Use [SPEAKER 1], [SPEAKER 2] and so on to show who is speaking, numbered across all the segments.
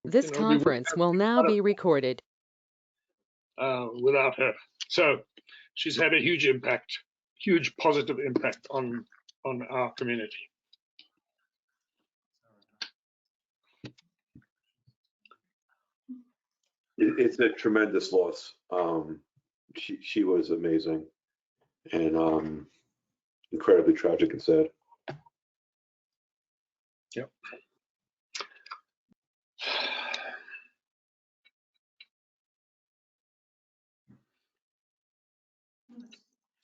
[SPEAKER 1] This conference will now be recorded.
[SPEAKER 2] Without her. So she's had a huge impact, huge positive impact on our community.
[SPEAKER 3] It's a tremendous loss. She was amazing and incredibly tragic and sad.
[SPEAKER 2] Yep.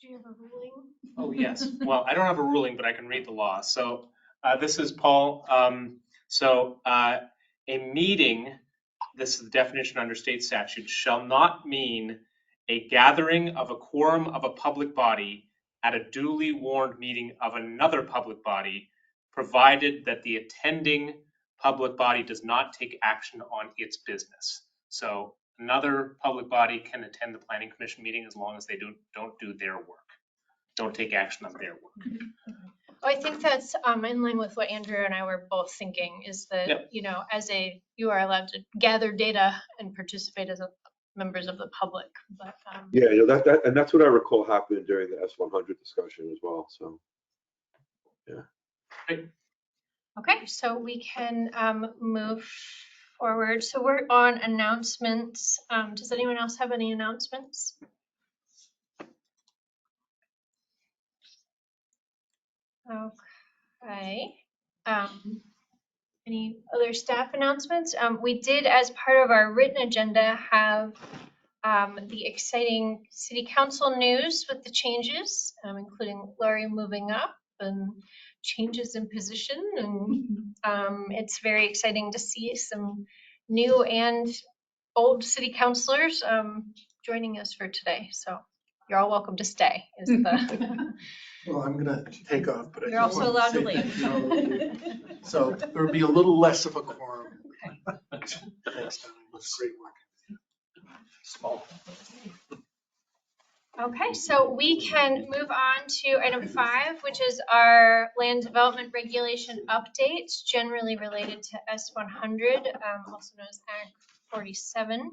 [SPEAKER 4] Do you have a ruling?
[SPEAKER 5] Oh, yes. Well, I don't have a ruling, but I can read the law. So this is Paul. A meeting, this is the definition under state statute, shall not mean a gathering of a quorum of a public body at a duly warned meeting of another public body, provided that the attending public body does not take action on its business. So another public body can attend the planning commission meeting as long as they don't do their work, don't take action on their work.
[SPEAKER 4] Oh, I think that's in line with what Andrew and I were both thinking, is that,
[SPEAKER 5] Yep.
[SPEAKER 4] you know, you are allowed to gather data and participate as members of the public. But
[SPEAKER 3] Yeah, and that's what I recall happened during the S100 discussion as well. So, yeah.
[SPEAKER 4] Okay, so we can move forward. So we're on announcements. Does anyone else have any announcements? Okay. Any other staff announcements? We did, as part of our written agenda, have the exciting city council news with the changes, including Laurie moving up and changes in position. And it's very exciting to see some new and old city councilors joining us for today. So you're all welcome to stay. Is the
[SPEAKER 6] Well, I'm gonna take off, but
[SPEAKER 4] you're also allowed to leave.
[SPEAKER 6] So there would be a little less of a quorum. Thanks, Don. That's great work.
[SPEAKER 5] Small.
[SPEAKER 4] Okay, so we can move on to item 5, which is our land development regulation updates, generally related to S100, also known as Act 47.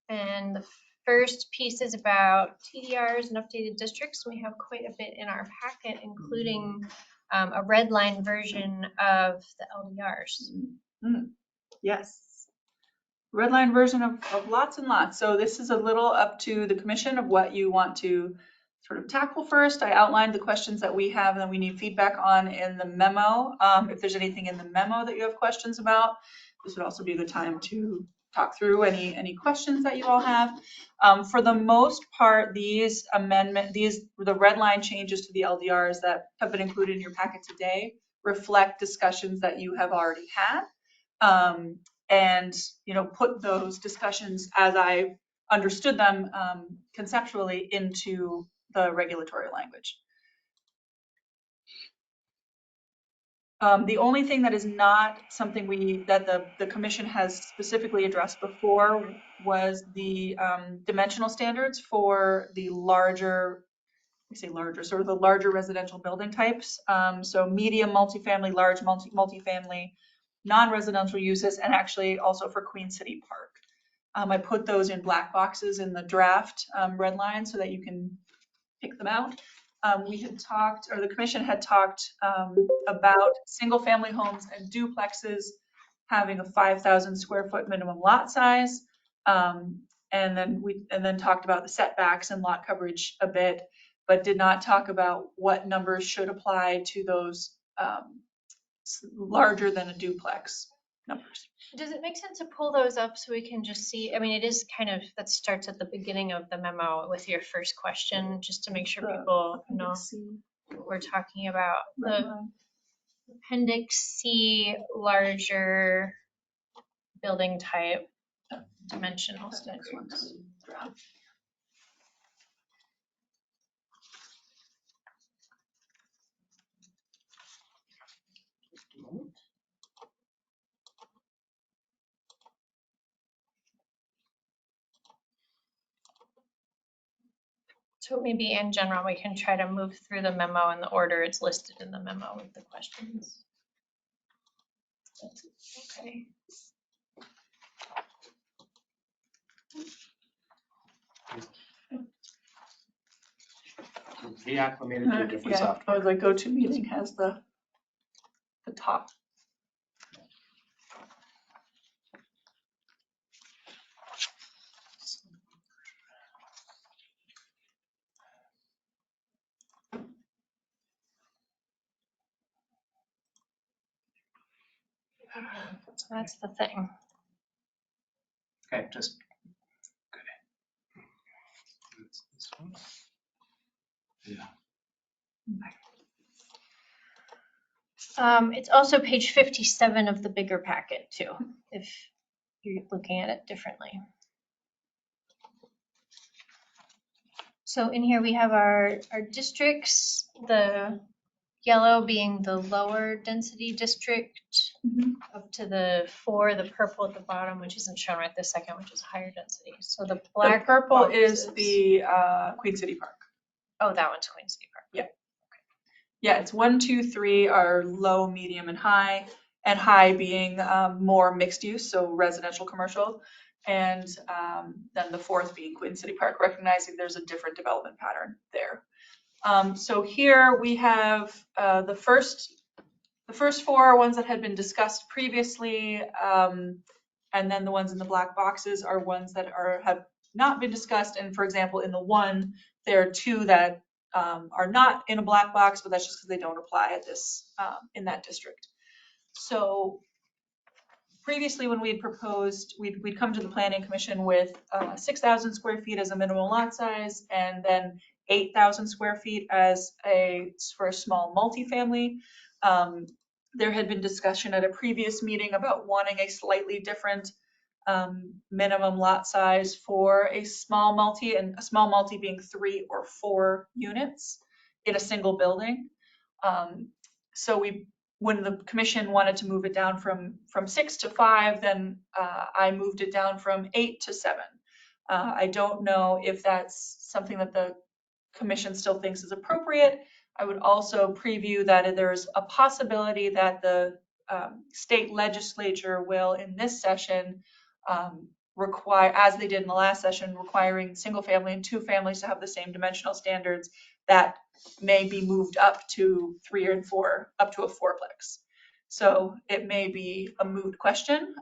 [SPEAKER 4] And the first piece is about TDRs and updated districts. We have quite a bit in our packet, including a red line version of the LDRs.
[SPEAKER 7] Yes. Red line version of lots and lots. So this is a little up to the commission of what you want to sort of tackle first. I outlined the questions that we have and that we need feedback on in the memo. If there's anything in the memo that you have questions about, this would also be the time to talk through any questions that you all have. For the most part, the red line changes to the LDRs that have been included in your packet today reflect discussions that you have already had. And put those discussions as I understood them conceptually into the regulatory language. The only thing that is not something that the commission has specifically addressed before was the dimensional standards for the larger residential building types. So medium multifamily, large multifamily, non-residential uses, and actually also for Queen City Park. I put those in black boxes in the draft red line so that you can pick them out. The commission had talked about single family homes and duplexes having a 5,000 square foot minimum lot size. And then talked about the setbacks and lot coverage a bit, but did not talk about what numbers should apply to those larger than a duplex numbers.
[SPEAKER 4] Does it make sense to pull those up so we can just see? I mean, it is kind of, that starts at the beginning of the memo with your first question, just to make sure people know what we're talking about. The Appendix C, larger building type, dimensional standards. So maybe in general, we can try to move through the memo in the order it's listed in the memo with the questions. Okay.
[SPEAKER 5] Reacclimated to a different
[SPEAKER 7] Yeah,
[SPEAKER 5] software.
[SPEAKER 7] or the GoToMeeting has the top.
[SPEAKER 4] So that's the thing.
[SPEAKER 5] Okay, just, okay. This one.
[SPEAKER 4] It's also page 57 of the bigger packet too, if you're looking at it differently. So in here we have our districts, the yellow being the lower density district, up to the 4, the purple at the bottom, which isn't shown right this second, which is higher density. So the
[SPEAKER 7] The
[SPEAKER 4] black
[SPEAKER 7] purple is
[SPEAKER 4] boxes-
[SPEAKER 7] the Queen City Park.
[SPEAKER 4] Oh, that one's Queen City Park.
[SPEAKER 7] Yeah, it's 1, 2, 3 are low, medium, and high being more mixed use, so residential, commercial. And then the 4th being Queen City Park, recognizing there's a different development pattern there. So here we have the first 4 are ones that had been discussed previously. And then the ones in the black boxes are ones that have not been discussed. And for example, in the 1, there are 2 that are not in a black box, but that's just because they don't apply at this in that district. So previously, when we'd proposed, we'd come to the planning commission with 6,000 square feet as a minimum lot size, and then 8,000 square feet for a small multifamily. There had been discussion at a previous meeting about wanting a slightly different minimum lot size for a small multi, and a small multi being 3 or 4 units in a single building. So when the commission wanted to move it down from 6 to 5, then I moved it down from 8 to 7. I don't know if that's something that the commission still thinks is appropriate. I would also preview that there's a possibility that the state legislature will, in this session, require, as they did in the last session, requiring single family and 2 families to have the same dimensional standards, that may be moved up to 3 and 4, up to a 4-plex. So it may be a moot question,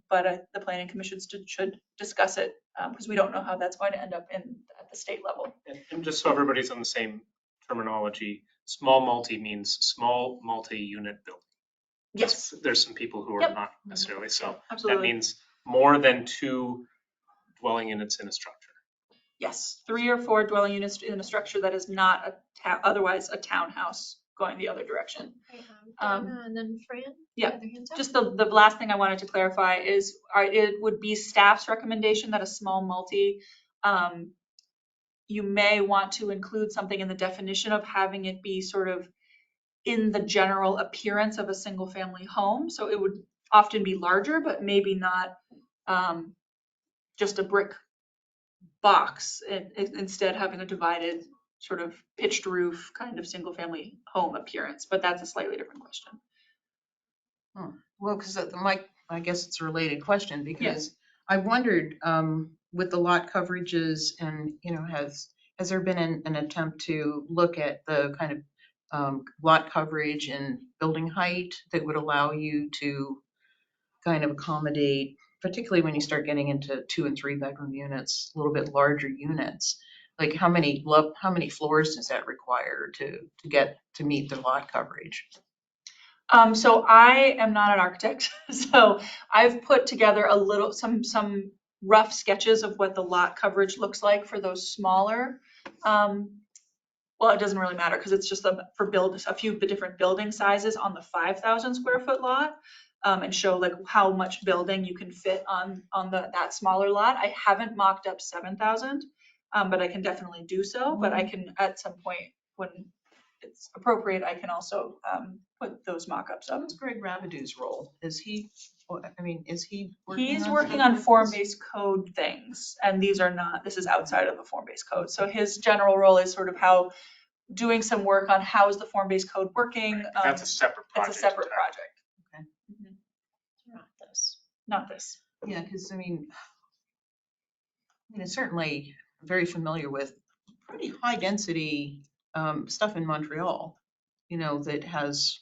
[SPEAKER 7] but the planning commission should discuss it because we don't know how that's going to end up at the state level.
[SPEAKER 5] And just so everybody's on the same terminology, small multi means small multi-unit building.
[SPEAKER 7] Yes,
[SPEAKER 5] There's some people who are
[SPEAKER 7] Yep.
[SPEAKER 5] not necessarily, so that
[SPEAKER 7] absolutely.
[SPEAKER 5] means more than 2 dwelling units in a structure.
[SPEAKER 7] Yes, 3 or 4 dwelling units in a structure that is not otherwise a townhouse going the other direction.
[SPEAKER 4] Donna and then Fran.
[SPEAKER 7] yeah,
[SPEAKER 4] other hands up.
[SPEAKER 7] Just the last thing I wanted to clarify is it would be staff's recommendation that a small multi, you may want to include something in the definition of having it be sort of in the general appearance of a single family home. So it would often be larger, but maybe not just a brick box, instead having a divided sort of pitched roof kind of single family home appearance, but that's a slightly different question.
[SPEAKER 8] Well, because I guess it's a related question because I wondered with the lot coverages and, has there been an attempt to look at the kind of lot coverage and building height that would allow you to kind of accommodate, particularly when you start getting into 2 and 3 bedroom units, a little bit larger units? Like how many floors does that require to meet the lot coverage?
[SPEAKER 7] So I am not an architect, so I've put together some rough sketches of what the lot coverage looks like for those smaller. Well, it doesn't really matter because it's just a few of the different building sizes on the 5,000 square foot lot, and show like how much building you can fit on that smaller lot. I haven't mocked up 7,000, but I can definitely do so. But I can at some point when it's appropriate, I can also put those mock-ups up.
[SPEAKER 8] What's Greg Rabideau's role? Is he working
[SPEAKER 7] He's
[SPEAKER 8] on
[SPEAKER 7] working
[SPEAKER 8] stuff
[SPEAKER 7] on
[SPEAKER 8] like this?
[SPEAKER 7] form-based code things, and this is outside of the form-based code. So his general role is sort of doing some work on how is the form-based code working.
[SPEAKER 5] That's a separate project.
[SPEAKER 7] It's a separate project.
[SPEAKER 8] Okay.
[SPEAKER 7] Mhm. not this.
[SPEAKER 8] Yeah, because I mean, certainly very familiar with pretty high density stuff in Montreal, that has,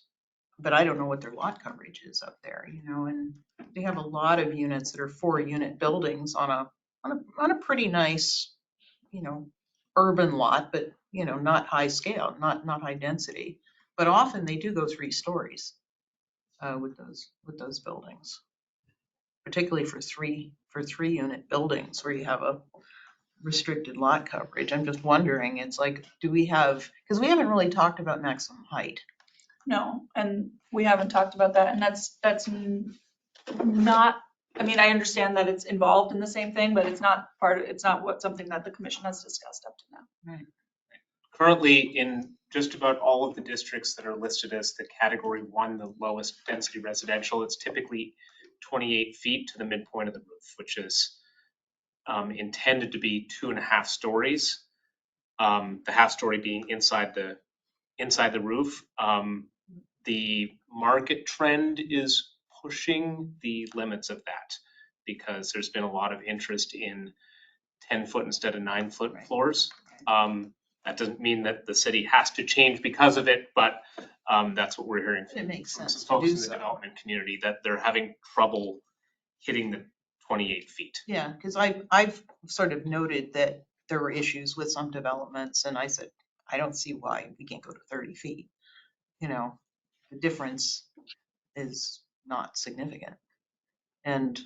[SPEAKER 8] but I don't know what their lot coverage is up there, and they have a lot of units that are 4-unit buildings on a pretty nice, urban lot, but, not high scale, not high density. But often they do go 3 stories with those buildings, particularly for 3-unit buildings where you have a restricted lot coverage. I'm just wondering, it's like, do we have, because we haven't really talked about maximum height.
[SPEAKER 7] No, and we haven't talked about that, and that's not, I mean, I understand that it's involved in the same thing, but it's not something that the commission has discussed up to now.
[SPEAKER 8] Right.
[SPEAKER 5] Currently, in just about all of the districts that are listed as the category 1, the lowest density residential, it's typically 28 feet to the midpoint of the roof, which is intended to be 2.5 stories. The half story being inside the roof. The market trend is pushing the limits of that because there's been a lot of interest in 10-foot instead of 9-foot floors. That doesn't mean that the city has to change because of it, but that's what we're hearing
[SPEAKER 8] It makes
[SPEAKER 5] from
[SPEAKER 8] sense
[SPEAKER 5] some
[SPEAKER 8] to do
[SPEAKER 5] folks in the
[SPEAKER 8] so.
[SPEAKER 5] development community, that they're having trouble hitting the 28 feet.
[SPEAKER 8] Yeah, because I've sort of noted that there were issues with some developments, and I said, I don't see why we can't go to 30 feet. The difference is not significant. And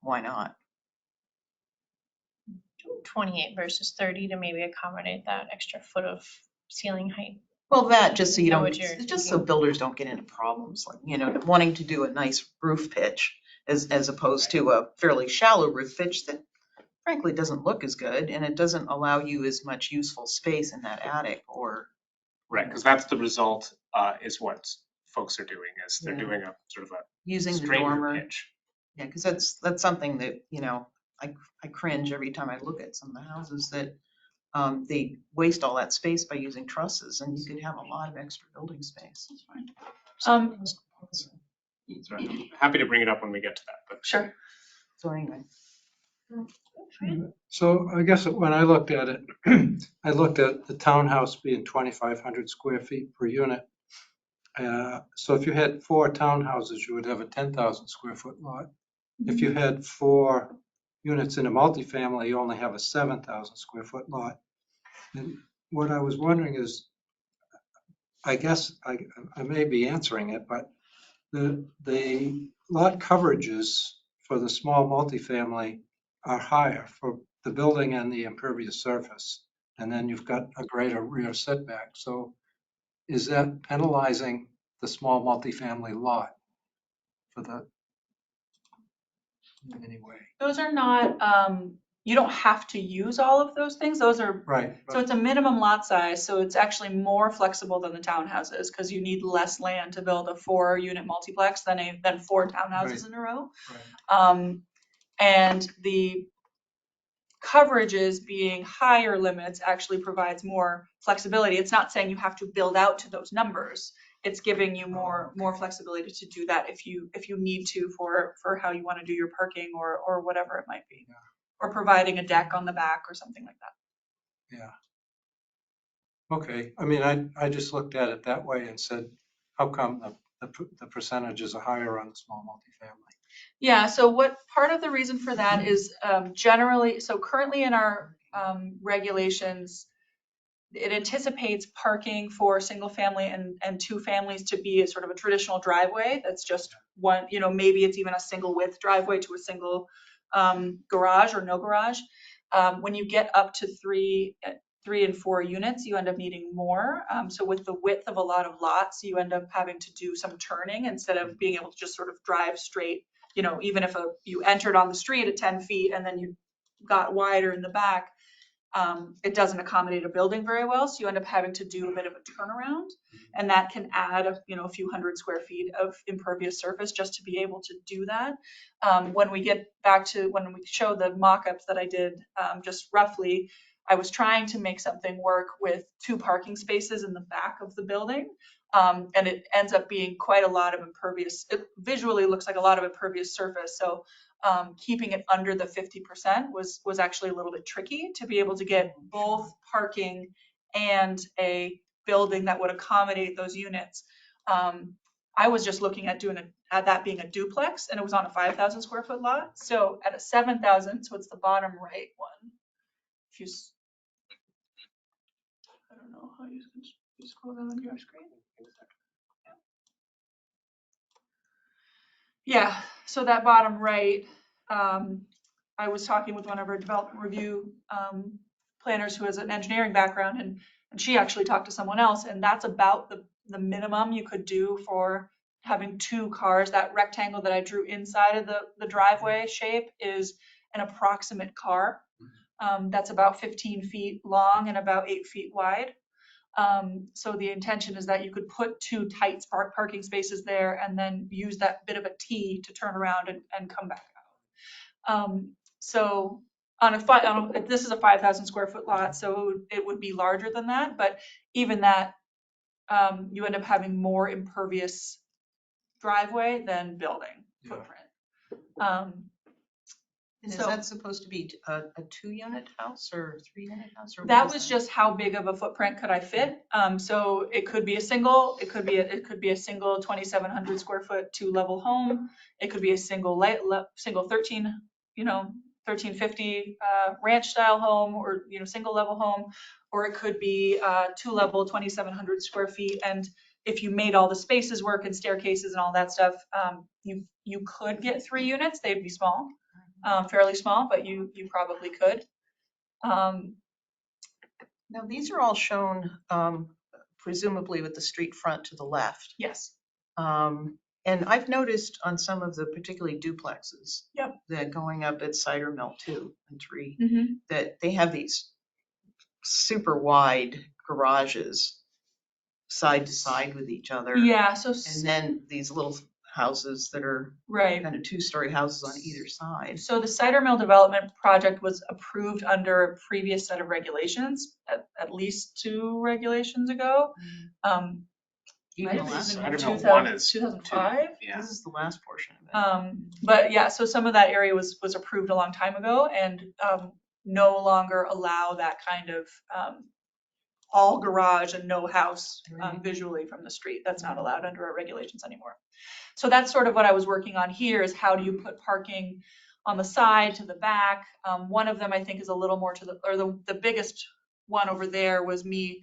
[SPEAKER 8] why not?
[SPEAKER 4] 28 versus 30 to maybe accommodate that extra foot of ceiling height.
[SPEAKER 8] Well, that just so you
[SPEAKER 4] Know
[SPEAKER 8] don't,
[SPEAKER 4] what you're
[SPEAKER 8] it's just so
[SPEAKER 4] thinking.
[SPEAKER 8] builders don't get into problems, like, wanting to do a nice roof pitch as opposed to a fairly shallow roof pitch that frankly doesn't look as good, and it doesn't allow you as much useful space in that attic or.
[SPEAKER 5] Right, because that's the result, is what folks are doing, is they're
[SPEAKER 8] Yeah.
[SPEAKER 5] doing a sort of a
[SPEAKER 8] Using the
[SPEAKER 5] stranger
[SPEAKER 8] dormer.
[SPEAKER 5] pitch.
[SPEAKER 8] Yeah, because that's something that, I cringe every time I look at some of the houses that they waste all that space by using trusses, and you could have a lot of extra building space.
[SPEAKER 7] Um,
[SPEAKER 5] So I'm happy to bring it up when we get to that, but.
[SPEAKER 7] Sure.
[SPEAKER 8] So anyway,
[SPEAKER 9] So I guess when I looked at it, I looked at the townhouse being 2,500 square feet per unit. So if you had 4 townhouses, you would have a 10,000 square foot lot. If you had 4 units in a multifamily, you only have a 7,000 square foot lot. And what I was wondering is, I guess I may be answering it, but the lot coverages for the small multifamily are higher for the building and the impervious surface. And then you've got a greater rear setback. So is that penalizing the small multifamily lot for the, in any way?
[SPEAKER 7] Those are not, you don't have to use all of those things. Those are,
[SPEAKER 9] Right.
[SPEAKER 7] so it's a minimum lot size, so it's actually more flexible than the townhouses because you need less land to build a 4-unit multiplex than 4 townhouses in a row.
[SPEAKER 9] Right.
[SPEAKER 7] And the coverages being higher limits actually provides more flexibility. It's not saying you have to build out to those numbers. It's giving you more flexibility to do that if you need to for how you want to do your parking or whatever it might be.
[SPEAKER 9] Yeah.
[SPEAKER 7] Or providing a deck on the back or something like that.
[SPEAKER 9] Yeah. Okay. I mean, I just looked at it that way and said, how come the percentages are higher on the small multifamily?
[SPEAKER 7] Yeah, so what part of the reason for that is generally, so currently in our regulations, it anticipates parking for single family and 2 families to be a sort of a traditional driveway. That's just one, maybe it's even a single width driveway to a single garage or no garage. When you get up to 3 and 4 units, you end up needing more. So with the width of a lot of lots, you end up having to do some turning instead of being able to just sort of drive straight. Even if you entered on the street at 10 feet and then you got wider in the back, it doesn't accommodate a building very well. So you end up having to do a bit of a turnaround, and that can add a few hundred square feet of impervious surface just to be able to do that. When we get back to when we show the mock-ups that I did, just roughly, I was trying to make something work with 2 parking spaces in the back of the building, And it ends up being quite a lot of impervious, it visually looks like a lot of impervious surface. So keeping it under the 50% was actually a little bit tricky to be able to get both parking and a building that would accommodate those units. I was just looking at at that being a duplex, and it was on a 5,000 square foot lot. So at a 7,000, so it's the bottom right one. If you, I don't know how you scroll down on your screen. Yeah, so that bottom right, I was talking with one of our development review planners who has an engineering background, and she actually talked to someone else, and that's about the minimum you could do for having two cars. That rectangle that I drew inside of the driveway shape is an approximate car. That's about 15 feet long and about 8 feet wide. So the intention is that you could put two tight parking spaces there and then use that bit of a T to turn around and come back out. So this is a 5,000 square foot lot, so it would be larger than that, but even that, you end up having more impervious driveway than building footprint.
[SPEAKER 8] And is
[SPEAKER 7] So-
[SPEAKER 8] that supposed to be a 2-unit house or 3-unit house? Or what
[SPEAKER 7] That
[SPEAKER 8] is
[SPEAKER 7] was just how big of a footprint could I fit. So it could be a single, it could be a single 2,700 square foot 2-level home. It could be a single 1350 ranch style home, or single level home, or it could be 2-level 2,700 square feet. And if you made all the spaces work and staircases and all that stuff, you could get 3 units. They'd be small. Fairly small, but you probably could.
[SPEAKER 8] Now, these are all shown presumably with the street front to the left.
[SPEAKER 7] Yes.
[SPEAKER 8] And I've noticed on some of the particularly duplexes
[SPEAKER 7] Yep.
[SPEAKER 8] that going up at Cider Mill 2 and 3,
[SPEAKER 7] Mm-hmm.
[SPEAKER 8] that they have these super wide garages side to side with each other.
[SPEAKER 7] Yeah. So
[SPEAKER 8] And then these little houses that are
[SPEAKER 7] right.
[SPEAKER 8] kind of 2-story houses on either side.
[SPEAKER 7] So the Cider Mill development project was approved under a previous set of regulations, at least 2 regulations ago.
[SPEAKER 8] Even the
[SPEAKER 7] Might have
[SPEAKER 8] last
[SPEAKER 7] even
[SPEAKER 8] one.
[SPEAKER 7] been
[SPEAKER 5] Cider Mill 1 is
[SPEAKER 7] 2005.
[SPEAKER 5] Yeah.
[SPEAKER 8] This is the last portion of it.
[SPEAKER 7] But yeah, so some of that area was approved a long time ago, and no longer allow that kind of all garage and no house visually from the street. That's not allowed under our regulations anymore. So that's sort of what I was working on here, is how do you put parking on the side to the back. One of them I think is a little more to the biggest one over there was me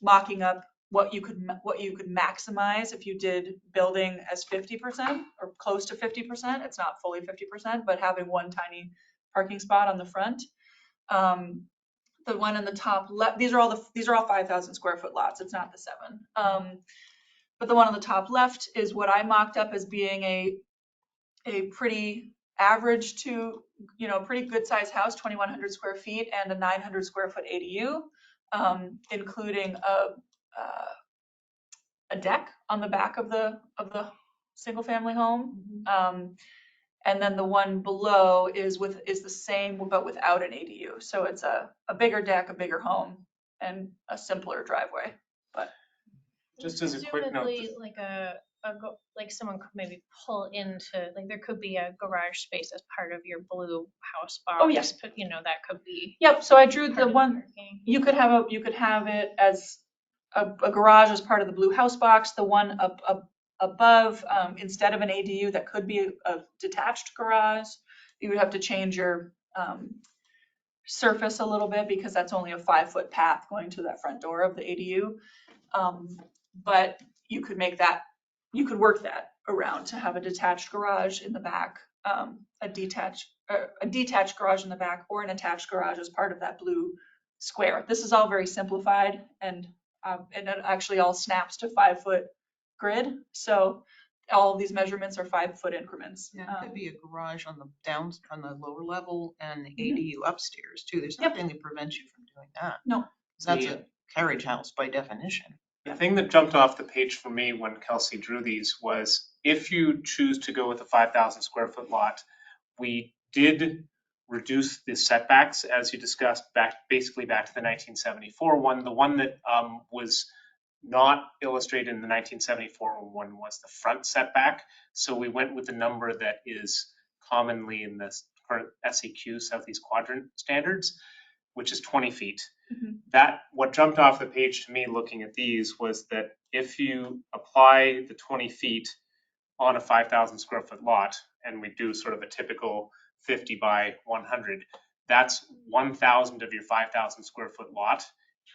[SPEAKER 7] mocking up what you could maximize if you did building as 50% or close to 50%. It's not fully 50%, but having one tiny parking spot on the front. The one in the top left, these are all 5,000 square foot lots. It's not the 7. But the one on the top left is what I mocked up as being a pretty average to, pretty good size house, 2,100 square feet and a 900 square foot ADU, including a deck on the back of the single family home. And then the one below is the same, but without an ADU. So it's a bigger deck, a bigger home, and a simpler driveway. But
[SPEAKER 5] Just as a quick note.
[SPEAKER 4] Presumably, like someone could maybe pull into, like there could be a garage space as part of your blue house box.
[SPEAKER 7] Oh, yes.
[SPEAKER 4] But, that could be.
[SPEAKER 7] yep. So I drew
[SPEAKER 4] part
[SPEAKER 7] the
[SPEAKER 4] of
[SPEAKER 7] one.
[SPEAKER 4] parking.
[SPEAKER 7] You could have it as a garage as part of the blue house box. The one up above, instead of an ADU, that could be a detached garage. You would have to change your surface a little bit because that's only a 5-foot path going to that front door of the ADU. But you could work that around to have a detached garage in the back, a detached garage in the back, or an attached garage as part of that blue square. This is all very simplified, and it actually all snaps to 5-foot grid. So all of these measurements are 5-foot increments.
[SPEAKER 8] Yeah, it could be a garage on the lower level and ADU upstairs too. There's nothing that prevents you from doing that.
[SPEAKER 7] No.
[SPEAKER 8] 'Cause that's a carriage house by definition.
[SPEAKER 5] The thing that jumped off the page for me when Kelsey drew these was, if you choose to go with a 5,000 square foot lot, we did reduce the setbacks, as you discussed, basically back to the 1974 one. The one that was not illustrated in the 1974 one was the front setback. So we went with the number that is commonly in the current SEQ, Southeast Quadrant standards, which is 20 feet.
[SPEAKER 7] Mhm.
[SPEAKER 5] That, what jumped off the page to me looking at these was that if you apply the 20 feet on a 5,000 square foot lot, and we do sort of a typical 50 by 100, that's 1,000 of your 5,000 square foot lot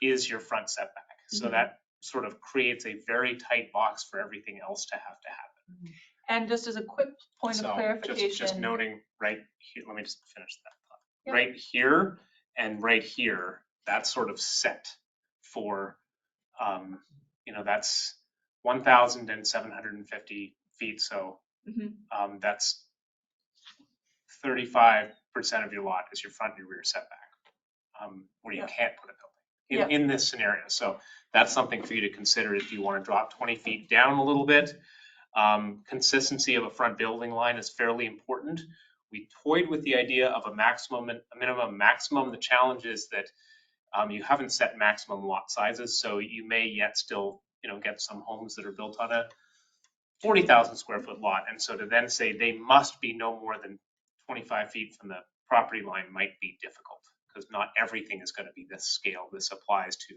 [SPEAKER 5] is your front setback. So
[SPEAKER 7] Mhm.
[SPEAKER 5] that sort of creates a very tight box for everything else to happen.
[SPEAKER 7] And just as a quick point of
[SPEAKER 5] So
[SPEAKER 7] clarification.
[SPEAKER 5] just noting right here, let me just finish that thought.
[SPEAKER 7] Yeah.
[SPEAKER 5] Right here and right here, that's sort of set for, that's 1,750 feet. So
[SPEAKER 7] Mhm.
[SPEAKER 5] that's 35% of your lot is your front and your rear setback, where you
[SPEAKER 7] Yeah.
[SPEAKER 5] can't put a building
[SPEAKER 7] Yeah.
[SPEAKER 5] in this scenario. So that's something for you to consider if you want to drop 20 feet down a little bit. Consistency of a front building line is fairly important. We toyed with the idea of a maximum and a minimum maximum. The challenge is that you haven't set maximum lot sizes, so you may yet still, get some homes that are built on a 40,000 square foot lot. And so to then say they must be no more than 25 feet from the property line might be difficult, because not everything is going to be this scale. This applies to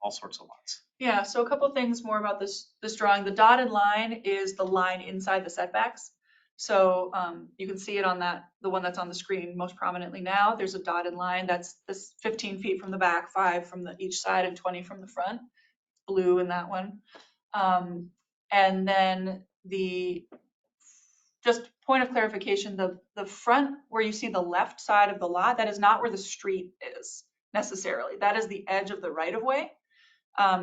[SPEAKER 5] all sorts of lots.
[SPEAKER 7] Yeah, so a couple things more about this drawing. The dotted line is the line inside the setbacks. So you can see it on the one that's on the screen most prominently now. There's a dotted line that's this 15 feet from the back, 5 from each side, and 20 from the front. Blue in that one. And then just point of clarification, the front where you see the left side of the lot, that is not where the street is necessarily. That is the edge of the right of way.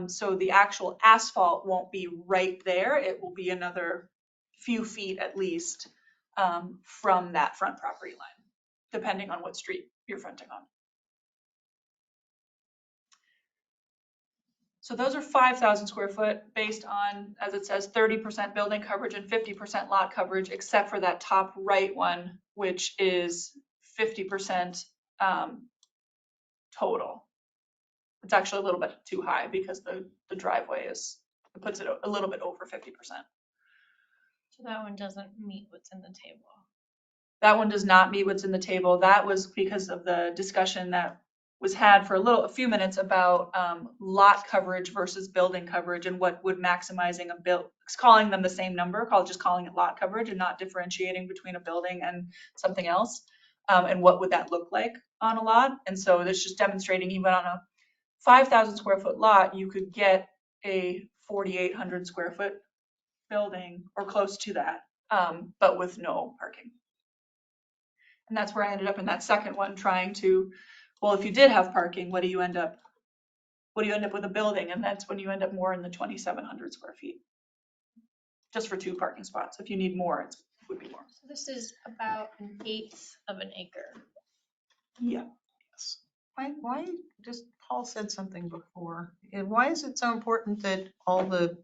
[SPEAKER 7] So the actual asphalt won't be right there. It will be another few feet at least from that front property line, depending on what street you're fronting on. So those are 5,000 square foot based on, as it says, 30% building coverage and 50% lot coverage, except for that top right one, which is 50% total. It's actually a little bit too high because the driveway puts it a little bit over 50%.
[SPEAKER 4] So that one doesn't meet what's in the table.
[SPEAKER 7] That one does not meet what's in the table. That was because of the discussion that was had for a few minutes about lot coverage versus building coverage and what would maximizing a build, calling them the same number, just calling it lot coverage and not differentiating between a building and something else. And what would that look like on a lot? And so it's just demonstrating even on a 5,000 square foot lot, you could get a 4,800 square foot building or close to that, but with no parking. And that's where I ended up in that second one trying to, well, if you did have parking, what do you end up with a building? And that's when you end up more in the 2,700 square feet. Just for 2 parking spots. If you need more, it would be more.
[SPEAKER 4] So this is about 1/8 of an acre.
[SPEAKER 7] Yeah.
[SPEAKER 5] Yes.
[SPEAKER 8] Why, just Paul said something before. Why is it so important that all the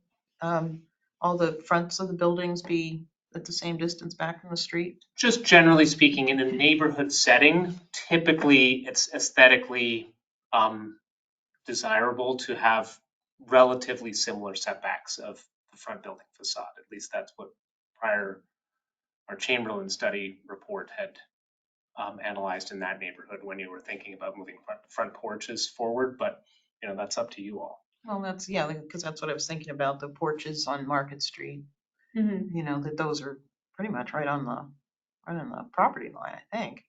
[SPEAKER 8] fronts of the buildings be at the same distance back from the street?
[SPEAKER 5] Just generally speaking, in a neighborhood setting, typically it's aesthetically desirable to have relatively similar setbacks of the front building facade. At least that's what our Chamberlain study report had analyzed in that neighborhood when you were thinking about moving front porches forward. But that's up to you all.
[SPEAKER 8] Well, because that's what I was thinking about, the porches on Market Street.
[SPEAKER 7] Mm-hmm.
[SPEAKER 8] That those are pretty much right on the property line, I think.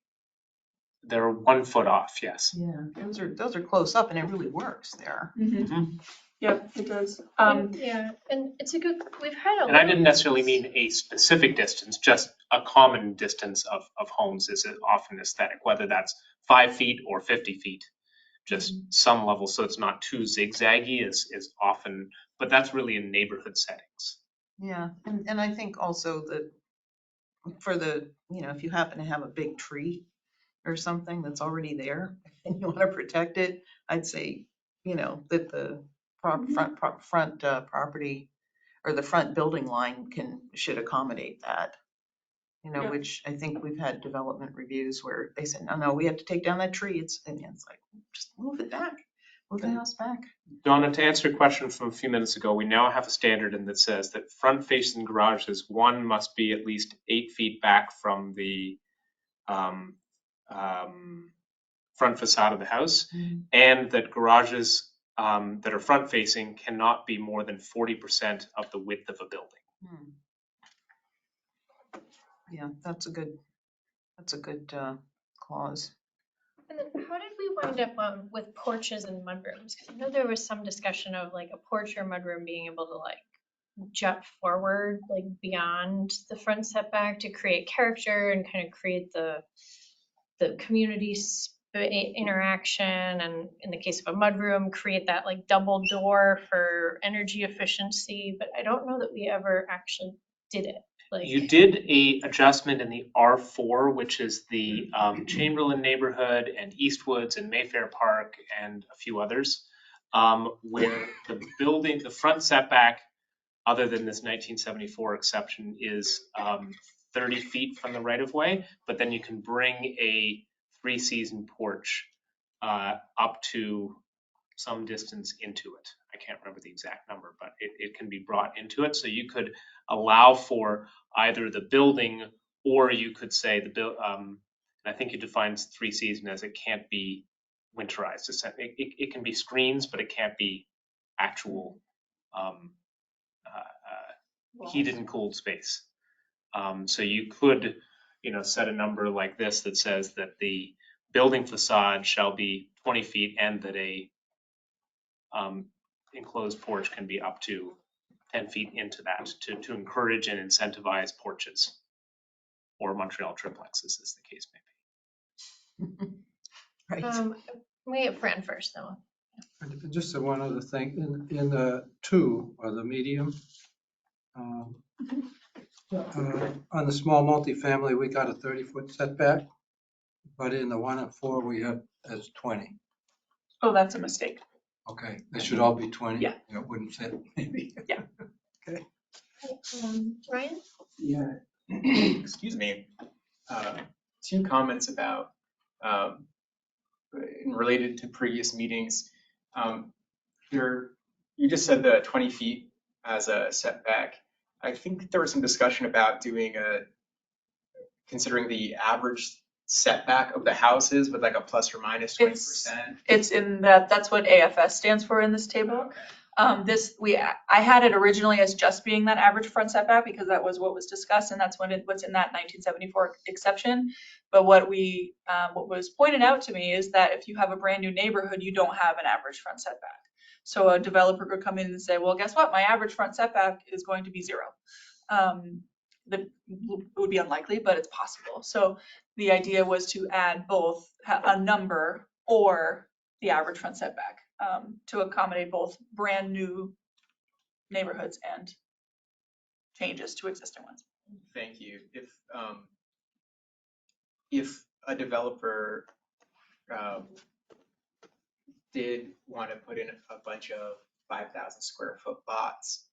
[SPEAKER 5] They're 1 foot off, yes.
[SPEAKER 8] Yeah, those are close up and it really works there.
[SPEAKER 7] Mm-hmm. Yep, it does.
[SPEAKER 4] Yeah, and it's we've had a.
[SPEAKER 5] And I didn't necessarily mean a specific distance, just a common distance of homes is often aesthetic, whether that's 5 feet or 50 feet. Just some level, so it's not too zigzaggy is often, but that's really in neighborhood settings.
[SPEAKER 8] Yeah, and I think also that for if you happen to have a big tree or something that's already there and you want to protect it, I'd say, that the front property or the front building line should accommodate that.
[SPEAKER 7] Yeah.
[SPEAKER 8] Which I think we've had development reviews where they said, no, we have to take down that tree. It's like, just move it back. Move the house back.
[SPEAKER 5] Donna, to answer your question from a few minutes ago, we now have a standard in that says that front-facing garages, one must be at least 8 feet back from the front facade of the house, and that garages that are front-facing cannot be more than 40% of the width of a building.
[SPEAKER 8] Yeah, that's a good clause.
[SPEAKER 4] And then how did we wind up with porches and mudrooms? Because I know there was some discussion of like a porch or mudroom being able to like jut forward, like beyond the front setback to create character and kind of create the community interaction. And in the case of a mudroom, create that like double door for energy efficiency. But I don't know that we ever actually did it. Like,
[SPEAKER 5] You did a adjustment in the R4, which is the Chamberlain neighborhood and Eastwoods and Mayfair Park and a few others, where the front setback, other than this 1974 exception, is 30 feet from the right of way, but then you can bring a 3-season porch up to some distance into it. I can't remember the exact number, but it can be brought into it. So you could allow for either the building, or you could say I think it defines 3-season as it can't be winterized. It can be screens, but it can't be actual heated and cooled space. So you could, set a number like this that says that the building facade shall be 20 feet and that a enclosed porch can be up to 10 feet into that to encourage and incentivize porches or Montreal triplexes, as the case may be.
[SPEAKER 8] Right.
[SPEAKER 4] we get Fran first though.
[SPEAKER 9] And just one other thing, in the 2 or the medium, on the small multifamily, we got a 30-foot setback, but in the 1 and 4, we have as 20.
[SPEAKER 7] Oh, that's a mistake.
[SPEAKER 9] Okay, they should all be 20.
[SPEAKER 7] Yeah.
[SPEAKER 9] It wouldn't fit, maybe.
[SPEAKER 7] Yeah.
[SPEAKER 9] Okay.
[SPEAKER 4] Ryan?
[SPEAKER 10] Yeah, excuse me. 2 comments about, related to previous meetings. You just said the 20 feet as a setback. I think there was some discussion about considering the average setback of the houses with like a plus or minus 20%.
[SPEAKER 7] It's in that's what AFS stands for in this table. I had it originally as just being that average front setback because that was what was discussed, and that's what's in that 1974 exception. But what was pointed out to me is that if you have a brand new neighborhood, you don't have an average front setback. So a developer could come in and say, well, guess what? My average front setback is going to be 0. That would be unlikely, but it's possible. So the idea was to add both a number or the average front setback to accommodate both brand new neighborhoods and changes to existing ones.
[SPEAKER 10] Thank you. If a developer did want to put in a bunch of 5,000 square foot lots,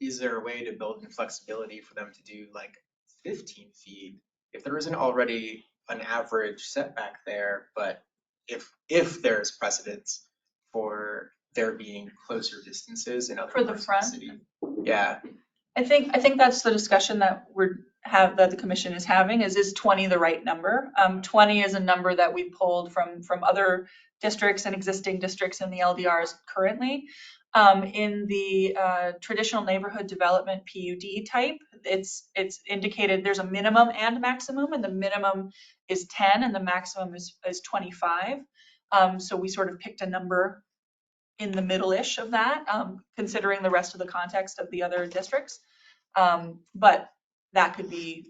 [SPEAKER 10] is there a way to build in flexibility for them to do like 15 feet if there isn't already an average setback there, but if there's precedence for there being closer distances in other
[SPEAKER 7] For the
[SPEAKER 10] parts
[SPEAKER 7] front?
[SPEAKER 10] of the city? Yeah.
[SPEAKER 7] I think that's the discussion that that the commission is having is 20 the right number? 20 is a number that we pulled from other districts and existing districts in the LDRs currently. In the traditional neighborhood development PUD type, it's indicated there's a minimum and maximum, and the minimum is 10 and the maximum is 25. So we sort of picked a number in the middle-ish of that, considering the rest of the context of the other districts. But that could be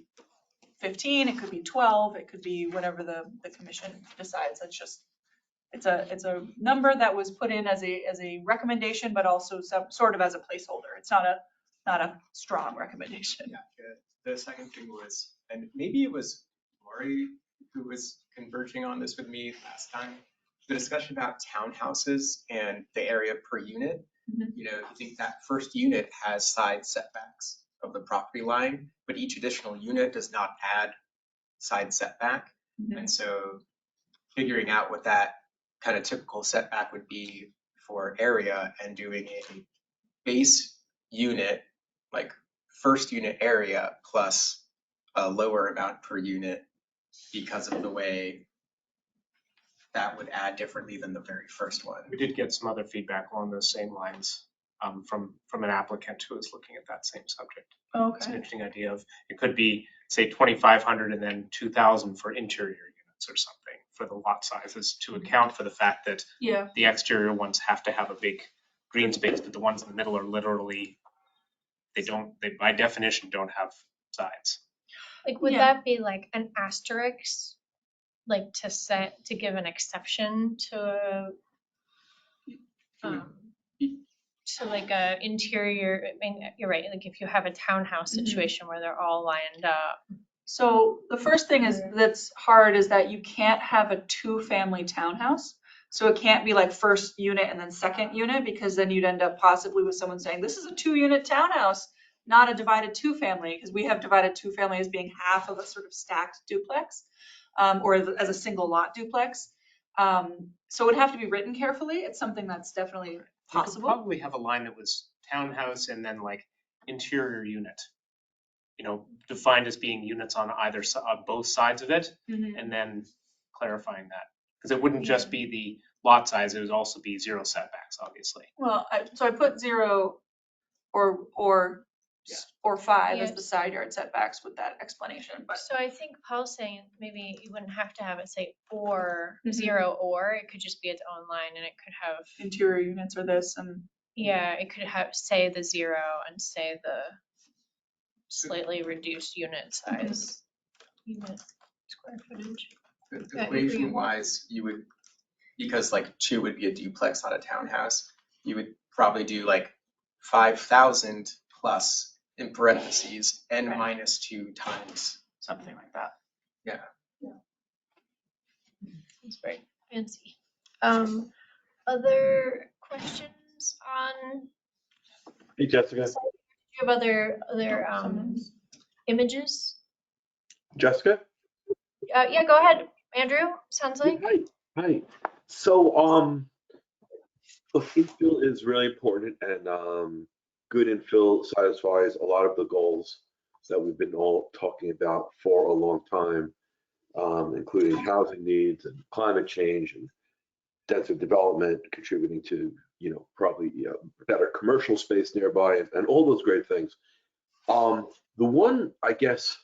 [SPEAKER 7] 15, it could be 12, it could be whatever the commission decides. It's a number that was put in as a recommendation, but also sort of as a placeholder. It's not a strong recommendation.
[SPEAKER 10] Yeah, good. The second thing was, and maybe it was Lori who was converging on this with me last time, the discussion about townhouses and the area per unit.
[SPEAKER 7] Mhm.
[SPEAKER 10] You think that first unit has side setbacks of the property line, but each additional unit does not add side setback.
[SPEAKER 7] Mhm.
[SPEAKER 10] And so figuring out what that kind of typical setback would be for area and doing a base unit, like first unit area plus a lower amount per unit because of the way that would add differently than the very first one.
[SPEAKER 5] We did get some other feedback along those same lines from an applicant who was looking at that same subject. It's an
[SPEAKER 7] Okay.
[SPEAKER 5] interesting idea of, it could be, say, 2,500 and then 2,000 for interior units or something for the lot sizes to account for the fact that
[SPEAKER 7] Yeah.
[SPEAKER 5] the exterior ones have to have a big green space, but the ones in the middle are literally, they by definition don't have sides.
[SPEAKER 4] Like, would
[SPEAKER 7] Yeah.
[SPEAKER 4] that be like an asterisk, like to give an exception to like a interior, I mean, you're right, like if you have a townhouse
[SPEAKER 7] Mhm.
[SPEAKER 4] situation where they're all lined up.
[SPEAKER 7] So the first thing is that's hard is that you can't have a 2-family townhouse. So it can't be like first unit and then second unit, because then you'd end up possibly with someone saying, this is a 2-unit townhouse, not a divided 2-family, because we have divided 2-family as being half of a sort of stacked duplex, or as a single lot duplex. So it would have to be written carefully. It's something that's definitely
[SPEAKER 5] You could
[SPEAKER 7] possible.
[SPEAKER 5] probably have a line that was townhouse and then like interior unit, defined as being units on on both sides of it,
[SPEAKER 7] Mhm.
[SPEAKER 5] and then clarifying that. Because it wouldn't just be the lot size, it would also be 0 setbacks, obviously.
[SPEAKER 7] Well, so I put 0 or 5 as the
[SPEAKER 4] Yes.
[SPEAKER 7] side yard setbacks with that explanation, but.
[SPEAKER 4] So I think Paul's saying maybe you wouldn't have to have it say or
[SPEAKER 7] Mhm.
[SPEAKER 4] 0 or, it could just be its own line and it could have,
[SPEAKER 7] Interior units are this and.
[SPEAKER 4] yeah, it could have, say the 0 and say the slightly reduced unit size. Unit square footage. Yeah,
[SPEAKER 10] Equation wise, you would, because like 2 would be a duplex, not a townhouse, you would probably do like 5,000 plus in parentheses n
[SPEAKER 7] Right.
[SPEAKER 10] minus 2 times.
[SPEAKER 7] Something like that.
[SPEAKER 10] Yeah.
[SPEAKER 4] It's very fancy. Other questions on,
[SPEAKER 3] Hey, Jessica.
[SPEAKER 4] do you have other images?
[SPEAKER 3] Jessica?
[SPEAKER 4] Yeah, go ahead, Andrew, sounds like.
[SPEAKER 3] Hi. So, look, infill is really important, and good infill satisfies a lot of the goals that we've been all talking about for a long time, including housing needs and climate change and denser development, contributing to, probably better commercial space nearby and all those great things. The one, I guess,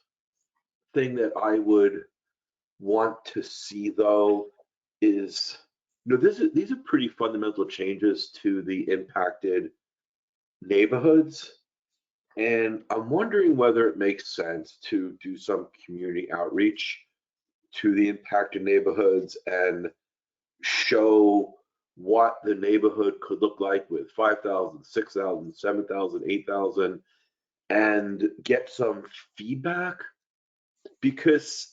[SPEAKER 3] thing that I would want to see though is, these are pretty fundamental changes to the impacted neighborhoods. And I'm wondering whether it makes sense to do some community outreach to the impacted neighborhoods and show what the neighborhood could look like with 5,000, 6,000, 7,000, 8,000, and get some feedback. Because,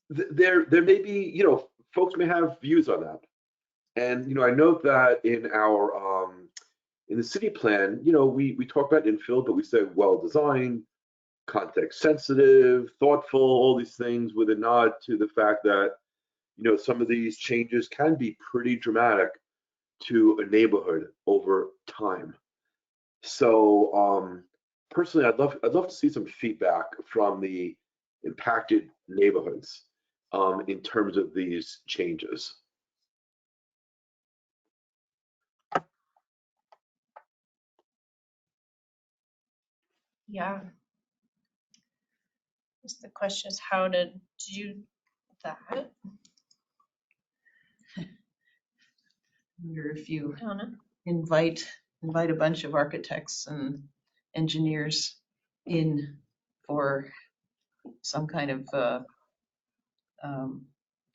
[SPEAKER 3] there may be, folks may have views on that. And, I note that in our, in the city plan, we talk about infill, but we say well-designed, context sensitive, thoughtful, all these things with a nod to the fact that, some of these changes can be pretty dramatic to a neighborhood over time. So, personally, I'd love to see some feedback from the impacted neighborhoods in terms of these changes.
[SPEAKER 4] Yeah. Just the question is how to do that.
[SPEAKER 8] I wonder if you
[SPEAKER 4] Donna?
[SPEAKER 8] invite a bunch of architects and engineers in for some kind of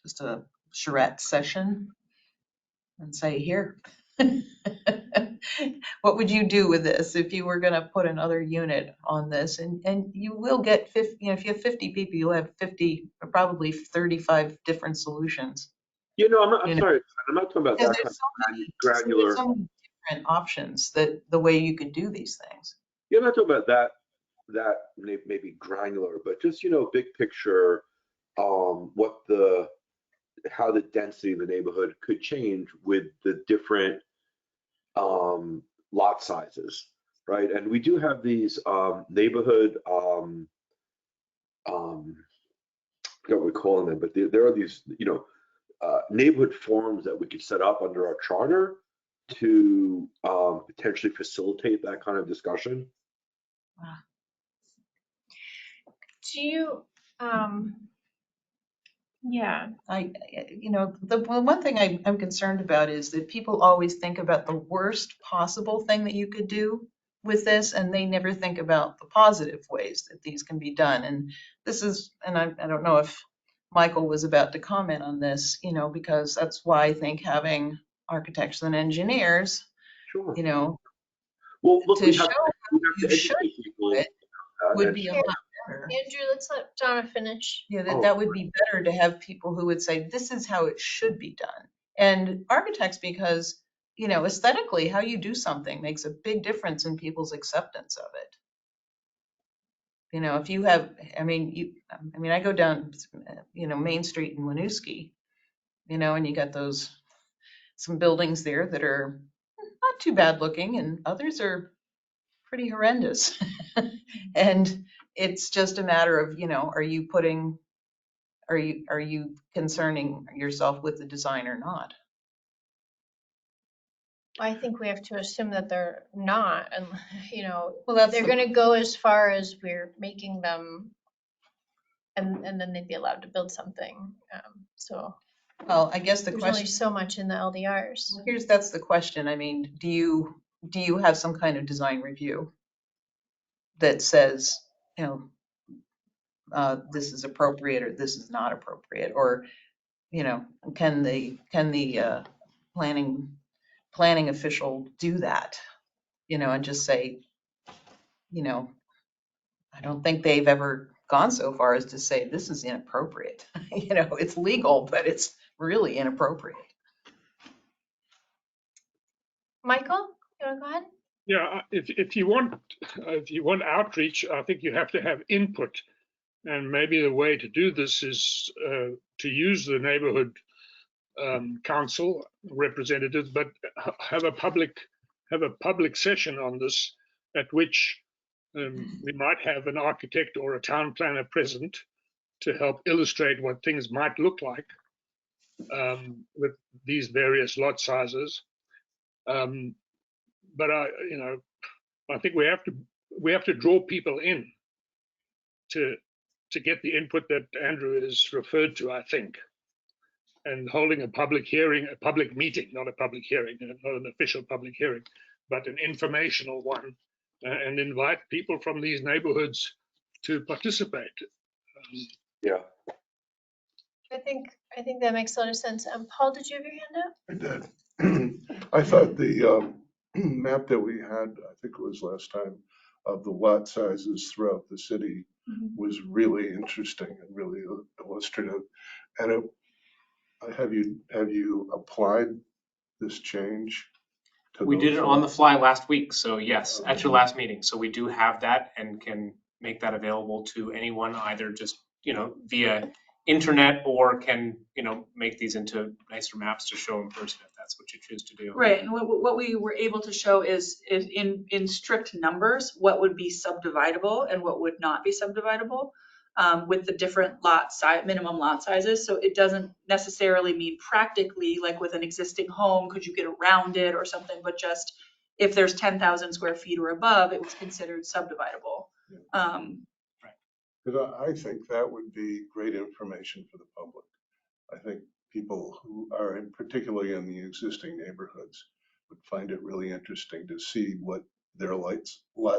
[SPEAKER 8] just a charrette session and say, here, what would you do with this if you were going to put another unit on this? And you will get 50, if you have 50 people, you'll have 50, or probably 35 different solutions.
[SPEAKER 3] I'm sorry, I'm not talking about
[SPEAKER 8] Because
[SPEAKER 3] that kind
[SPEAKER 8] there's so many,
[SPEAKER 3] granular.
[SPEAKER 8] there's so many different options that the way you could do these things.
[SPEAKER 3] I'm not talking about that maybe granular, but just, big picture, how the density of the neighborhood could change with the different lot sizes, right? And we do have these neighborhood, I forgot what we're calling them, but there are these, neighborhood forums that we could set up under our charter to potentially facilitate that kind of discussion.
[SPEAKER 4] Do you, yeah,
[SPEAKER 8] The one thing I'm concerned about is that people always think about the worst possible thing that you could do with this, and they never think about the positive ways that these can be done. And this is, and I don't know if Michael was about to comment on this, because that's why I think having architects and engineers,
[SPEAKER 3] Sure.
[SPEAKER 8] Well,
[SPEAKER 3] look,
[SPEAKER 8] to
[SPEAKER 3] we
[SPEAKER 8] show
[SPEAKER 3] have
[SPEAKER 8] how you
[SPEAKER 3] to
[SPEAKER 8] should
[SPEAKER 3] educate people.
[SPEAKER 8] do it would be a lot better.
[SPEAKER 4] Andrew, let's let Donna finish.
[SPEAKER 8] Yeah,
[SPEAKER 3] Oh.
[SPEAKER 8] that would be better to have people who would say, this is how it should be done. And architects, because, aesthetically, how you do something makes a big difference in people's acceptance of it. If you have, I go down, Main Street in Winooski, and you got some buildings there that are not too bad looking, and others are pretty horrendous. And it's just a matter of, are you concerning yourself with the design or not?
[SPEAKER 4] I think we have to assume that they're not, and,
[SPEAKER 8] Well,
[SPEAKER 4] they're gonna go as far as we're making them, and then they'd be allowed to build something, so.
[SPEAKER 8] Well, I guess the
[SPEAKER 4] There's only
[SPEAKER 8] question,
[SPEAKER 4] so much in the LDRs.
[SPEAKER 8] that's the question. Do you have some kind of design review that says, this is appropriate or this is not appropriate? Or, can the planning official do that, and just say, I don't think they've ever gone so far as to say this is inappropriate. It's legal, but it's really inappropriate.
[SPEAKER 4] Michael, you wanna go ahead?
[SPEAKER 2] Yeah, if you want outreach, I think you have to have input. And maybe the way to do this is to use the neighborhood council representatives, but have a public session on this, at which we might have an architect or a town planner present to help illustrate what things might look like with these various lot sizes. But I think we have to draw people in to get the input that Andrew has referred to, I think. And holding a public hearing, a public meeting, not a public hearing, not an official public hearing, but an informational one, and invite people from these neighborhoods to participate.
[SPEAKER 3] Yeah.
[SPEAKER 4] I think that makes a lot of sense. Paul, did you have your hand up?
[SPEAKER 6] I did. I thought the map that we had, I think it was last time, of the lot sizes throughout the city was really interesting and really illustrative. And have you applied this change to
[SPEAKER 5] We did
[SPEAKER 6] those
[SPEAKER 5] it on the
[SPEAKER 6] lots?
[SPEAKER 5] fly last week, so yes, at your last meeting. So we do have that and can make that available to anyone, either just, via internet, or can, make these into nicer maps to show in person if that's what you choose to do.
[SPEAKER 7] Right, and what we were able to show is in strict numbers, what would be subdividable and what would not be subdividable, with the different minimum lot sizes. So it doesn't necessarily mean practically, like with an existing home, could you get around it or something, but just if there's 10,000 square feet or above, it was considered subdividable.
[SPEAKER 6] Because I think that would be great information for the public. I think people who are particularly in the existing neighborhoods would find it really interesting to see what their lot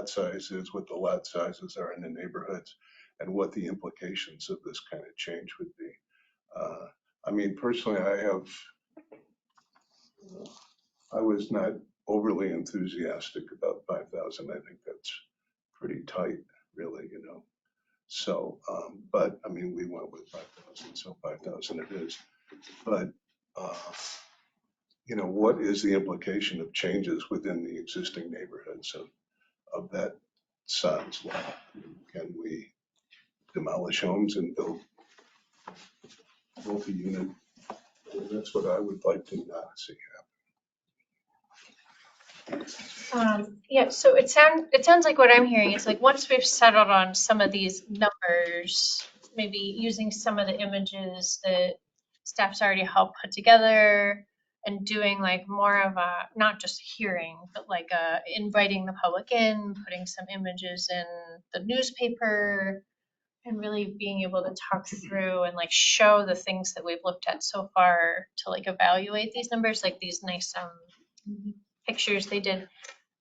[SPEAKER 6] size is, what the lot sizes are in the neighborhoods, and what the implications of this kind of change would be. Personally, I was not overly enthusiastic about 5,000. I think that's pretty tight, really, So, but we went with 5,000, so 5,000 it is. But, what is the implication of changes within the existing neighborhoods of that size lot? Can we demolish homes and build multi-unit. That's what I would like to see happen.
[SPEAKER 4] Yeah, so it sounds like what I'm hearing is like once we've settled on some of these numbers, maybe using some of the images that staff's already helped put together and doing like more of a, not just hearing, but like inviting the public in, putting some images in the newspaper and really being able to talk through and like show the things that we've looked at so far to like evaluate these numbers, like these nice pictures they did.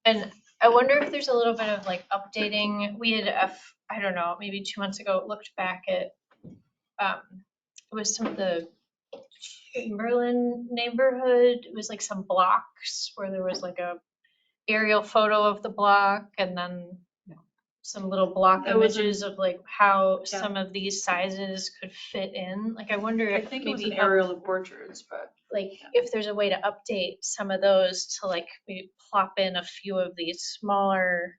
[SPEAKER 4] And I wonder if there's a little bit of like updating. We had I don't know, maybe 2 months ago, looked back at, it was some of the Chamberlain neighborhood. It was like some blocks where there was like a aerial photo of the block and then some little block
[SPEAKER 7] It was
[SPEAKER 4] images of like how
[SPEAKER 7] Yeah.
[SPEAKER 4] some of these sizes could fit in. Like I wonder
[SPEAKER 7] I
[SPEAKER 4] if
[SPEAKER 7] think it was an
[SPEAKER 4] maybe
[SPEAKER 7] aerial of orchards, but
[SPEAKER 4] like if there's a way to update some of those to like maybe plop in a few of these smaller,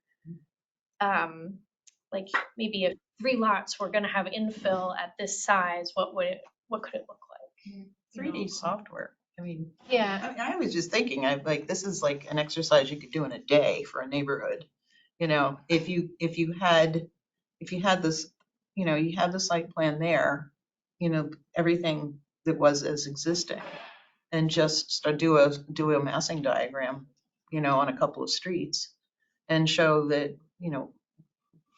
[SPEAKER 4] like maybe if 3 lots were gonna have infill at this size, what could it look like?
[SPEAKER 8] 3D software. I mean,
[SPEAKER 4] Yeah,
[SPEAKER 8] I was just thinking, this is like an exercise you could do in a day for a neighborhood. You know, if you had this, you know, you had the site plan there, you know, everything that was as existing, and just do a massing diagram, you know, on a couple of streets and show that, you know,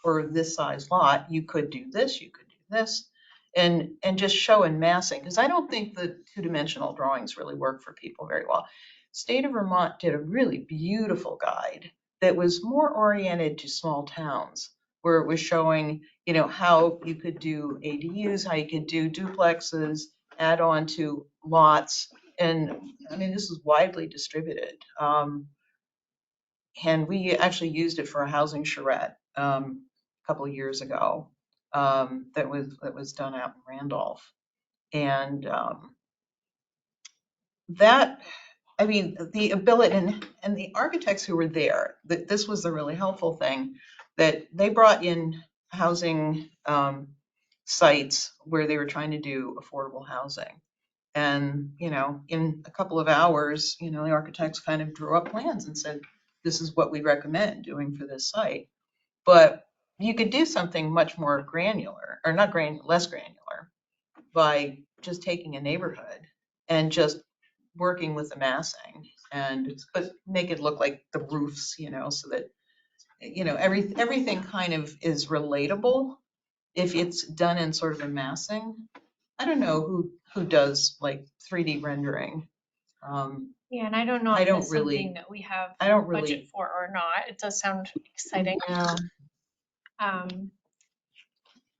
[SPEAKER 8] for this size lot, you could do this, you could do this, and just show in massing, because I don't think the two-dimensional drawings really work for people very well. State of Vermont did a really beautiful guide that was more oriented to small towns, where it was showing, you know, how you could do ADUs, how you could do duplexes, add on to lots. And I mean, this is widely distributed. And we actually used it for a housing charrette a couple of years ago that was done out in Randolph. And that, I mean, the ability and the architects who were there, that this was the really helpful thing, that they brought in housing sites where they were trying to do affordable housing. And, you know, in a couple of hours, you know, the architects kind of drew up plans and said, this is what we recommend doing for this site. But you could do something much more granular, or not less granular, by just taking a neighborhood and just working with the massing but make it look like the roofs, you know, so that, you know, everything kind of is relatable if it's done in sort of a massing. I don't know who does like 3D rendering.
[SPEAKER 4] yeah, and I don't know
[SPEAKER 8] I
[SPEAKER 4] if
[SPEAKER 8] don't
[SPEAKER 4] that's
[SPEAKER 8] really-
[SPEAKER 4] something that we have
[SPEAKER 8] I don't really.
[SPEAKER 4] budget for or not. It does sound exciting.
[SPEAKER 8] Yeah.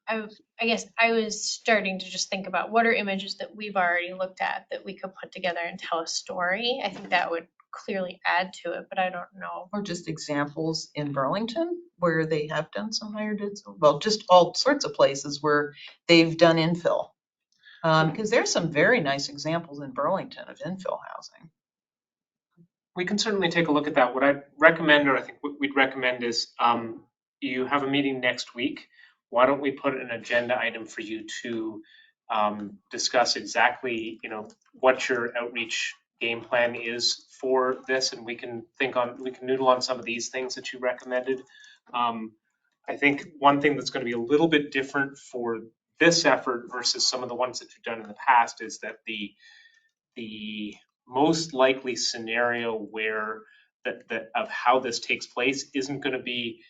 [SPEAKER 4] I guess I was starting to just think about what are images that we've already looked at that we could put together and tell a story. I think that would clearly add to it, but I don't know.
[SPEAKER 8] Or just examples in Burlington where they have done some higher density, well, just all sorts of places where they've done infill. Because there's some very nice examples in Burlington of infill housing.
[SPEAKER 5] We can certainly take a look at that. What I'd recommend, or I think what we'd recommend is you have a meeting next week. Why don't we put an agenda item for you to discuss exactly, you know, what your outreach game plan is for this, and we can noodle on some of these things that you recommended. I think one thing that's going to be a little bit different for this effort versus some of the ones that you've done in the past is that the most likely scenario where that of how this takes place isn't going to be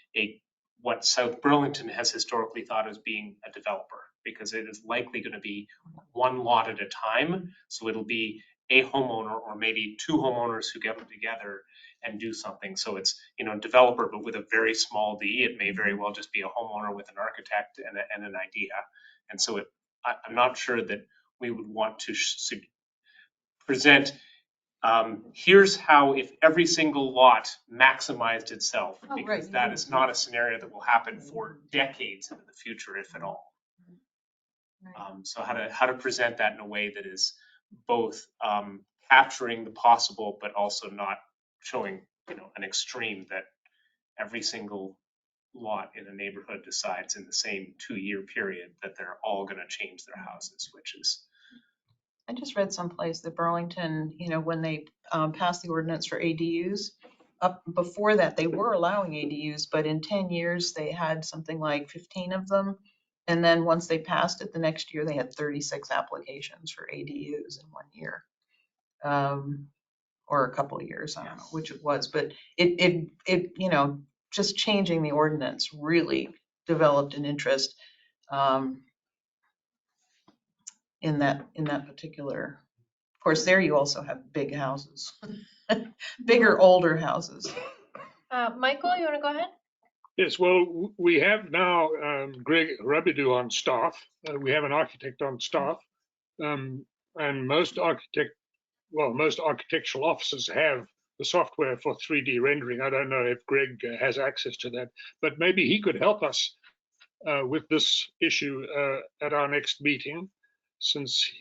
[SPEAKER 5] what South Burlington has historically thought as being a developer, because it is likely going to be one lot at a time. So it'll be a homeowner or maybe 2 homeowners who get together and do something. So it's, you know, developer, but with a very small d. It may very well just be a homeowner with an architect and an idea. And so I'm not sure that we would want to present here's how if every single lot maximized itself, because that is not a scenario that will happen for decades into the future, if at all. So how to present that in a way that is both capturing the possible, but also not showing, you know, an extreme that every single lot in a neighborhood decides in the same 2-year period that they're all going to change their houses, which is,
[SPEAKER 8] I just read someplace that Burlington, when they passed the ordinance for ADUs, up before that, they were allowing ADUs, but in 10 years, they had something like 15 of them. And then once they passed it, the next year, they had 36 applications for ADUs in 1 year. Or a couple of years, I don't know which it was, but it just changing the ordinance really developed an interest in that particular. Of course, there you also have big houses, bigger, older houses.
[SPEAKER 4] Michael, you want to go ahead?
[SPEAKER 2] Yes, well, we have now Greg Rabideau on staff. We have an architect on staff, and most architectural offices have the software for 3D rendering. I don't know if Greg has access to that, but maybe he could help us with this issue at our next meeting, since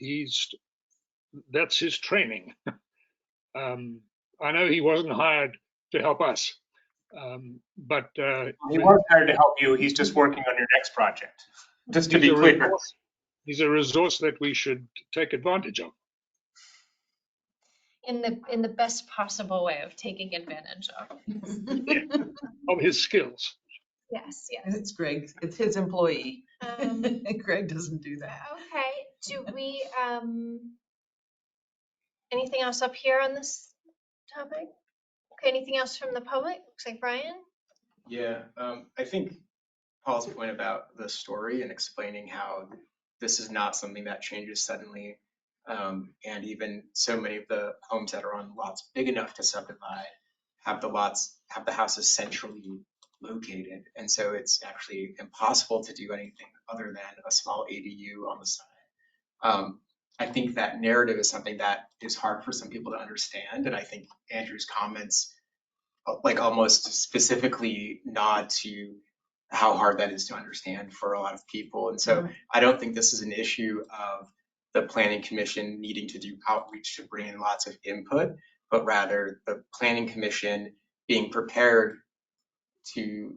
[SPEAKER 2] that's his training. I know he wasn't hired to help us, but
[SPEAKER 5] he was hired to help you. He's just working on your next project. Just to be clear,
[SPEAKER 2] he's a resource that we should take advantage of.
[SPEAKER 4] In the best possible way of taking advantage of.
[SPEAKER 2] Of his skills.
[SPEAKER 4] Yes.
[SPEAKER 8] It's Greg. It's his employee. Greg doesn't do that.
[SPEAKER 4] Okay. Do we anything else up here on this topic? Okay. Anything else from the public? Looks like Brian.
[SPEAKER 10] Yeah, I think Paul's point about the story and explaining how this is not something that changes suddenly. And even so many of the homes that are on lots big enough to subdivide have the houses centrally located. And so it's actually impossible to do anything other than a small ADU on the side. I think that narrative is something that is hard for some people to understand. And I think Andrew's comments like almost specifically nod to how hard that is to understand for a lot of people. And so I don't think this is an issue of the Planning Commission needing to do outreach to bring in lots of input, but rather the Planning Commission being prepared to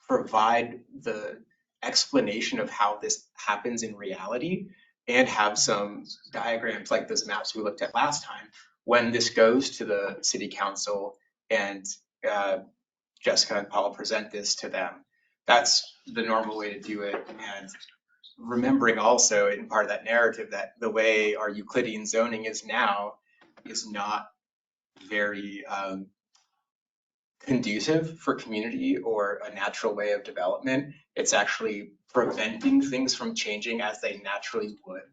[SPEAKER 10] provide the explanation of how this happens in reality and have some diagrams like those maps we looked at last time when this goes to the City Council and Jessica and Paul present this to them. That's the normal way to do it. And remembering also in part of that narrative that the way our Euclidean zoning is now is not very conducive for community or a natural way of development. It's actually preventing things from changing as they naturally would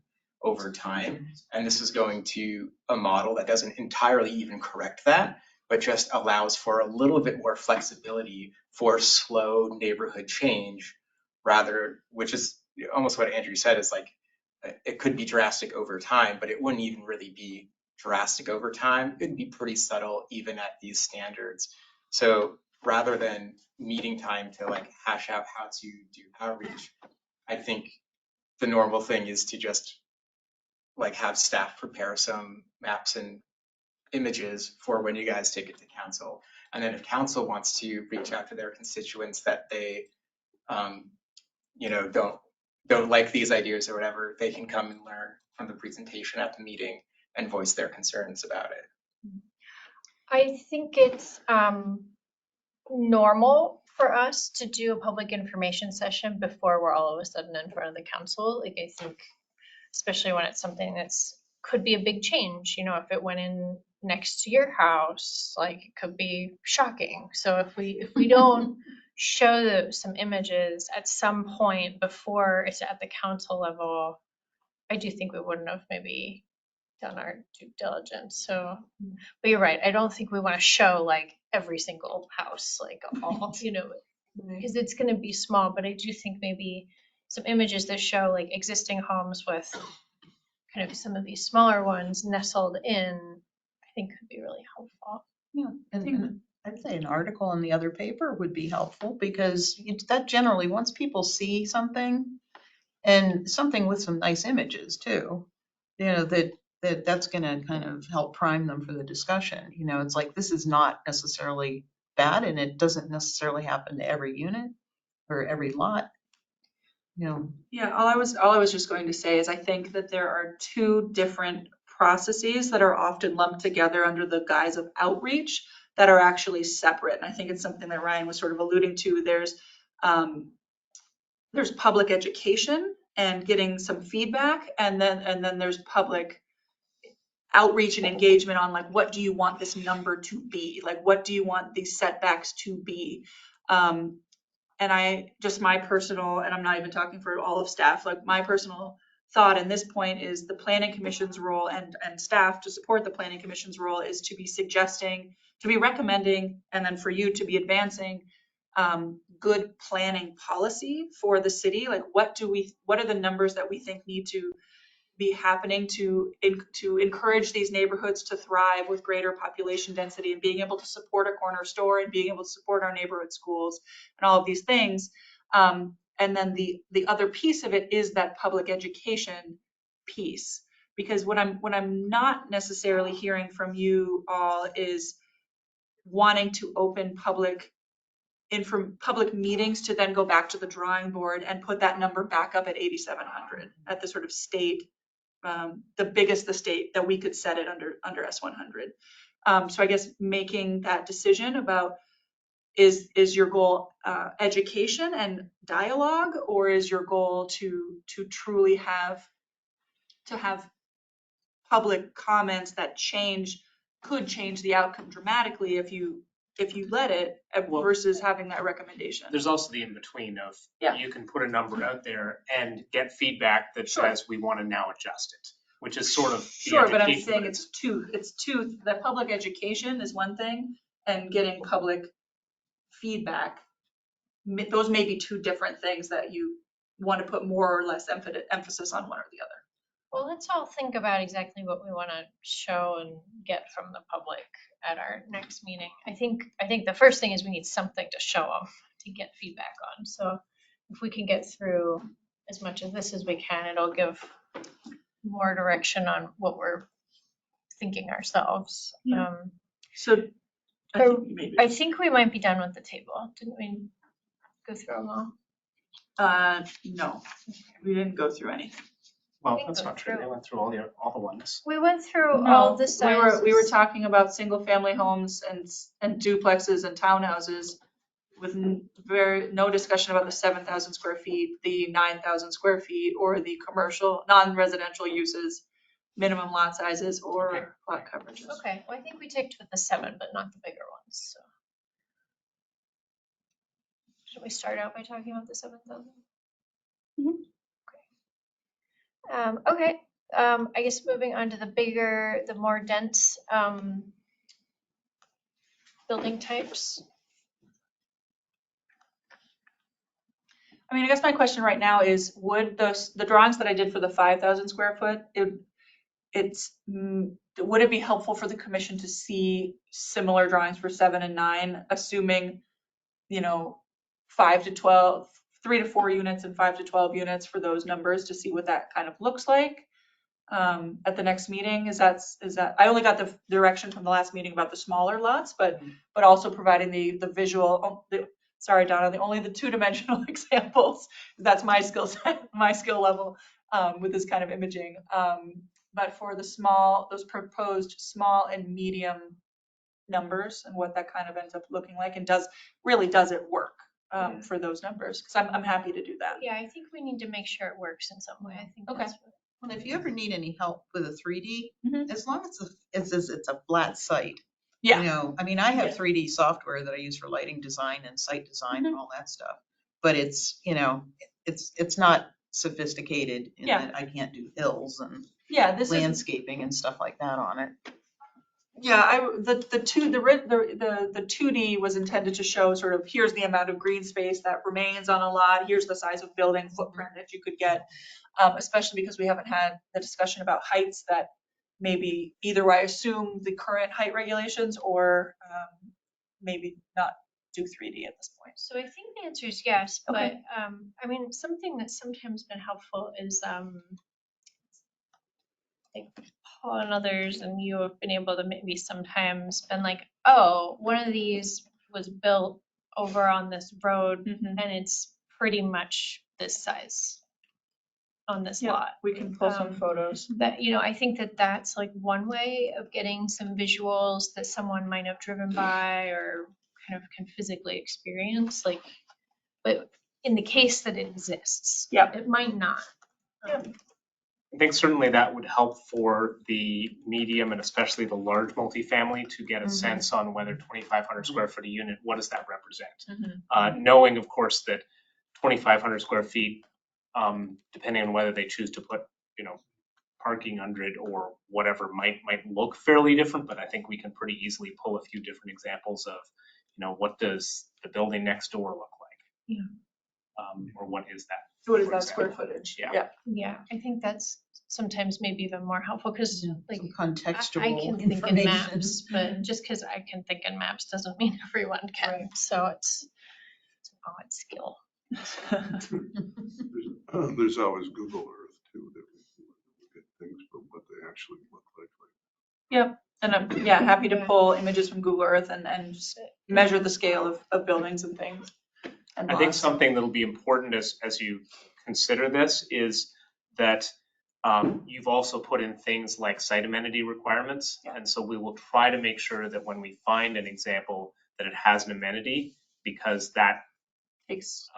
[SPEAKER 10] over time. And this is going to a model that doesn't entirely even correct that, but just allows for a little bit more flexibility for slow neighborhood change, which is almost what Andrew said, is like, it could be drastic over time, but it wouldn't even really be drastic over time. It'd be pretty subtle even at these standards. So rather than meeting time to like hash out how to do outreach, I think the normal thing is to just like have staff prepare some maps and images for when you guys take it to council. And then if council wants to reach out to their constituents that they, don't like these ideas or whatever, they can come and learn from the presentation at the meeting and voice their concerns about it.
[SPEAKER 4] I think it's normal for us to do a public information session before we're all of a sudden in front of the council. Like, I think, especially when it's something that's could be a big change, if it went in next to your house, like it could be shocking. So if we don't show some images at some point before it's at the council level, I do think we wouldn't have maybe done our due diligence. So, but you're right. I don't think we want to show like every single house, like all, because it's going to be small. But I do think maybe some images that show like existing homes with kind of some of these smaller ones nestled in, I think could be really helpful.
[SPEAKER 8] Yeah, and I'd say an article in the other paper would be helpful because that generally, once people see something and something with some nice images too, that's going to kind of help prime them for the discussion. It's like, this is not necessarily bad and it doesn't necessarily happen to every unit. or every lot. You know,
[SPEAKER 7] Yeah, all I was just going to say is I think that there are two different processes that are often lumped together under the guise of outreach that are actually separate. And I think it's something that Ryan was sort of alluding to. There's public education and getting some feedback, and then there's public outreach and engagement on like, what do you want this number to be? Like, what do you want these setbacks to be? And my personal, and I'm not even talking for all of staff, like my personal thought in this point is the planning commission's role and staff to support the planning commission's role is to be suggesting, to be recommending, and then for you to be advancing good planning policy for the city. Like what are the numbers that we think need to be happening to encourage these neighborhoods to thrive with greater population density and being able to support a corner store and being able to support our neighborhood schools and all of these things. And then the other piece of it is that public education piece, because what I'm not necessarily hearing from you all is wanting to open public meetings to then go back to the drawing board and put that number back up at 8,700 at the sort of state, the biggest the state that we could set it under S100. So I guess making that decision about is your goal education and dialogue, or is your goal to truly have public comments that could change the outcome dramatically if you let it versus having that recommendation.
[SPEAKER 5] There's also the in-between of you can put a number out there and get feedback that
[SPEAKER 7] Sure.
[SPEAKER 5] says we want to now adjust it, which is sort of the
[SPEAKER 7] Sure, but I'm
[SPEAKER 5] education,
[SPEAKER 7] saying it's two. The public education is one thing, and getting public feedback, those may be two different things that you want to put more or less emphasis on one or the other.
[SPEAKER 4] Well, let's all think about exactly what we want to show and get from the public at our next meeting. I think the first thing is we need something to show them to get feedback on. So if we can get through as much of this as we can, it'll give more direction on what we're thinking ourselves.
[SPEAKER 7] Yeah. So
[SPEAKER 4] I think we might be done with the table. Didn't we go through them all?
[SPEAKER 7] No, we didn't go through anything.
[SPEAKER 5] Well, that's not true. They went through all the ones.
[SPEAKER 4] We went through all the sizes.
[SPEAKER 7] We were talking about single family homes and duplexes and townhouses with no discussion about the 7,000 square feet, the 9,000 square feet, or the commercial non-residential uses, minimum lot sizes, or lot coverages.
[SPEAKER 4] Okay, well, I think we ticked with the 7, but not the bigger ones. So should we start out by talking about the 7,000? Okay. I guess moving on to the more dense building types.
[SPEAKER 7] I mean, I guess my question right now is, would the drawings that I did for the 5,000 square foot, would it be helpful for the commission to see similar drawings for 7 and 9, assuming, 5 to 12, 3 to 4 units and 5 to 12 units for those numbers to see what that kind of looks like at the next meeting? Is that I only got the direction from the last meeting about the smaller lots, but also providing the visual. Sorry, Donna, only the 2-dimensional examples. That's my skill set, my skill level with this kind of imaging. But for those proposed small and medium numbers and what that kind of ends up looking like, and does it work for those numbers? Because I'm happy to do that.
[SPEAKER 4] Yeah, I think we need to make sure it works in some way. I think
[SPEAKER 7] Okay.
[SPEAKER 8] well, if you ever need any help with a 3D, as long as it's a flat site.
[SPEAKER 7] Yeah.
[SPEAKER 8] I mean, I have 3D software that I use for lighting design and site design and all that stuff. But it's not sophisticated in that I can't do hills and landscaping and stuff like that on it.
[SPEAKER 7] Yeah, the 2D was intended to show sort of, here's the amount of green space that remains on a lot, here's the size of building footprint that you could get, especially because we haven't had the discussion about heights that maybe either I assume the current height regulations or maybe not do 3D at this point.
[SPEAKER 4] So I think the answer is yes,
[SPEAKER 7] Okay.
[SPEAKER 4] but I mean, something that's sometimes been helpful is like Paul and others, and you have been able to maybe sometimes been like, oh, one of these was built over on this road and it's pretty much this size on this
[SPEAKER 7] Yeah,
[SPEAKER 4] lot.
[SPEAKER 7] we can pull some
[SPEAKER 4] Um,
[SPEAKER 7] photos.
[SPEAKER 4] That, I think that that's like one way of getting some visuals that someone might have driven by or kind of can physically experience, like, but in the case that it exists.
[SPEAKER 7] Yeah.
[SPEAKER 4] It might not.
[SPEAKER 5] I think certainly that would help for the medium and especially the large multifamily to get a sense on whether 2,500 square foot a unit, what does that represent? Knowing, of course, that 2,500 square feet, depending on whether they choose to put, parking under it or whatever might look fairly different, but I think we can pretty easily pull a few different examples of, what does the building next door look like?
[SPEAKER 4] Yeah.
[SPEAKER 5] Or what is that?
[SPEAKER 7] So what is
[SPEAKER 5] for
[SPEAKER 7] that square
[SPEAKER 5] example?
[SPEAKER 7] footage?
[SPEAKER 5] Yeah.
[SPEAKER 4] Yeah, I think that's sometimes maybe even more helpful because like
[SPEAKER 8] Some
[SPEAKER 4] I
[SPEAKER 8] contextual
[SPEAKER 4] can think in
[SPEAKER 8] information.
[SPEAKER 4] maps, but just because I can think in maps doesn't mean everyone can. So it's an odd skill.
[SPEAKER 6] There's always Google Earth too, that we look at things from what they actually look like.
[SPEAKER 7] Yep, and I'm, happy to pull images from Google Earth and just measure the scale of buildings and things. And
[SPEAKER 5] I think
[SPEAKER 7] lots.
[SPEAKER 5] something that'll be important as you consider this is that you've also put in things like site amenity requirements.
[SPEAKER 7] Yeah.
[SPEAKER 5] And so we will try to make sure that when we find an example that it has an amenity, because that takes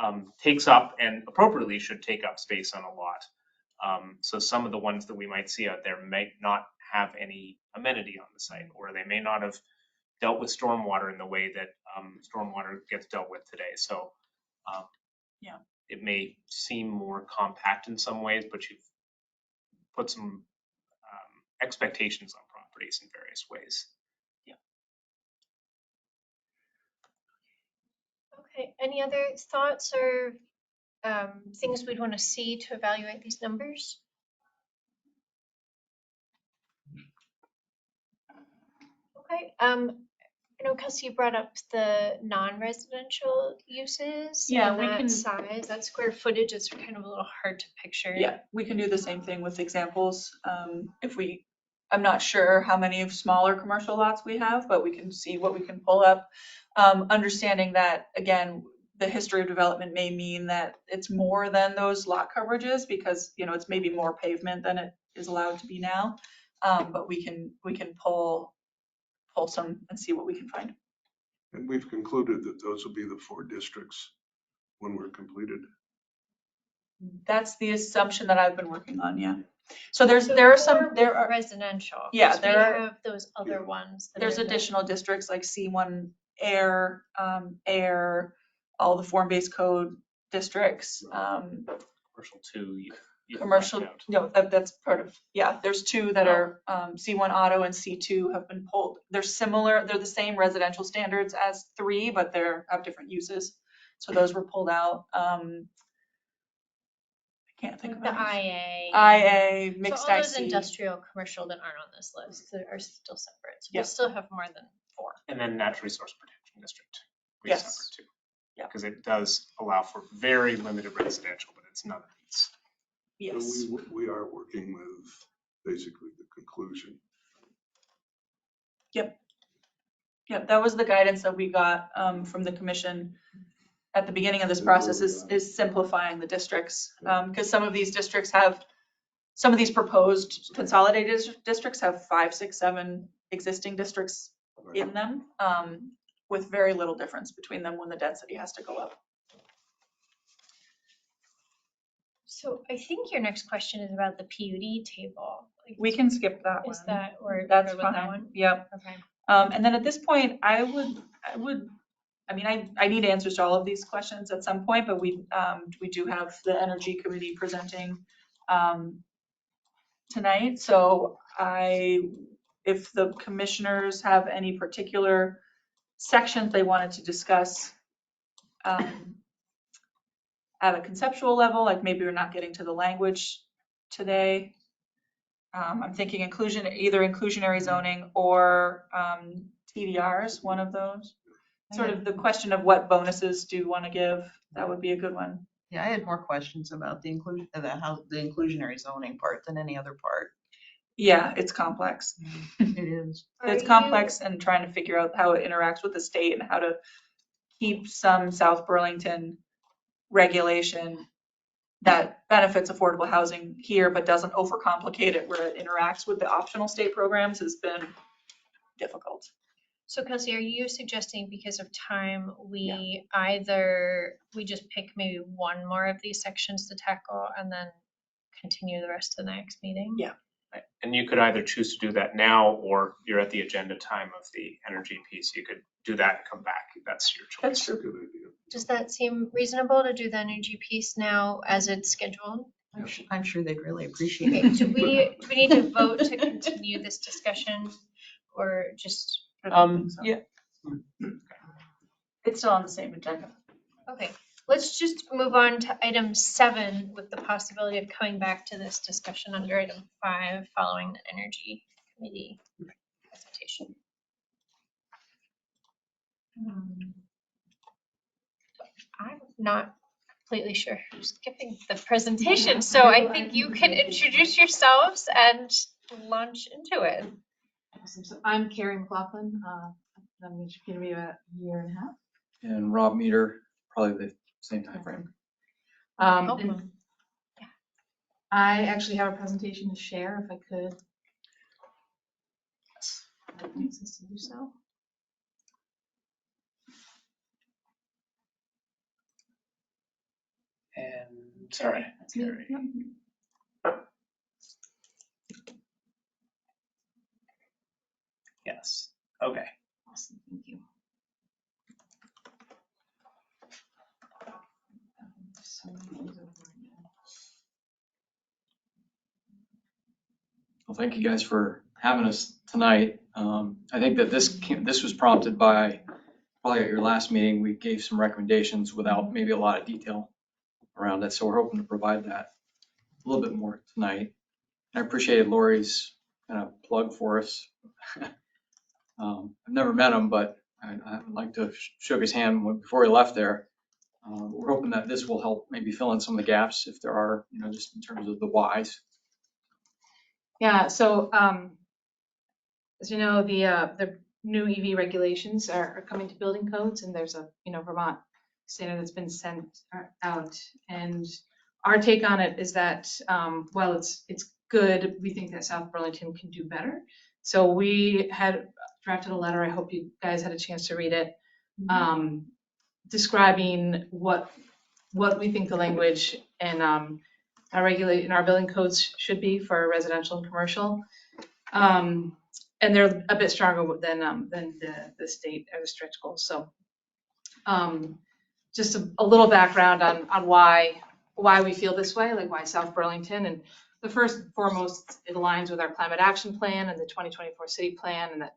[SPEAKER 5] up and appropriately should take up space on a lot. So some of the ones that we might see out there may not have any amenity on the site, or they may not have dealt with stormwater in the way that stormwater gets dealt with today. So it may seem more compact in some ways, but you've put some expectations on properties in various ways.
[SPEAKER 4] Okay, any other thoughts or things we'd want to see to evaluate these numbers? Okay, I know Kelsey brought up the non-residential uses.
[SPEAKER 7] Yeah,
[SPEAKER 4] and
[SPEAKER 7] we
[SPEAKER 4] that
[SPEAKER 7] can-
[SPEAKER 4] size, that square footage is kind of a little hard to picture.
[SPEAKER 7] Yeah, we can do the same thing with examples. I'm not sure how many of smaller commercial lots we have, but we can see what we can pull up. Understanding that, again, the history of development may mean that it's more than those lot coverages because, it's maybe more pavement than it is allowed to be now. But we can pull some and see what we can find.
[SPEAKER 6] And we've concluded that those will be the 4 districts when we're completed.
[SPEAKER 7] That's the assumption that I've been working on, yeah. So there are
[SPEAKER 4] residential.
[SPEAKER 7] Yeah,
[SPEAKER 4] 'cause we
[SPEAKER 7] there are-
[SPEAKER 4] have those other ones. that
[SPEAKER 7] there's
[SPEAKER 4] are the-
[SPEAKER 7] additional districts like C1 air, all the form-based code districts,
[SPEAKER 5] Commercial too. you
[SPEAKER 7] commercial,
[SPEAKER 5] left out.
[SPEAKER 7] no, that's part of, there's 2 that are, C1 auto and C2 have been pulled. They're similar, they're the same residential standards as 3, but have different uses. So those were pulled out. I can't think
[SPEAKER 4] Like
[SPEAKER 7] of
[SPEAKER 4] the
[SPEAKER 7] others.
[SPEAKER 4] IA.
[SPEAKER 7] IA, mixed
[SPEAKER 4] So all those
[SPEAKER 7] IC.
[SPEAKER 4] industrial, commercial that aren't on this list that are still separate. So
[SPEAKER 7] Yeah.
[SPEAKER 4] we'll still have more than 4.
[SPEAKER 5] And then natural resource protection district. we
[SPEAKER 7] Yes.
[SPEAKER 5] separate too.
[SPEAKER 7] Yeah.
[SPEAKER 5] Because it does allow for very limited residential, but it's none of these.
[SPEAKER 7] Yes.
[SPEAKER 6] So we are working with basically the conclusion.
[SPEAKER 7] Yep, that was the guidance that we got from the commission at the beginning of this process is simplifying the districts. Because some of these districts some of these proposed consolidated districts have 5, 6, 7 existing districts in them with very little difference between them when the density has to go up.
[SPEAKER 4] So I think your next question is about the PUD table. Like,
[SPEAKER 7] We can skip that one.
[SPEAKER 4] is that or
[SPEAKER 7] That's
[SPEAKER 4] or with that
[SPEAKER 7] fine.
[SPEAKER 4] one?
[SPEAKER 7] Yep.
[SPEAKER 4] Okay.
[SPEAKER 7] And then at this point, I need answers to all of these questions at some point, but we do have the Energy Committee presenting tonight. So if the commissioners have any particular sections they wanted to discuss at a conceptual level, like maybe we're not getting to the language today. I'm thinking either inclusionary zoning or TDRs, one of those. Sort of the question of what bonuses do you want to give? That would be a good one.
[SPEAKER 8] Yeah, I had more questions about the inclusionary zoning part than any other part.
[SPEAKER 7] Yeah, it's complex.
[SPEAKER 8] It is.
[SPEAKER 7] It's complex and trying to figure out how it interacts with the state and how to keep some South Burlington regulation that benefits affordable housing here, but doesn't overcomplicate it where it interacts with the optional state programs has been difficult.
[SPEAKER 4] So Kelsey, are you suggesting because of time,
[SPEAKER 7] Yeah.
[SPEAKER 4] we just pick maybe one more of these sections to tackle and then continue the rest of the next meeting?
[SPEAKER 7] Yeah.
[SPEAKER 5] And you could either choose to do that now, or you're at the agenda time of the energy piece. You could do that and come back. That's your choice.
[SPEAKER 7] That's true.
[SPEAKER 6] Good idea.
[SPEAKER 4] Does that seem reasonable to do the energy piece now as it's scheduled?
[SPEAKER 8] I'm sure they'd really appreciate
[SPEAKER 4] Okay,
[SPEAKER 8] it.
[SPEAKER 4] do we need to vote to continue this discussion or just?
[SPEAKER 5] Yeah.
[SPEAKER 7] It's still on the same agenda.
[SPEAKER 4] Okay, let's just move on to item 7 with the possibility of coming back to this discussion under item 5 following the energy committee presentation. I'm not completely sure who's giving the presentation, so I think you can introduce yourselves and launch into it.
[SPEAKER 11] Awesome. So I'm Carrie McLaughlin. I've been with community about a year and a half.
[SPEAKER 12] And Rob Meter, probably the same time frame.
[SPEAKER 11] And I actually have a presentation to share if I could. That makes sense to do so.
[SPEAKER 5] And sorry,
[SPEAKER 11] That's me.
[SPEAKER 5] Carrie.
[SPEAKER 11] Yep.
[SPEAKER 5] Yes. Okay.
[SPEAKER 11] Awesome. Thank you.
[SPEAKER 12] Well, thank you guys for having us tonight. I think that this was prompted by probably at your last meeting. We gave some recommendations without maybe a lot of detail around it. So we're hoping to provide that a little bit more tonight. I appreciated Lori's kind of plug for us. I've never met him, but I'd like to shook his hand before he left there. We're hoping that this will help maybe fill in some of the gaps if there are, just in terms of the whys.
[SPEAKER 11] Yeah, so as you know, the new EV regulations are coming to building codes, and there's a Vermont standard that's been sent out. And our take on it is that while it's good, we think that South Burlington can do better. So we had drafted a letter. I hope you guys had a chance to read it, describing what we think the language and our building codes should be for residential and commercial. And they're a bit stronger than the state or the stretch goals. So just a little background on why we feel this way, like why South Burlington. And the first and foremost, it aligns with our climate action plan and the 2024 city plan, and that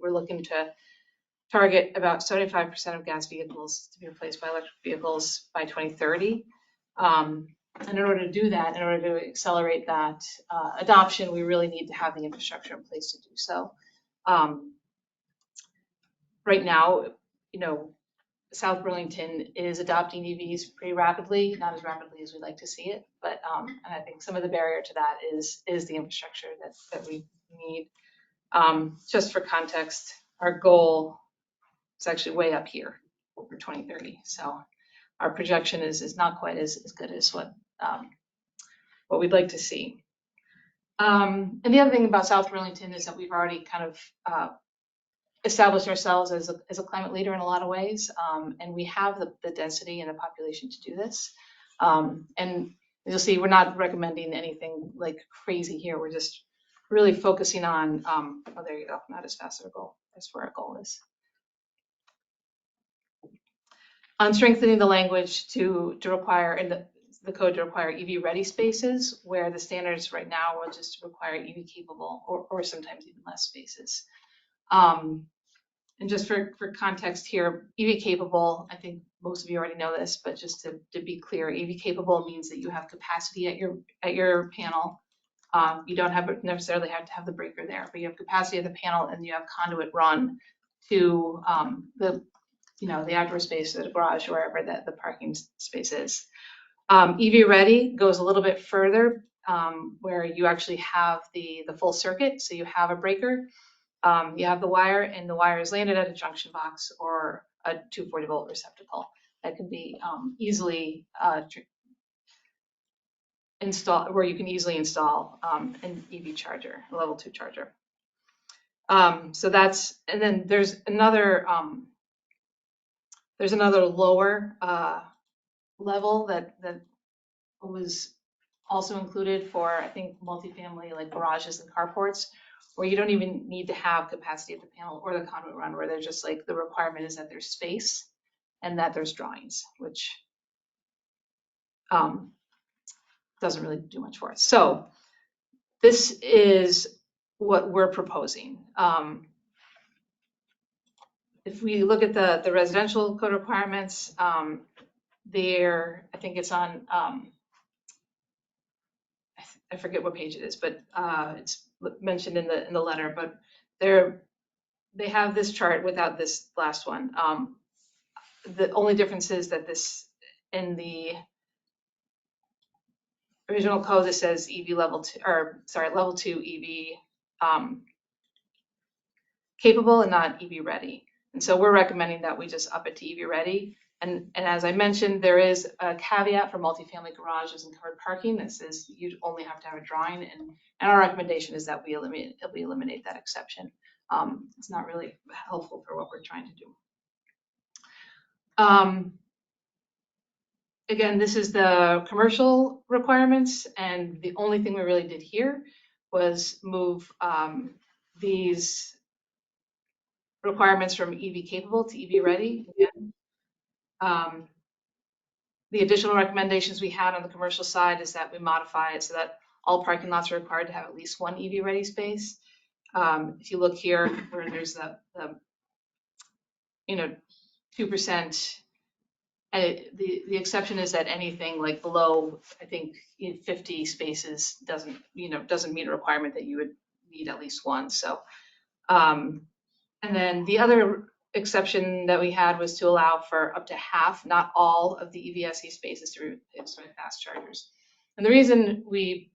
[SPEAKER 11] we're looking to target about 75% of gas vehicles to be replaced by electric vehicles by 2030. And in order to do that, in order to accelerate that adoption, we really need to have the infrastructure in place to do so. Right now, South Burlington is adopting EVs pretty rapidly, not as rapidly as we'd like to see it, but and I think some of the barrier to that is the infrastructure that we need. Just for context, our goal is actually way up here for 2030. So our projection is not quite as good as what we'd like to see. And the other thing about South Burlington is that we've already kind of established ourselves as a climate leader in a lot of ways, and we have the density and the population to do this. And you'll see we're not recommending anything like crazy here. We're just really focusing on, oh, there you go, not as fast as our goal. That's where our goal is. On strengthening the language to require, in the code to require EV ready spaces, where the standards right now will just require EV capable or sometimes even less spaces. And just for context here, EV capable, I think most of you already know this, but just to be clear, EV capable means that you have capacity at your panel. You don't necessarily have to have the breaker there, but you have capacity at the panel and you have conduit run to the outdoor space or the garage, wherever the parking space is. EV ready goes a little bit further, where you actually have the full circuit. So you have a breaker, you have the wire, and the wire is landed at a junction box or a 240 volt receptacle. That could be easily install, where you can easily install an EV charger, a level 2 charger. So that's, and then there's another lower level that was also included for, I think, multifamily, like garages and carports, where you don't even need to have capacity at the panel or the conduit run, where they're just like, the requirement is that there's space and that there's drawings, which doesn't really do much for us. So this is what we're proposing. If we look at the residential code requirements, there, I think it's on, I forget what page it is, but it's mentioned in the letter, but they have this chart without this last one. The only difference is that this, in the original code, it says EV level 2, or sorry, level 2 EV capable and not EV ready. And so we're recommending that we just up it to EV ready. And as I mentioned, there is a caveat for multifamily garages and covered parking that says you only have to have a drawing. And our recommendation is that we eliminate that exception. It's not really helpful for what we're trying to do. Again, this is the commercial requirements, and the only thing we really did here was move these requirements from EV capable to EV ready. Again. The additional recommendations we had on the commercial side is that we modify it so that all parking lots are required to have at least one EV ready space. If you look here where there's the 2%, and the exception is that anything like below, I think 50 spaces doesn't meet a requirement that you would need at least one. So, and then the other exception that we had was to allow for up to half, not all, of the EVSE spaces to replace fast chargers. And the reason we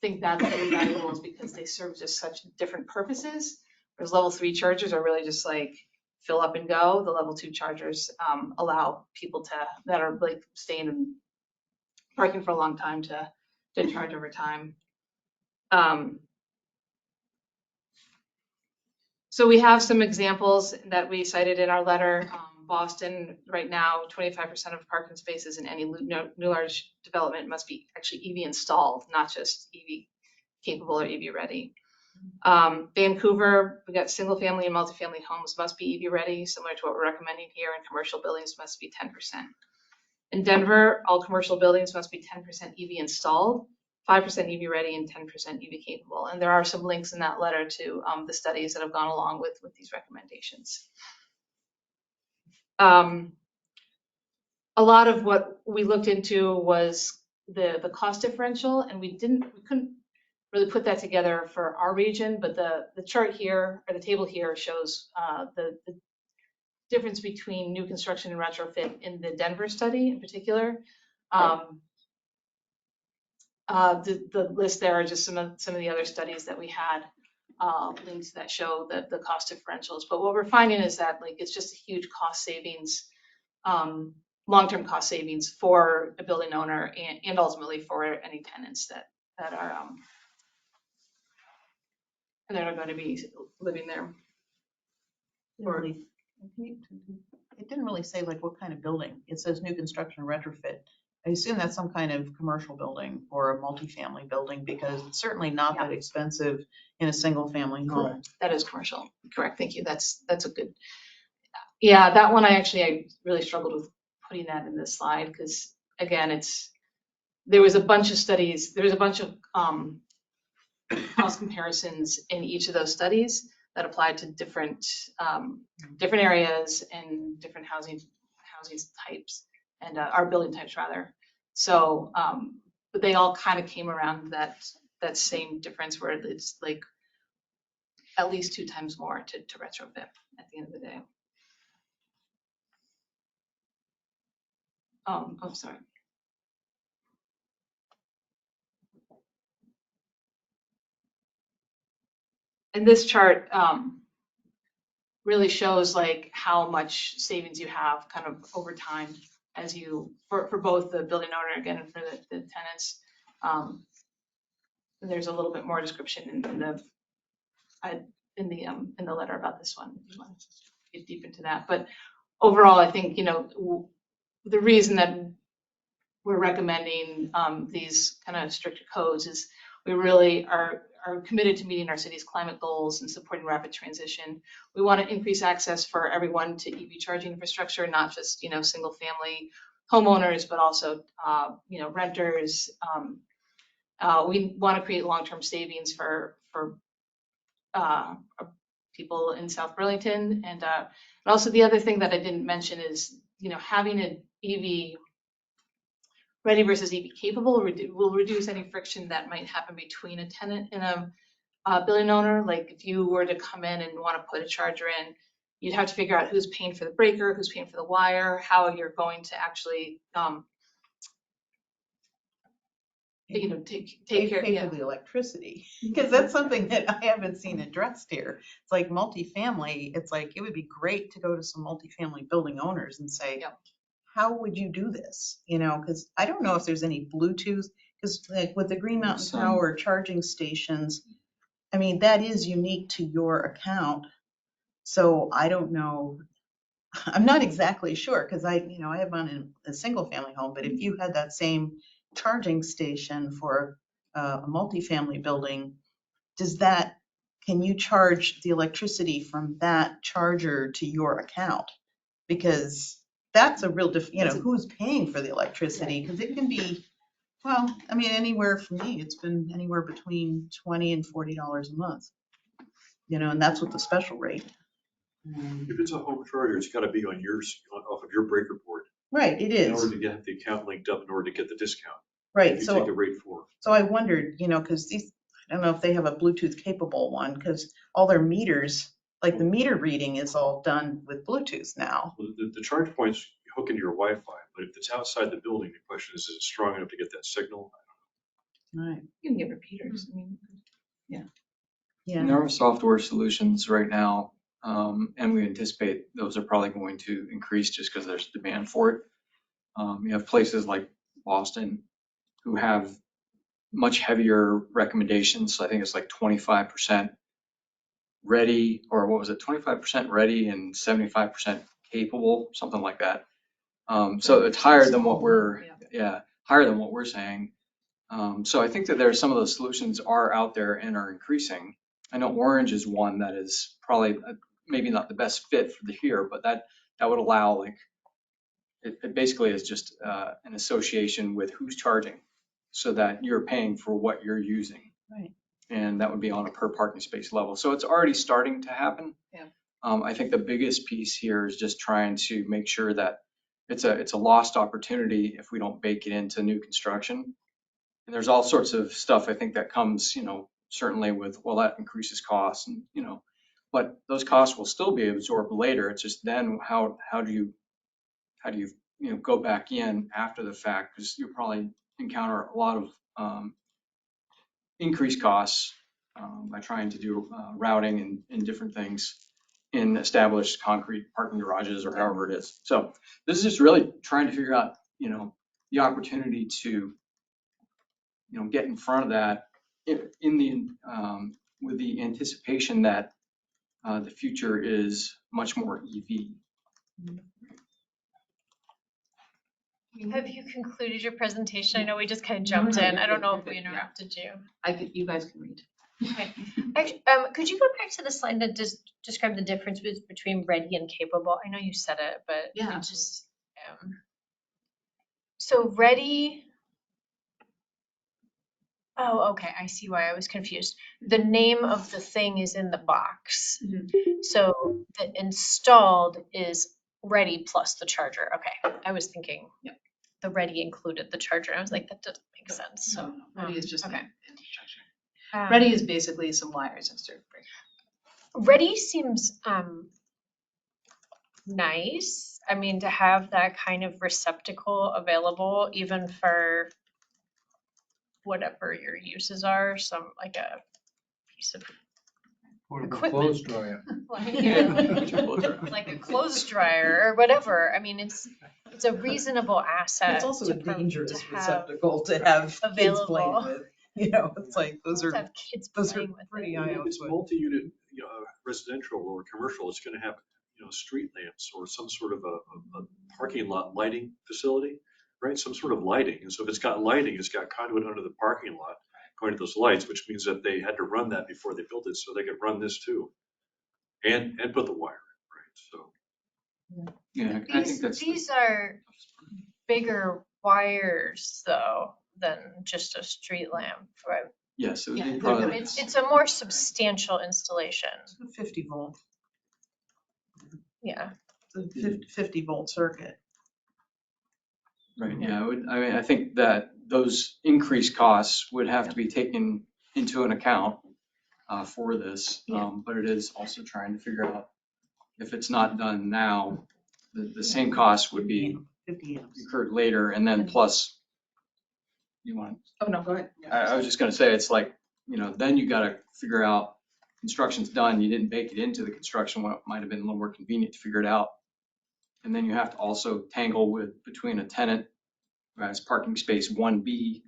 [SPEAKER 11] think that's really valuable is because they serve just such different purposes. Whereas level 3 chargers are really just like fill up and go. The level 2 chargers allow people that are like staying and parking for a long time to charge over time. So we have some examples that we cited in our letter. Boston, right now, 25% of parking spaces in any new large development must be actually EV installed, not just EV capable or EV ready. Vancouver, we got single family and multifamily homes must be EV ready, similar to what we're recommending here, and commercial buildings must be 10%. In Denver, all commercial buildings must be 10% EV installed, 5% EV ready, and 10% EV capable. And there are some links in that letter to the studies that have gone along with these recommendations. A lot of what we looked into was the cost differential, and we couldn't really put that together for our region, but the chart here, or the table here, shows the difference between new construction and retrofit in the Denver study in particular. The list there are just some of the other studies that we had links that show the cost differentials. But what we're finding is that like it's just a huge cost savings, long-term cost savings for a building owner and ultimately for any tenants that are going to be living there.
[SPEAKER 8] It didn't really say like what kind of building. It says new construction retrofit. I assume that's some kind of commercial building or a multifamily building, because it's certainly not that expensive in a single family home.
[SPEAKER 11] Correct. That is commercial. Correct. Thank you. That's a good. Yeah, that one I really struggled with putting that in this slide because again, there was a bunch of studies. There was a bunch of cost comparisons in each of those studies that applied to different areas and different housing types and our building types rather. So, but they all kind of came around that same difference where it's like at least 2 times more to retrofit at the end of the day. Oh, sorry. And this chart really shows like how much savings you have kind of over time as you, for both the building owner again and for the tenants. There's a little bit more description in the letter about this one, if you want to get deep into that. But overall, I think, the reason that we're recommending these kind of stricter codes is we really are committed to meeting our city's climate goals and supporting rapid transition. We want to increase access for everyone to EV charging infrastructure, not just, single family homeowners, but also, renters. We want to create long-term savings for people in South Burlington. And also the other thing that I didn't mention is, having an EV ready versus EV capable will reduce any friction that might happen between a tenant and a building owner. Like if you were to come in and want to put a charger in, you'd have to figure out who's paying for the breaker, who's paying for the wire, how you're going to actually, take care
[SPEAKER 13] of the electricity, because that's something that I haven't seen addressed here. It's like multifamily. It's like, it would be great to go to some multifamily building owners and say, how would you do this? Because I don't know if there's any Bluetooth, because like with the Green Mountain Power charging stations, I mean, that is unique to your account. So I don't know. I'm not exactly sure, because I have one in a single family home, but if you had that same charging station for a multifamily building, can you charge the electricity from that charger to your account? Because that's a real, who's paying for the electricity? Because it can be, well, I mean, anywhere for me, it's been anywhere between $20 and $40 a month, and that's with the special rate.
[SPEAKER 14] If it's a home charger, it's got to be on yours, off of your breaker board.
[SPEAKER 13] Right, it is.
[SPEAKER 14] In order to get the account linked up, in order to get the discount.
[SPEAKER 13] Right.
[SPEAKER 14] If you take the rate for.
[SPEAKER 13] So I wondered, because these, I don't know if they have a Bluetooth capable one, because all their meters, like the meter reading is all done with Bluetooth now.
[SPEAKER 14] Well, the charge points hook into your Wi-Fi, but if it's outside the building, the question is it strong enough to get that signal?
[SPEAKER 13] Right.
[SPEAKER 11] You can get repeaters. I mean,
[SPEAKER 13] yeah.
[SPEAKER 12] And there are software solutions right now, and we anticipate those are probably going to increase just because there's demand for it. You have places like Boston who have much heavier recommendations. So I think it's like 25% ready, or what was it, 25% ready and 75% capable, something like that. So it's higher than what we're, higher than what we're saying. So I think that there's some of those solutions are out there and are increasing. I know Orange is one that is probably maybe not the best fit for the here, but that would allow, like, it basically is just an association with who's charging, so that you're paying for what you're using.
[SPEAKER 13] Right.
[SPEAKER 12] And that would be on a per parking space level. So it's already starting to happen.
[SPEAKER 11] Yeah.
[SPEAKER 12] I think the biggest piece here is just trying to make sure that it's a lost opportunity if we don't bake it into new construction. And there's all sorts of stuff I think that comes, certainly with, well, that increases costs, and but those costs will still be absorbed later. It's just then how do you go back in after the fact, because you'll probably encounter a lot of increased costs by trying to do routing and different things in established concrete parking garages or however it is. So this is just really trying to figure out, the opportunity to, get in front of that with the anticipation that the future is much more EV.
[SPEAKER 4] Have you concluded your presentation? I know we just kind of jumped in. I don't know if we interrupted you.
[SPEAKER 11] You guys can read.
[SPEAKER 4] Okay. Actually, could you go back to the slide that just described the difference between ready and capable? I know you said it, but
[SPEAKER 11] Yeah.
[SPEAKER 4] it just so ready. Oh, okay. I see why I was confused. The name of the thing is in the box.
[SPEAKER 11] Mm-hmm.
[SPEAKER 4] So the installed is ready plus the charger. Okay. I was thinking the ready included the charger. I was like, that doesn't make sense. So
[SPEAKER 11] Ready is just
[SPEAKER 4] okay.
[SPEAKER 11] infrastructure. Ready is basically some wires and circuit breaker.
[SPEAKER 4] Ready seems nice. I mean, to have that kind of receptacle available, even for whatever your uses are, some like a piece of
[SPEAKER 9] Portable
[SPEAKER 4] equipment.
[SPEAKER 9] clothes dryer.
[SPEAKER 4] Like a clothes dryer or whatever. I mean, it's a reasonable asset.
[SPEAKER 13] It's also a
[SPEAKER 4] to
[SPEAKER 13] dangerous
[SPEAKER 4] have
[SPEAKER 13] receptacle to have kids playing
[SPEAKER 4] available.
[SPEAKER 13] with. You know, it's like those
[SPEAKER 4] To
[SPEAKER 13] are
[SPEAKER 4] have kids
[SPEAKER 13] those are
[SPEAKER 4] playing with
[SPEAKER 13] pretty
[SPEAKER 4] it.
[SPEAKER 13] eye
[SPEAKER 14] If it's
[SPEAKER 13] opening.
[SPEAKER 14] multi-unit, residential or commercial, it's gonna have, street lamps or some sort of a parking lot lighting facility, right? Some sort of lighting. And so if it's got lighting, it's got conduit under the parking lot going to those lights, which means that they had to run that before they built it, so they could run this too. And put the wire in, right? So.
[SPEAKER 12] Yeah, I think that's.
[SPEAKER 4] These are bigger wires though than just a street lamp, right?
[SPEAKER 12] Yes, it would be
[SPEAKER 11] Yeah,
[SPEAKER 12] probably.
[SPEAKER 4] It's a more substantial installation.
[SPEAKER 13] 50 volt,
[SPEAKER 4] Yeah.
[SPEAKER 13] the 50 volt circuit.
[SPEAKER 12] Right, yeah, I think that those increased costs would have to be taken into an account for this.
[SPEAKER 4] Yeah.
[SPEAKER 12] But it is also trying to figure out if it's not done now, the same cost would be
[SPEAKER 13] 50 amps.
[SPEAKER 12] incurred later, and then plus, you want,
[SPEAKER 8] Oh, no, go ahead.
[SPEAKER 12] I was just gonna say, it's like, then you gotta figure out, construction's done, you didn't bake it into the construction, when it might have been a little more convenient to figure it out. And then you have to also tangle with between a tenant who has parking space 1B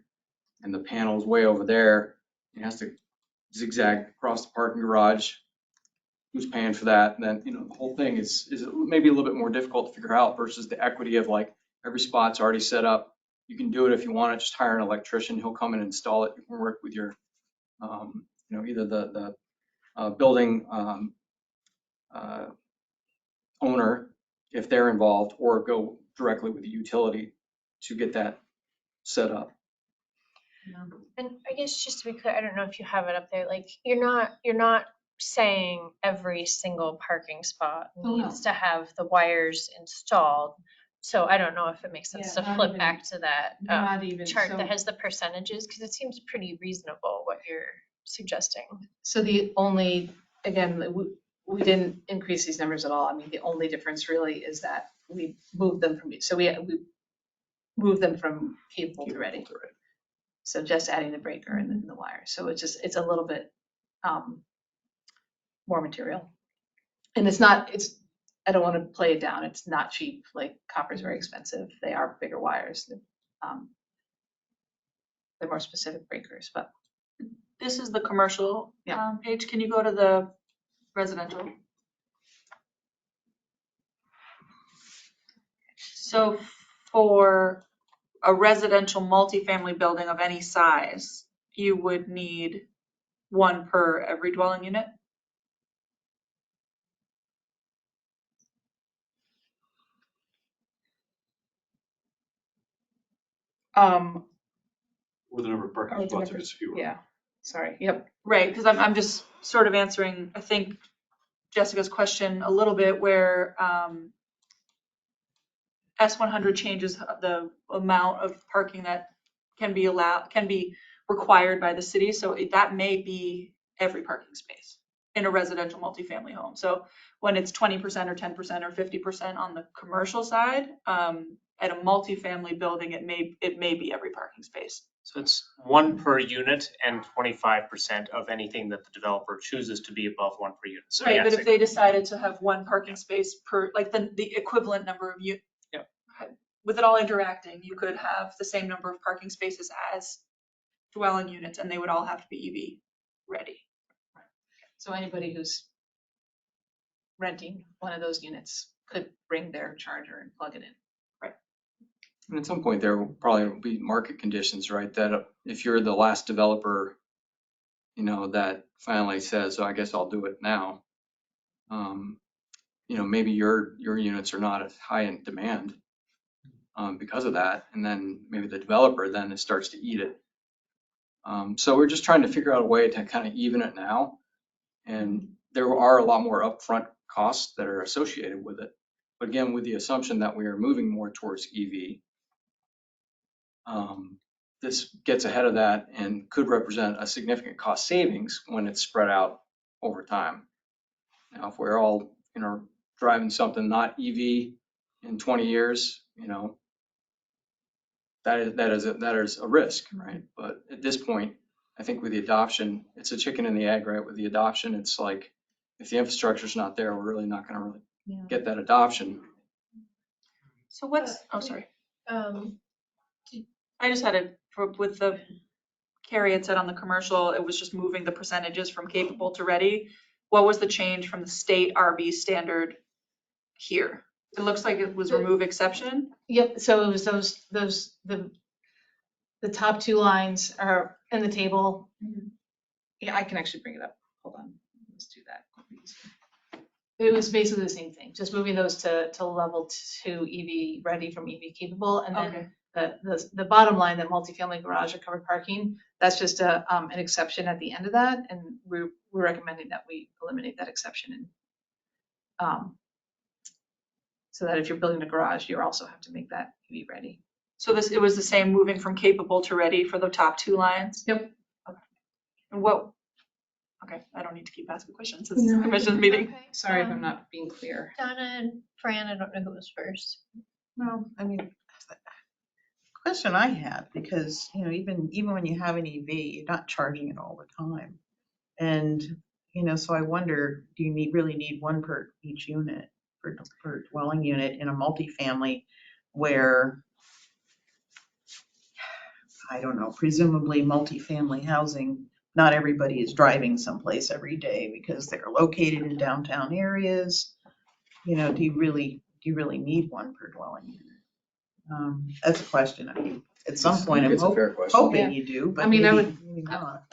[SPEAKER 12] and the panel's way over there. It has to zigzag across the parking garage. Who's paying for that? And then, the whole thing is maybe a little bit more difficult to figure out versus the equity of like every spot's already set up. You can do it if you want to, just hire an electrician. He'll come and install it. You can work with your, either the building owner if they're involved, or go directly with the utility to get that set up.
[SPEAKER 4] And I guess just to be clear, I don't know if you have it up there, like you're not saying every single parking spot
[SPEAKER 11] Oh, no.
[SPEAKER 4] needs to have the wires installed. So I don't know if it makes sense
[SPEAKER 11] Yeah,
[SPEAKER 4] to
[SPEAKER 11] not
[SPEAKER 4] flip
[SPEAKER 11] even-
[SPEAKER 4] back to that
[SPEAKER 11] Not even.
[SPEAKER 4] chart
[SPEAKER 11] so-
[SPEAKER 4] that has the percentages, because it seems pretty reasonable what you're suggesting.
[SPEAKER 11] So the only, again, we didn't increase these numbers at all. I mean, the only difference really is that we moved them from, so we moved them from cable to ready. So just adding the breaker and then the wire. So it's a little bit more material. And I don't want to play it down. It's not cheap. Like copper is very expensive. They are bigger wires. They're more specific breakers, but.
[SPEAKER 7] This is the commercial
[SPEAKER 11] Yeah.
[SPEAKER 7] page. Can you go to the residential? So for a residential multifamily building of any size, you would need one per every dwelling unit?
[SPEAKER 14] Or the number of parking spots if it's fewer.
[SPEAKER 11] Yeah, sorry, yep.
[SPEAKER 7] Right, because I'm just sort of answering, I think, Jessica's question a little bit where S100 changes the amount of parking that can be required by the city. So that may be every parking space in a residential multifamily home. So when it's 20% or 10% or 50% on the commercial side, at a multifamily building, it may be every parking space.
[SPEAKER 5] So it's 1 per unit and 25% of anything that the developer chooses to be above 1 per unit. So
[SPEAKER 7] Right,
[SPEAKER 5] yes,
[SPEAKER 7] but if they decided to have one parking space per, like the equivalent number of units.
[SPEAKER 5] Yep.
[SPEAKER 7] With it all interacting, you could have the same number of parking spaces as dwelling units, and they would all have to be EV ready.
[SPEAKER 11] So anybody who's renting one of those units could bring their charger and plug it in.
[SPEAKER 12] And at some point, there will probably be market conditions, right? That if you're the last developer, that finally says, "Oh, I guess I'll do it now." Maybe your units are not as high in demand because of that, and then maybe the developer then starts to eat it. So we're just trying to figure out a way to kind of even it now, and there are a lot more upfront costs that are associated with it. But again, with the assumption that we are moving more towards EV. This gets ahead of that and could represent a significant cost savings when it's spread out over time. Now, if we're all, driving something not EV in 20 years, that is a risk, right? But at this point, I think with the adoption, it's a chicken and the egg, right? With the adoption, it's like, if the infrastructure's not there, we're really not gonna really get that adoption.
[SPEAKER 7] So what's, oh, sorry.
[SPEAKER 4] Um,
[SPEAKER 7] I just had it with the, Carrie had said on the commercial, it was just moving the percentages from capable to ready. What was the change from the state RV standard here? It looks like it was remove exception.
[SPEAKER 11] Yep, so it was the top two lines are in the table. Yeah, I can actually bring it up. Hold on, let's do that. It was basically the same thing, just moving those to level 2 EV ready from EV capable, and then the bottom line, that multifamily garage or covered parking, that's just an exception at the end of that, and we're recommending that we eliminate that exception, and so that if you're building a garage, you also have to make that EV ready.
[SPEAKER 7] So it was the same moving from capable to ready for the top two lines?
[SPEAKER 11] Yep.
[SPEAKER 7] Okay. And okay, I don't need to keep asking questions. This is the commission's meeting.
[SPEAKER 4] Okay,
[SPEAKER 11] Sorry if I'm not being clear.
[SPEAKER 4] Donna and Fran, I don't know who was first.
[SPEAKER 13] No, I mean, question I had, because, you know, even when you have an EV, you're not charging it all the time. And, you know, so I wonder, do you really need one per each unit, per dwelling unit in a multifamily where, I don't know, presumably multifamily housing, not everybody is driving someplace every day because they're located in downtown areas. You know, do you really need one per dwelling unit? That's a question. I mean, at some point, I'm
[SPEAKER 12] It's a fair question.
[SPEAKER 13] hoping you do, but
[SPEAKER 11] I mean,
[SPEAKER 13] maybe not.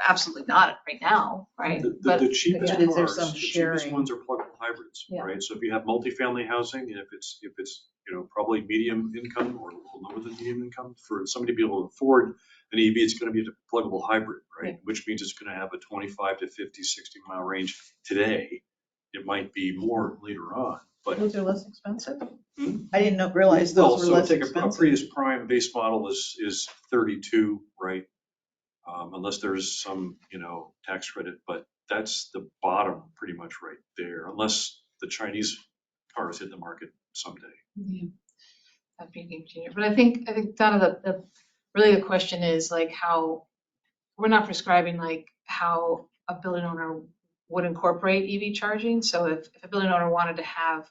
[SPEAKER 11] Absolutely not right now, right?
[SPEAKER 14] The cheapest
[SPEAKER 13] But is there
[SPEAKER 14] cars,
[SPEAKER 13] some
[SPEAKER 14] the cheapest
[SPEAKER 13] sharing?
[SPEAKER 14] ones are pluggable hybrids,
[SPEAKER 11] Yeah.
[SPEAKER 14] right? So if you have multifamily housing, and if it's, you know, probably medium income or a little lower than medium income, for somebody to be able to afford an EV, it's gonna be a pluggable hybrid, right?
[SPEAKER 11] Yeah.
[SPEAKER 14] Which means it's gonna have a 25 to 50, 60 mile range today. It might be more later on, but.
[SPEAKER 13] Those are less expensive? I didn't realize those were less
[SPEAKER 14] Take a
[SPEAKER 13] expensive.
[SPEAKER 14] Prius Prime base model is 32, right? Unless there's some, you know, tax credit, but that's the bottom pretty much right there, unless the Chinese cars hit the market someday.
[SPEAKER 11] Yeah, that'd be a game changer. But I think Donna, really the question is like how, we're not prescribing like how a building owner would incorporate EV charging. So if a building owner wanted to have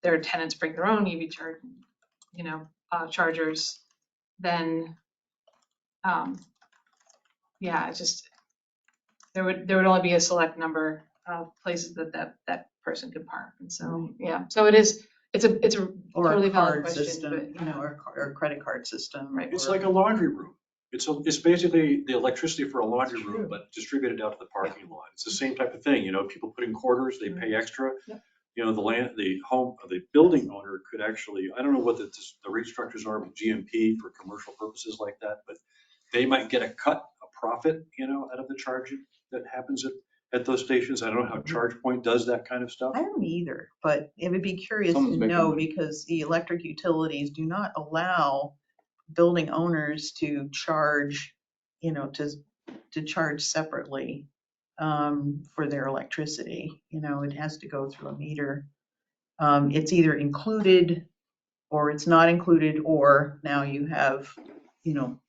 [SPEAKER 11] their tenants bring their own EV chargers, then yeah, it's just, there would only be a select number of places that person could park. And so, yeah, so it's a
[SPEAKER 13] Or
[SPEAKER 11] totally
[SPEAKER 13] a
[SPEAKER 11] valid
[SPEAKER 13] card
[SPEAKER 11] question,
[SPEAKER 13] system,
[SPEAKER 11] but
[SPEAKER 13] you know, or a credit card system.
[SPEAKER 11] Right.
[SPEAKER 14] It's
[SPEAKER 13] or-
[SPEAKER 14] like a laundry room. It's basically the electricity for a laundry
[SPEAKER 13] That's
[SPEAKER 14] room,
[SPEAKER 13] true.
[SPEAKER 14] but distributed out to the parking lot. It's the same type of thing, you know, people put in quarters, they pay extra.
[SPEAKER 11] Yep.
[SPEAKER 14] You know, the building owner could actually, I don't know what the rate structures are with GMP for commercial purposes like that, but they might get a profit, you know, out of the charging that happens at those stations. I don't know how ChargePoint does that kind of stuff.
[SPEAKER 13] I don't either, but it would be curious
[SPEAKER 12] Someone's
[SPEAKER 13] to
[SPEAKER 12] making
[SPEAKER 13] know
[SPEAKER 12] money.
[SPEAKER 13] because the electric utilities do not allow building owners to charge, you know, to charge separately for their electricity. You know, it has to go through a meter. It's either included or it's not included, or now you have, you know,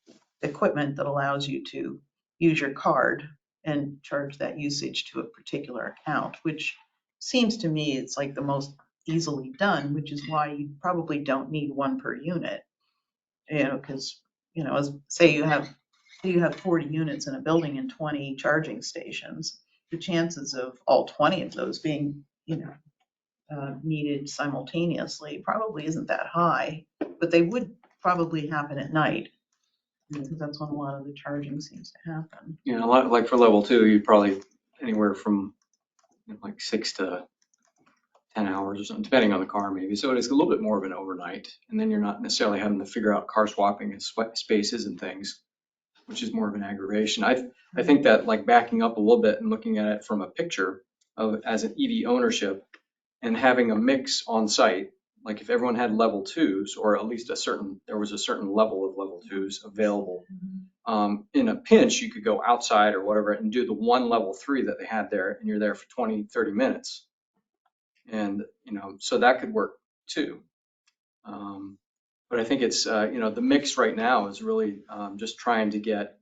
[SPEAKER 13] equipment that allows you to use your card and charge that usage to a particular account, which seems to me it's like the most easily done, which is why you probably don't need one per unit. You know, because, you know, say you have 40 units in a building and 20 charging stations, the chances of all 20 of those being, you know, needed simultaneously probably isn't that high, but they would probably happen at night. Because that's when a lot of the charging seems to happen.
[SPEAKER 12] You know, like for level 2, you'd probably anywhere from like 6 to 10 hours or something, depending on the car maybe. So it's a little bit more of an overnight. And then you're not necessarily having to figure out car swapping and spaces and things, which is more of an aggravation. I think that like backing up a little bit and looking at it from a picture of as an EV ownership and having a mix on site, like if everyone had level 2s or at least there was a certain level of level 2s available. In a pinch, you could go outside or whatever and do the one level 3 that they had there, and you're there for 20, 30 minutes. And, you know, so that could work too. But I think it's, you know, the mix right now is really just trying to get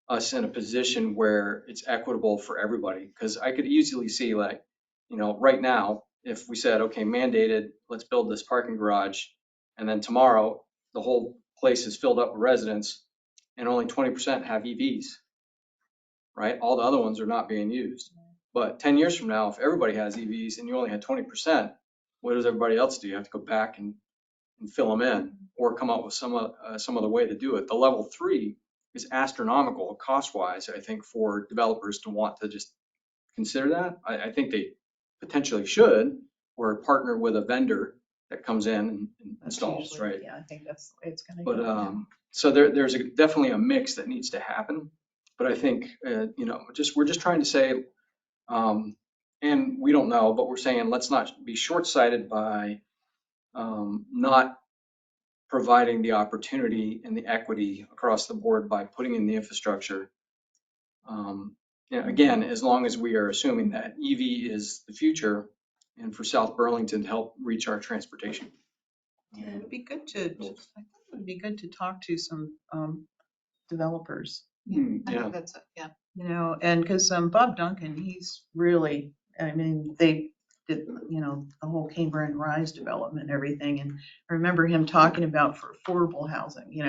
[SPEAKER 12] us in a position where it's equitable for everybody. Because I could easily see, like, right now, if we said, okay, mandated, let's build this parking garage, and then tomorrow the whole place is filled up with residents and only 20% have EVs, right? All the other ones are not being used. But 10 years from now, if everybody has EVs and you only had 20%, what does everybody else do? You have to go back and fill them in, or come up with some other way to do it. The level 3 is astronomical cost-wise, I think, for developers to want to just consider that. I think they potentially should, or partner with a vendor that comes in and installs,
[SPEAKER 13] Usually,
[SPEAKER 12] right?
[SPEAKER 13] Yeah, I think that's the way it's gonna
[SPEAKER 12] But
[SPEAKER 13] go.
[SPEAKER 12] so there's definitely a mix that needs to happen. But I think we're just trying to say, and we don't know, but we're saying let's not be short-sighted by not providing the opportunity and the equity across the board by putting in the infrastructure. Again, as long as we are assuming that EV is the future, and for South Burlington to help reach our transportation.
[SPEAKER 13] Yeah, it'd be good to, I think it would be good to talk to some developers,
[SPEAKER 11] I think that's, yeah.
[SPEAKER 13] and because Bob Duncan, he's really, I mean, they did, the whole Cambrian Rise development and everything. And I remember him talking about for affordable housing,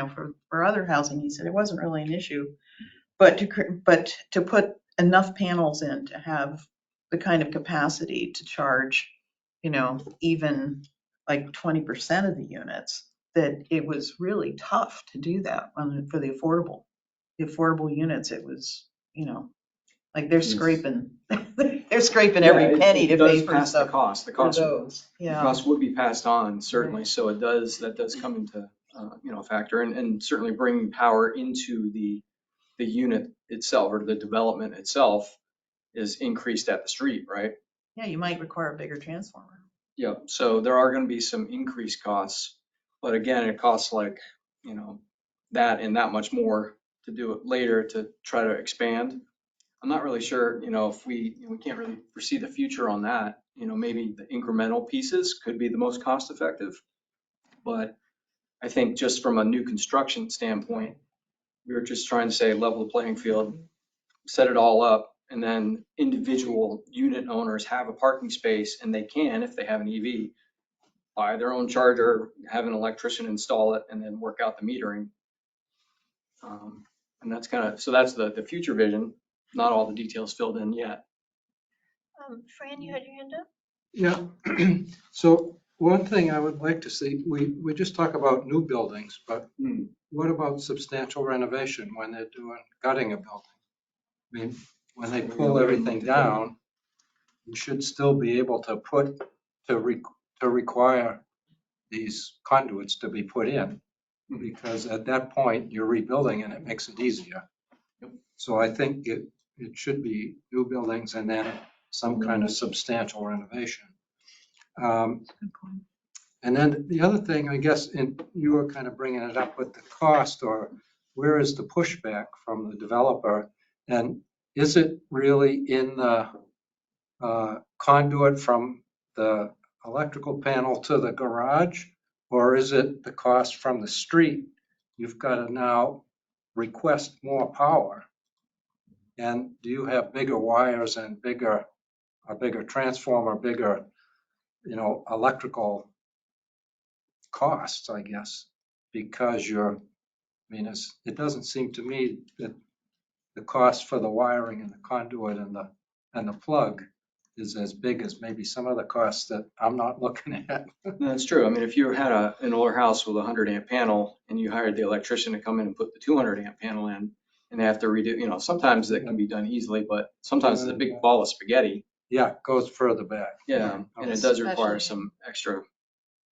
[SPEAKER 13] for other housing, he said it wasn't really an issue. But to put enough panels in to have the kind of capacity to charge, even like 20% of the units, that it was really tough to do that for the affordable units. It was, like they're scraping, every penny to pay for
[SPEAKER 12] pass the
[SPEAKER 13] stuff.
[SPEAKER 12] cost. The
[SPEAKER 13] for
[SPEAKER 12] cost,
[SPEAKER 13] those.
[SPEAKER 12] the
[SPEAKER 13] Yeah.
[SPEAKER 12] cost would be passed on, certainly. So that does come into a factor, and certainly bringing power into the unit itself, or the development itself, is increased at the street, right?
[SPEAKER 13] Yeah, you might require a bigger transformer.
[SPEAKER 12] Yeah, so there are going to be some increased costs, but again, it costs like, that and that much more to do it later to try to expand. I'm not really sure, if we can't really foresee the future on that. Maybe the incremental pieces could be the most cost effective. But I think just from a new construction standpoint, we were just trying to say level the playing field, set it all up, and then individual unit owners have a parking space, and they can, if they have an EV, buy their own charger, have an electrician install it, and then work out the metering. And that's that's the future vision. Not all the details filled in yet.
[SPEAKER 4] Fran, you had your hand up?
[SPEAKER 9] Yeah. So one thing I would like to see, we just talk about new buildings, but what about substantial renovation when they're gutting a building? I mean, when they pull everything down, you should still be able to require these conduits to be put in, because at that point you're rebuilding and it makes it easier. So I think it should be new buildings and then some kind of substantial renovation. And then the other thing, I guess, and you were kind of bringing it up with the cost, or where is the pushback from the developer? And is it really in the conduit from the electrical panel to the garage? Or is it the cost from the street? You've got to now request more power. And do you have bigger wires and a bigger transformer, bigger, electrical costs, I guess, because it doesn't seem to me that the cost for the wiring and the conduit and the plug is as big as maybe some of the costs that I'm not looking at.
[SPEAKER 12] That's true. I mean, if you had an older house with a 100 amp panel and you hired the electrician to come in and put the 200 amp panel in, and they have to redo, sometimes that can be done easily, but sometimes it's a big ball of spaghetti.
[SPEAKER 9] Yeah, it goes further back.
[SPEAKER 12] Yeah, and it does require some extra.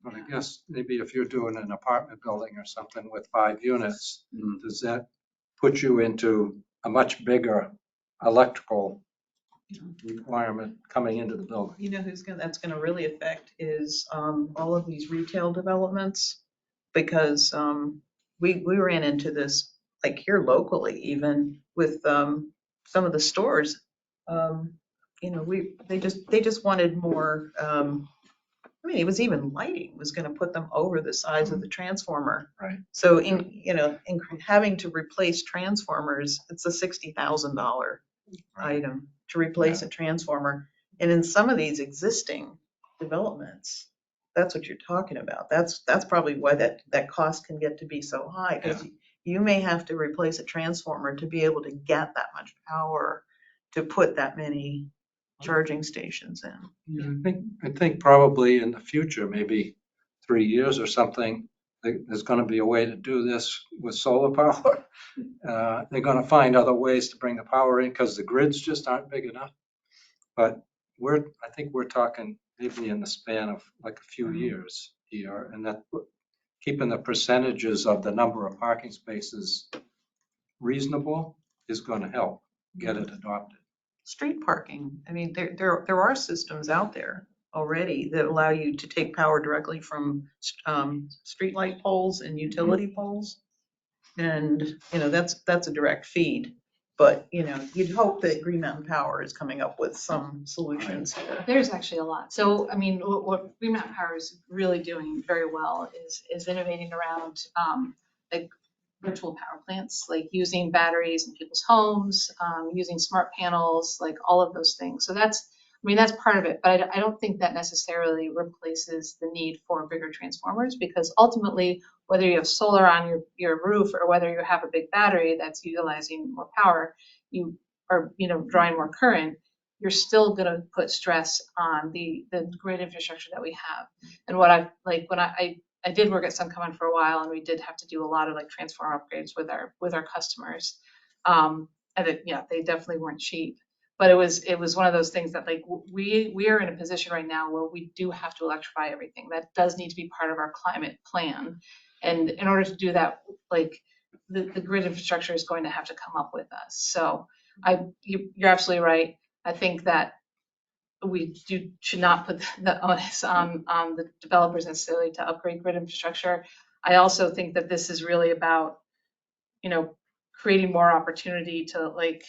[SPEAKER 9] But I guess maybe if you're doing an apartment building or something with 5 units, does that put you into a much bigger electrical requirement coming into the building?
[SPEAKER 13] You know that's gonna really affect is all of these retail developments, because we ran into this like here locally, even with some of the stores. They just wanted more I mean, it was even lighting was going to put them over the size of the transformer.
[SPEAKER 9] Right.
[SPEAKER 13] So in having to replace transformers, it's a $60,000 item to replace a transformer. And in some of these existing developments, that's what you're talking about. That's probably why that cost can get to be so high, because you may have to replace a transformer to be able to get that much power to put that many charging stations in.
[SPEAKER 9] Yeah, I think probably in the future, maybe 3 years or something, there's going to be a way to do this with solar power. They're going to find other ways to bring the power in because the grids just aren't big enough. But I think we're talking maybe in the span of like a few years here, and that keeping the percentages of the number of parking spaces reasonable is going to help get it adopted.
[SPEAKER 13] Street parking. I mean, there are systems out there already that allow you to take power directly from street light poles and utility poles. And, that's a direct feed. But, you'd hope that Green Mountain Power is coming up with some solutions here.
[SPEAKER 11] There's actually a lot. So, I mean, what Green Mountain Power is really doing very well is innovating around like virtual power plants, like using batteries in people's homes, using smart panels, like all of those things. So that's part of it, but I don't think that necessarily replaces the need for bigger transformers, because ultimately, whether you have solar on your roof or whether you have a big battery that's utilizing more power, you are, drawing more current, you're still going to put stress on the grid infrastructure that we have. And what when I did work at SunCommon for a while, and we did have to do a lot of like transformer upgrades with our customers. And they definitely weren't cheap. But it was one of those things that like we are in a position right now where we do have to electrify everything. That does need to be part of our climate plan. And in order to do that, like the grid infrastructure is going to have to come up with us. So you're absolutely right. I think that we should not put the onus on the developers necessarily to upgrade grid infrastructure. I also think that this is really about, creating more opportunity to like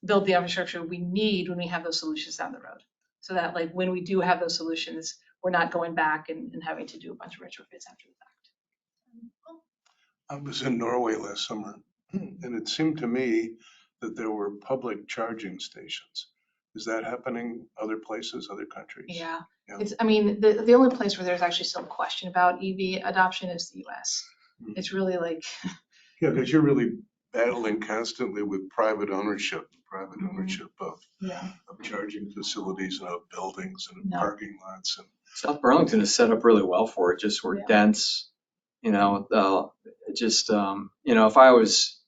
[SPEAKER 11] build the infrastructure we need when we have those solutions down the road. So that like when we do have those solutions, we're not going back and having to do a bunch of retrofits after the fact.
[SPEAKER 6] I was in Norway last summer, and it seemed to me that there were public charging stations. Is that happening other places, other countries?
[SPEAKER 11] Yeah.
[SPEAKER 6] Yeah.
[SPEAKER 11] The only place where there's actually still a question about EV adoption is the US. It's really like.
[SPEAKER 6] Yeah, because you're really battling constantly with private ownership of charging facilities and of buildings and of parking lots. And
[SPEAKER 12] South Burlington is set up really well for it. Just we're dense, if I was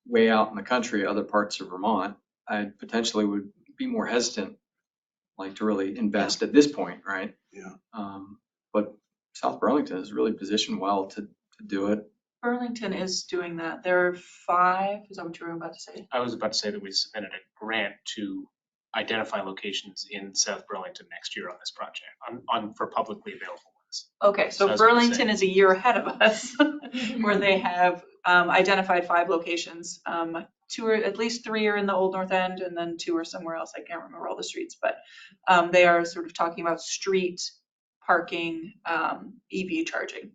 [SPEAKER 12] way out in the country, other parts of Vermont, I potentially would be more hesitant, like to really invest at this point, right?
[SPEAKER 6] Yeah.
[SPEAKER 12] But South Burlington is really positioned well to do it.
[SPEAKER 7] Burlington is doing that. There are 5, is that what you were about to say?
[SPEAKER 5] I was about to say that we submitted a grant to identify locations in South Burlington next year on this project, for publicly available ones.
[SPEAKER 7] Okay, so Burlington is a year ahead of us, where they have identified 5 locations. 2 or at least 3 are in the Old North End, and then 2 are somewhere else. I can't remember all the streets, but they are sort of talking about street parking, EV charging.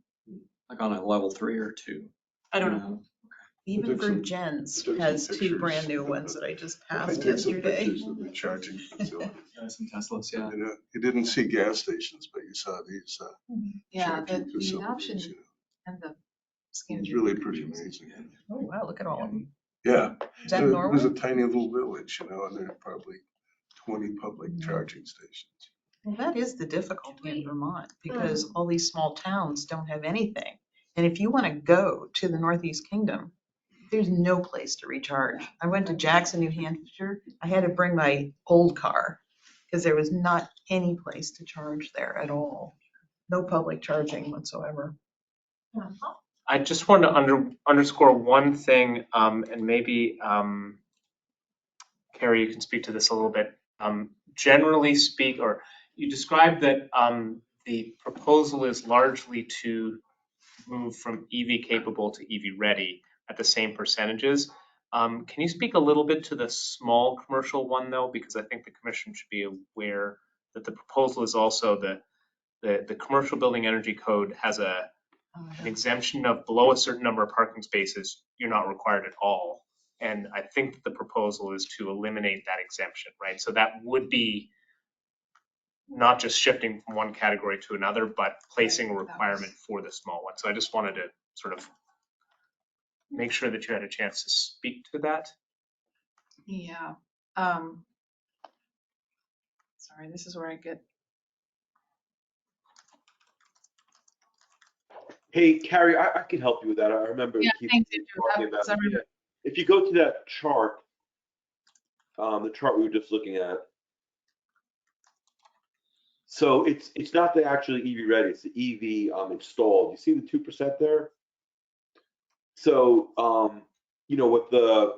[SPEAKER 12] Like on a level 3 or 2.
[SPEAKER 7] I don't know.
[SPEAKER 13] Even Virgins has 2 brand new ones that I just passed yesterday.
[SPEAKER 6] The charging facility.
[SPEAKER 12] Some Teslas, yeah.
[SPEAKER 6] You didn't see gas stations, but you saw these charging
[SPEAKER 11] The
[SPEAKER 6] facilities.
[SPEAKER 11] adoption and the
[SPEAKER 6] It's really pretty amazing.
[SPEAKER 13] Oh, wow, look at all of them.
[SPEAKER 6] Yeah.
[SPEAKER 13] Is that
[SPEAKER 6] It
[SPEAKER 13] Norway?
[SPEAKER 6] was a tiny little village, and there are probably 20 public charging stations.
[SPEAKER 13] Well, that is the difficulty in Vermont, because all these small towns don't have anything. And if you want to go to the Northeast Kingdom, there's no place to recharge. I went to Jackson, New Hampshire. I had to bring my old car because there was not any place to charge there at all. No public charging whatsoever.
[SPEAKER 5] I just want to underscore one thing, and maybe Carrie, you can speak to this a little bit. Generally speak, or you described that the proposal is largely to move from EV capable to EV ready at the same percentages. Can you speak a little bit to the small commercial one though? Because I think the commission should be aware that the proposal is also the commercial building energy code has an exemption of below a certain number of parking spaces, you're not required at all. And I think that the proposal is to eliminate that exemption, right? So that would be not just shifting from one category to another, but placing a requirement for the small one. So I just wanted to sort of make sure that you had a chance to speak to that.
[SPEAKER 11] Yeah. Sorry, this is where I get.
[SPEAKER 3] Hey, Carrie, I can help you with that. I remember
[SPEAKER 11] Yeah,
[SPEAKER 3] keep
[SPEAKER 11] thank you.
[SPEAKER 3] talking about it. If you go to that chart, the chart we were just looking at, so it's not the actually EV ready, it's the EV installed. You see the 2% there? So with the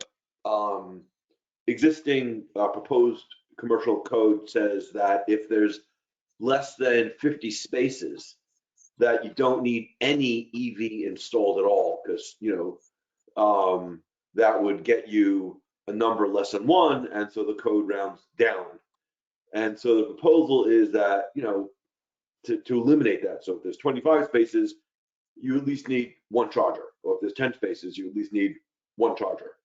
[SPEAKER 3] existing proposed commercial code says that if there's less than 50 spaces, that you don't need any EV installed at all, because that would get you a number less than 1, and so the code rounds down. And so the proposal is that to eliminate that. So if there's 25 spaces, you at least need 1 charger, or if there's 10 spaces, you at least need 1 charger.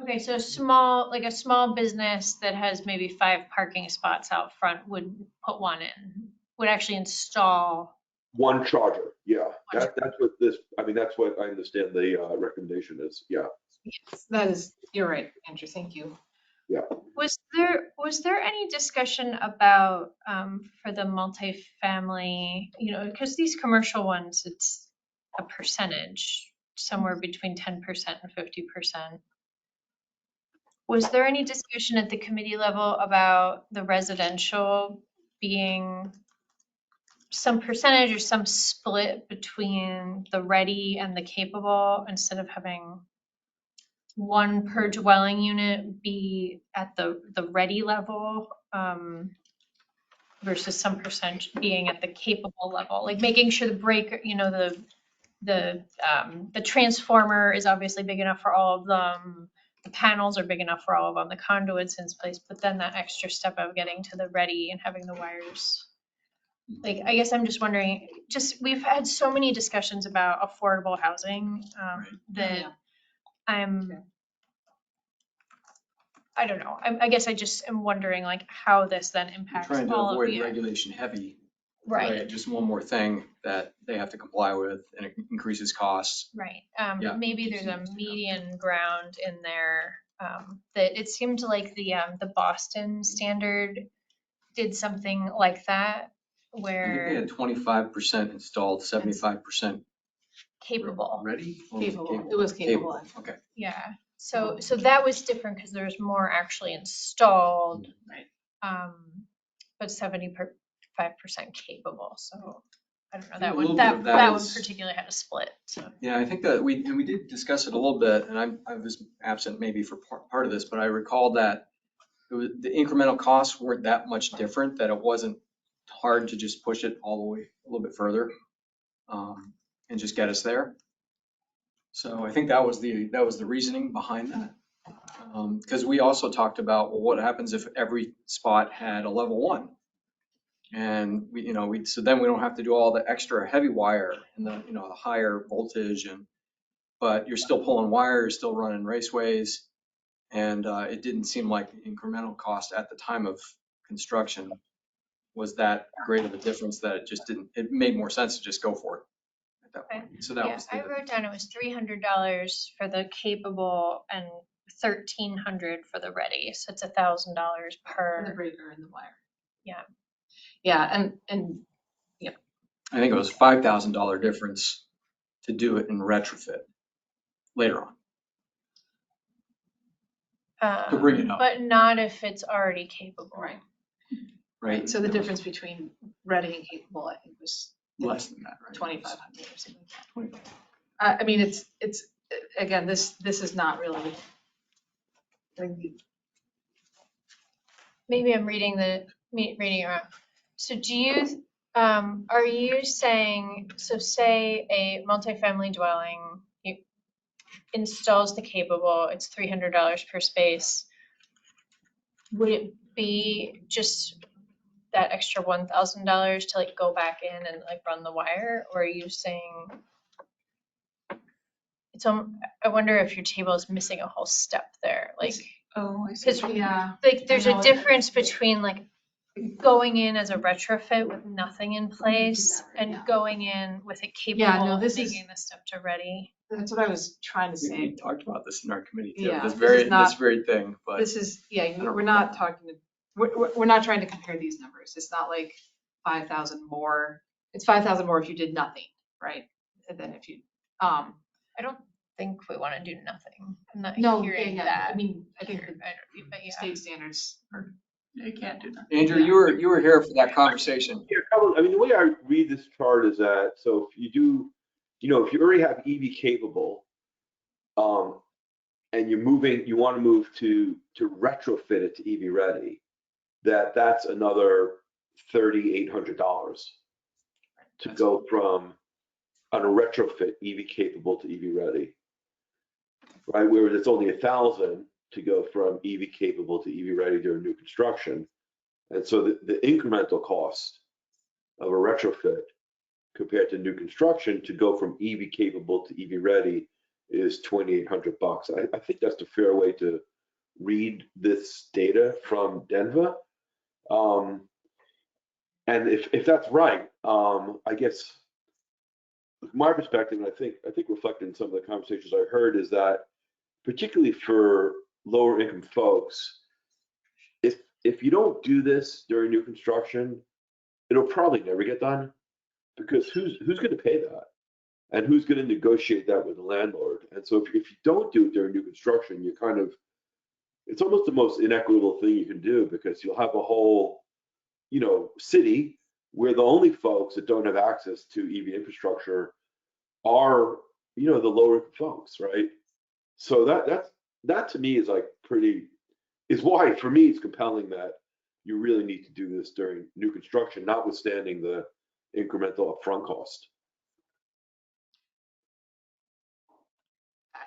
[SPEAKER 4] Okay, so a small business that has maybe 5 parking spots out front would put 1 in, would actually install
[SPEAKER 3] 1 charger, yeah. That's what this. I mean, that's what I understand the recommendation is. Yeah.
[SPEAKER 11] Yes, that is. You're right, Andrew. Thank you.
[SPEAKER 3] Yeah.
[SPEAKER 4] Was there any discussion about for the multifamily, because these commercial ones, it's a percentage, somewhere between 10% and 50%. Was there any discussion at the committee level about the residential being some percentage or some split between the ready and the capable, instead of having 1 per dwelling unit be at the ready level versus some percent being at the capable level, like making sure the breaker, the transformer is obviously big enough for all of them, the panels are big enough for all of them, the conduit's in place, but then that extra step of getting to the ready and having the wires. Like, I guess I'm just wondering, we've had so many discussions about affordable housing that I don't know. I guess I just am wondering like how this then impacts
[SPEAKER 12] Trying to
[SPEAKER 4] all of
[SPEAKER 12] avoid
[SPEAKER 4] the
[SPEAKER 12] regulation heavy.
[SPEAKER 4] right.
[SPEAKER 12] Just one more thing that they have to comply with, and it increases costs.
[SPEAKER 4] Right.
[SPEAKER 12] Yeah.
[SPEAKER 4] Maybe there's a median ground in there that it seemed like the Boston standard did something like that,
[SPEAKER 12] I
[SPEAKER 4] where
[SPEAKER 12] think they had 25% installed, 75%
[SPEAKER 4] capable.
[SPEAKER 12] ready.
[SPEAKER 11] Capable. It was capable.
[SPEAKER 12] Okay.
[SPEAKER 4] Yeah. So that was different because there's more actually installed.
[SPEAKER 11] Right.
[SPEAKER 4] But 75% capable. So I don't know,
[SPEAKER 12] A
[SPEAKER 4] that
[SPEAKER 12] little
[SPEAKER 4] one
[SPEAKER 12] bit of
[SPEAKER 4] that one
[SPEAKER 12] is-
[SPEAKER 4] particularly had a split. So.
[SPEAKER 12] Yeah, I think that we did discuss it a little bit, and I was absent maybe for part of this, but I recall that the incremental costs weren't that much different, that it wasn't hard to just push it all the way a little bit further and just get us there. So I think that was the reasoning behind that. Because we also talked about, well, what happens if every spot had a level 1? And so then we don't have to do all the extra heavy wire and the higher voltage, but you're still pulling wire, you're still running raceways, and it didn't seem like the incremental cost at the time of construction was that great of a difference that it made more sense to just go for it at that point. So that was
[SPEAKER 4] I wrote down it was $300 for the capable and $1,300 for the ready. So it's $1,000 per.
[SPEAKER 11] The breaker and the wire.
[SPEAKER 4] Yeah.
[SPEAKER 11] Yeah, and yeah.
[SPEAKER 12] I think it was $5,000 difference to do it in retrofit later on. To bring it up.
[SPEAKER 4] But not if it's already capable.
[SPEAKER 11] Right.
[SPEAKER 12] Right.
[SPEAKER 11] So the difference between ready and capable, I think, was
[SPEAKER 12] less than that, right?
[SPEAKER 11] 2,500 or something like that. I mean, it's again, this is not really.
[SPEAKER 4] Maybe I'm reading it wrong. So are you saying, so say a multifamily dwelling installs the capable, it's $300 per space. would it be just that extra $1,000 to like go back in and like run the wire, or are you saying it's I wonder if your table is missing a whole step there, like
[SPEAKER 7] Oh, I
[SPEAKER 4] because
[SPEAKER 7] see. Yeah.
[SPEAKER 4] like there's
[SPEAKER 7] I
[SPEAKER 4] a
[SPEAKER 7] know.
[SPEAKER 4] difference between like going in as a retrofit with nothing in place and
[SPEAKER 11] Yeah.
[SPEAKER 4] going in with it capable
[SPEAKER 11] Yeah, no,
[SPEAKER 4] of
[SPEAKER 11] this
[SPEAKER 4] making
[SPEAKER 11] is-
[SPEAKER 4] the step to ready.
[SPEAKER 11] That's what I was trying to
[SPEAKER 12] We
[SPEAKER 11] say.
[SPEAKER 12] talked about this in our committee too,
[SPEAKER 11] Yeah,
[SPEAKER 12] this
[SPEAKER 11] this is not-
[SPEAKER 12] very thing, but.
[SPEAKER 11] This is, yeah,
[SPEAKER 12] I don't
[SPEAKER 11] we're
[SPEAKER 12] know.
[SPEAKER 11] not talking, we're not trying to compare these numbers. It's not like 5,000 more. It's 5,000 more if you did nothing, right? And then if you,
[SPEAKER 4] I don't think we want to do nothing. I'm not
[SPEAKER 11] no,
[SPEAKER 4] hearing
[SPEAKER 11] yeah,
[SPEAKER 4] that.
[SPEAKER 11] I mean, I think
[SPEAKER 4] here, but yeah.
[SPEAKER 11] state standards are,
[SPEAKER 7] They can't do that.
[SPEAKER 12] Andrew, you were here for that conversation.
[SPEAKER 3] Yeah, I mean, the way I read this chart is that, so if you do, if you already have EV capable, and you want to move to retrofit it to EV ready, that's another $3,800 to go from on a retrofit EV capable to EV ready, right? Whereas it's only 1,000 to go from EV capable to EV ready during new construction. And so the incremental cost of a retrofit compared to new construction to go from EV capable to EV ready is $2,800. I think that's a fair way to read this data from Denver. And if that's right, I guess my perspective, and I think reflected in some of the conversations I heard, is that particularly for lower income folks, if you don't do this during new construction, it'll probably never get done, because who's going to pay that, and who's going to negotiate that with the landlord? And so if you don't do it during new construction, you're kind of, it's almost the most inequitable thing you can do, because you'll have a whole city where the only folks that don't have access to EV infrastructure are the lower income folks, right? So that to me is like is why for me it's compelling that you really need to do this during new construction, notwithstanding the incremental upfront cost.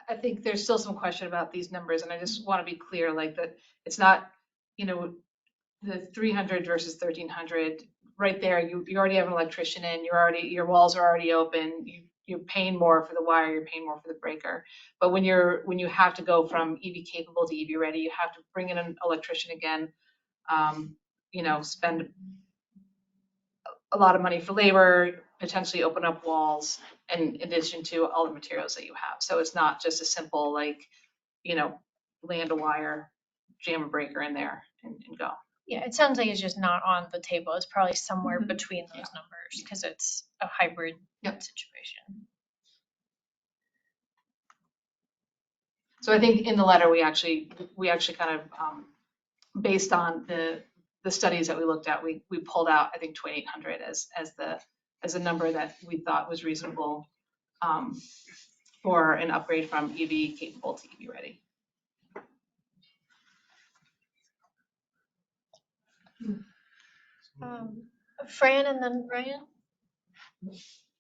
[SPEAKER 11] I think there's still some question about these numbers, and I just want to be clear, like that it's not, the 300 versus 1,300 right there. You already have an electrician in. Your walls are already open. You're paying more for the wire. You're paying more for the breaker. But when you have to go from EV capable to EV ready, you have to bring in an electrician again. Spend a lot of money for labor, potentially open up walls, in addition to all the materials that you have. So it's not just a simple land a wire, jam a breaker in there and go.
[SPEAKER 4] Yeah, it sounds like it's just not on the table. It's probably somewhere
[SPEAKER 11] Mhm.
[SPEAKER 4] between those numbers, because it's a hybrid situation.
[SPEAKER 11] So I think in the letter, we actually kind of, based on the studies that we looked at, we pulled out, I think, 2,800 as a number that we thought was reasonable for an upgrade from EV capable to EV ready.
[SPEAKER 4] Fran and then Ryan.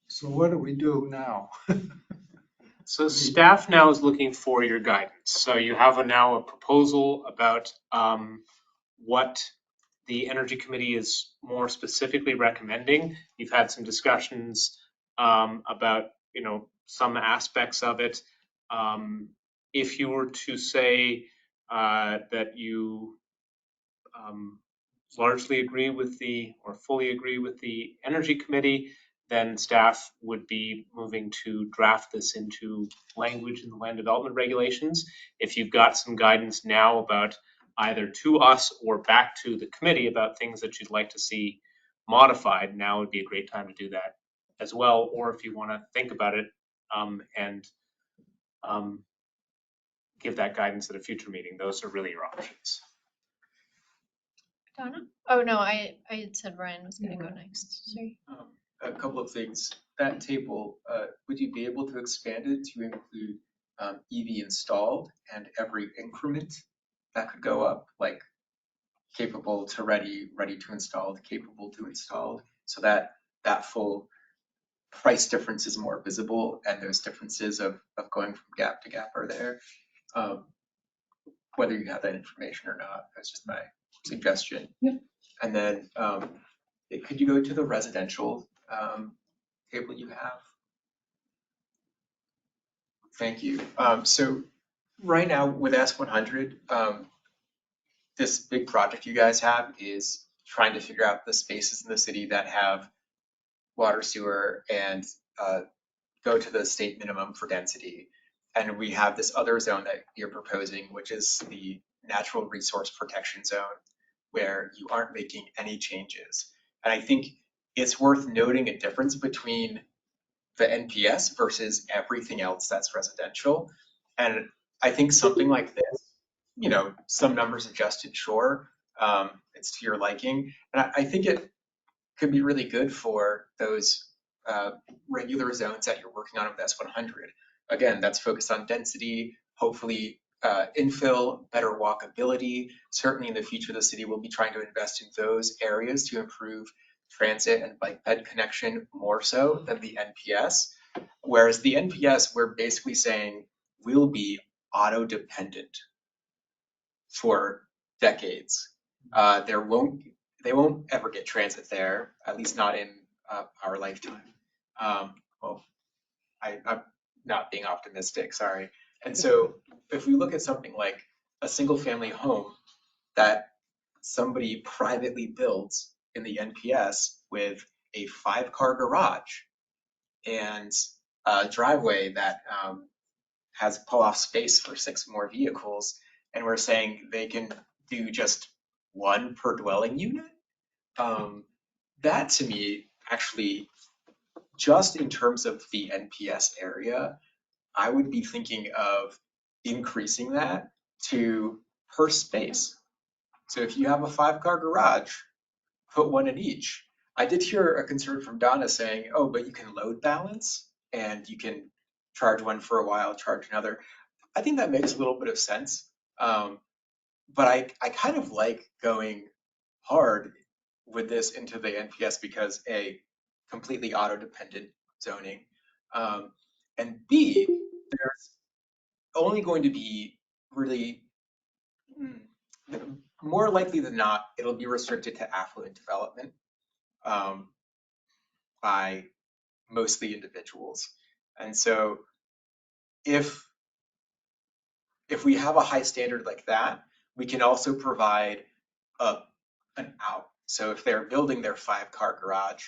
[SPEAKER 9] So what do we do now?
[SPEAKER 5] So staff now is looking for your guidance. So you have now a proposal about what the Energy Committee is more specifically recommending. You've had some discussions about some aspects of it. If you were to say that you largely agree with or fully agree with the Energy Committee, then staff would be moving to draft this into language in the land development regulations. If you've got some guidance now about either to us or back to the committee about things that you'd like to see modified, now would be a great time to do that as well. Or if you want to think about it and give that guidance at a future meeting, those are really your options.
[SPEAKER 4] Donna? Oh, no, I had said Ryan was going to go next. Sorry.
[SPEAKER 10] A couple of things. That table, would you be able to expand it to include EV installed and every increment that could go up, like capable to ready to installed, capable to installed, so that full price difference is more visible and those differences of going from gap to gap are there. whether you have that information or not. That's just my suggestion.
[SPEAKER 7] Yep.
[SPEAKER 10] And then could you go to the residential table you have? Thank you. So right now with S100, this big project you guys have is trying to figure out the spaces in the city that have water, sewer, and go to the state minimum for density. And we have this other zone that you're proposing, which is the natural resource protection zone, where you aren't making any changes. And I think it's worth noting a difference between the NPS versus everything else that's residential. And I think something like this, you know, some numbers adjusted, sure, it's to your liking. And I think it could be really good for those regular zones that you're working on with S100. Again, that's focused on density, hopefully infill, better walkability. Certainly in the future, the city will be trying to invest in those areas to improve transit and bike ped connection more so than the NPS. Whereas the NPS, we're basically saying will be auto dependent for decades. They won't ever get transit there, at least not in our lifetime. Well, I'm not being optimistic, sorry. And so if we look at something like a single family home that somebody privately builds in the NPS with a 5-car garage and a driveway that has pull-off space for 6 more vehicles, and we're saying they can do just 1 per dwelling unit, that to me actually, just in terms of the NPS area, I would be thinking of increasing that to per space. So if you have a 5-car garage, put 1 in each. I did hear a concern from Donna saying, oh, but you can load balance and you can charge 1 for a while, charge another. I think that makes a little bit of sense. But I kind of like going hard with this into the NPS because A, completely auto-dependent zoning, and B, there's only going to be really, more likely than not, it'll be restricted to affluent development by mostly individuals. And so if we have a high standard like that, we can also provide an out. So if they're building their 5-car garage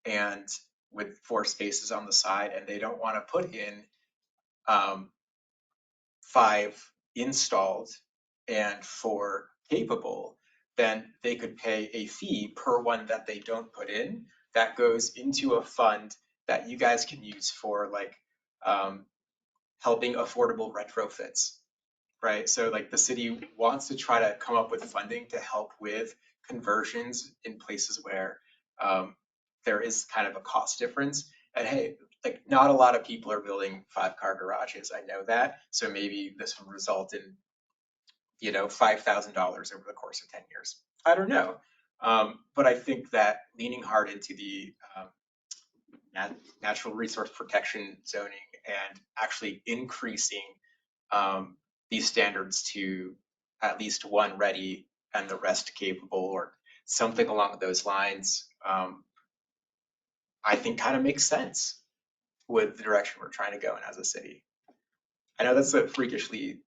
[SPEAKER 10] and with 4 spaces on the side and they don't want to put in 5 installed and 4 capable, then they could pay a fee per one that they don't put in. That goes into a fund that you guys can use for like helping affordable retrofits, right? So like the city wants to try to come up with funding to help with conversions in places where there is kind of a cost difference. And hey, like not a lot of people are building 5-car garages, I know that. So maybe this will result in, you know, $5,000 over the course of 10 years. I don't know. But I think that leaning hard into the natural resource protection zoning and actually increasing these standards to at least 1 ready and the rest capable or something along those lines, I think kind of makes sense with the direction we're trying to go in as a city. I know that's a freakishly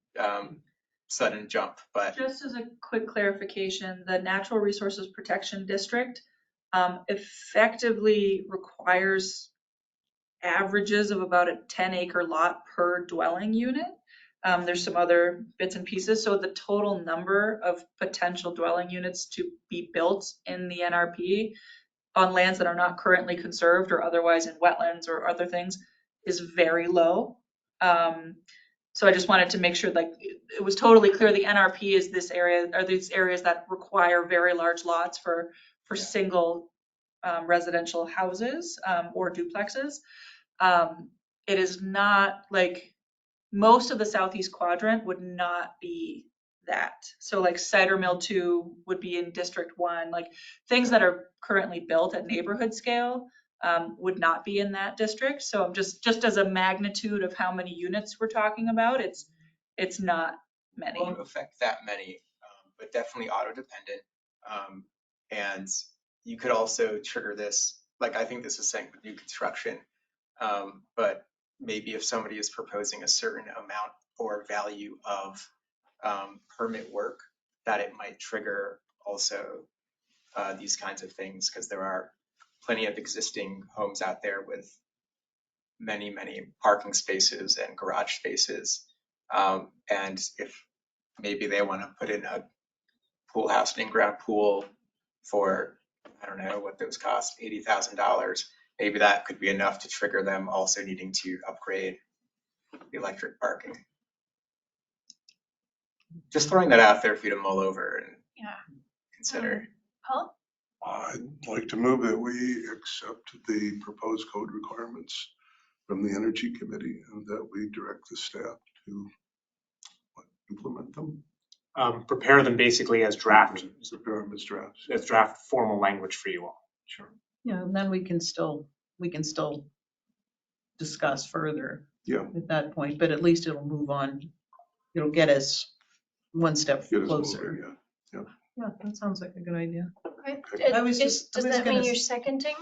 [SPEAKER 10] sudden jump, but
[SPEAKER 7] just as a quick clarification, the Natural Resources Protection District effectively requires averages of about a 10-acre lot per dwelling unit. There's some other bits and pieces. So the total number of potential dwelling units to be built in the NRP on lands that are not currently conserved or otherwise in wetlands or other things is very low. So I just wanted to make sure like it was totally clear the NRP is this area, are these areas that require very large lots for single residential houses or duplexes. It is not like most of the southeast quadrant would not be that. So like Cider Mill 2 would be in District 1, like things that are currently built at neighborhood scale would not be in that district. So I'm just as a magnitude of how many units we're talking about, it's not many.
[SPEAKER 10] Won't affect that many, but definitely auto dependent. And you could also trigger this, like I think this is saying with new construction, but maybe if somebody is proposing a certain amount or value of permit work, that it might trigger also these kinds of things, because there are plenty of existing homes out there with many, many parking spaces and garage spaces. And if maybe they want to put in a pool house, an in-ground pool for, I don't know what those cost, $80,000, maybe that could be enough to trigger them also needing to upgrade the electric parking. Just throwing that out there for you to mull over and consider.
[SPEAKER 4] Paul?
[SPEAKER 6] I'd like to move that we accept the proposed code requirements from the Energy Committee and that we direct the staff to implement them.
[SPEAKER 5] Prepare them basically as draft,
[SPEAKER 6] Prepare them as drafts.
[SPEAKER 5] as draft formal language for you all.
[SPEAKER 6] Sure.
[SPEAKER 13] Yeah, and then we can still discuss further
[SPEAKER 6] Yeah.
[SPEAKER 13] at that point, but at least it'll move on. It'll get us one step
[SPEAKER 6] Get us
[SPEAKER 13] closer.
[SPEAKER 6] moving, yeah.
[SPEAKER 13] Yeah, that sounds like a good idea.
[SPEAKER 4] Okay.
[SPEAKER 13] I was just-
[SPEAKER 4] Does
[SPEAKER 13] I was
[SPEAKER 4] that mean
[SPEAKER 13] gonna
[SPEAKER 4] you're
[SPEAKER 13] s-
[SPEAKER 4] seconding?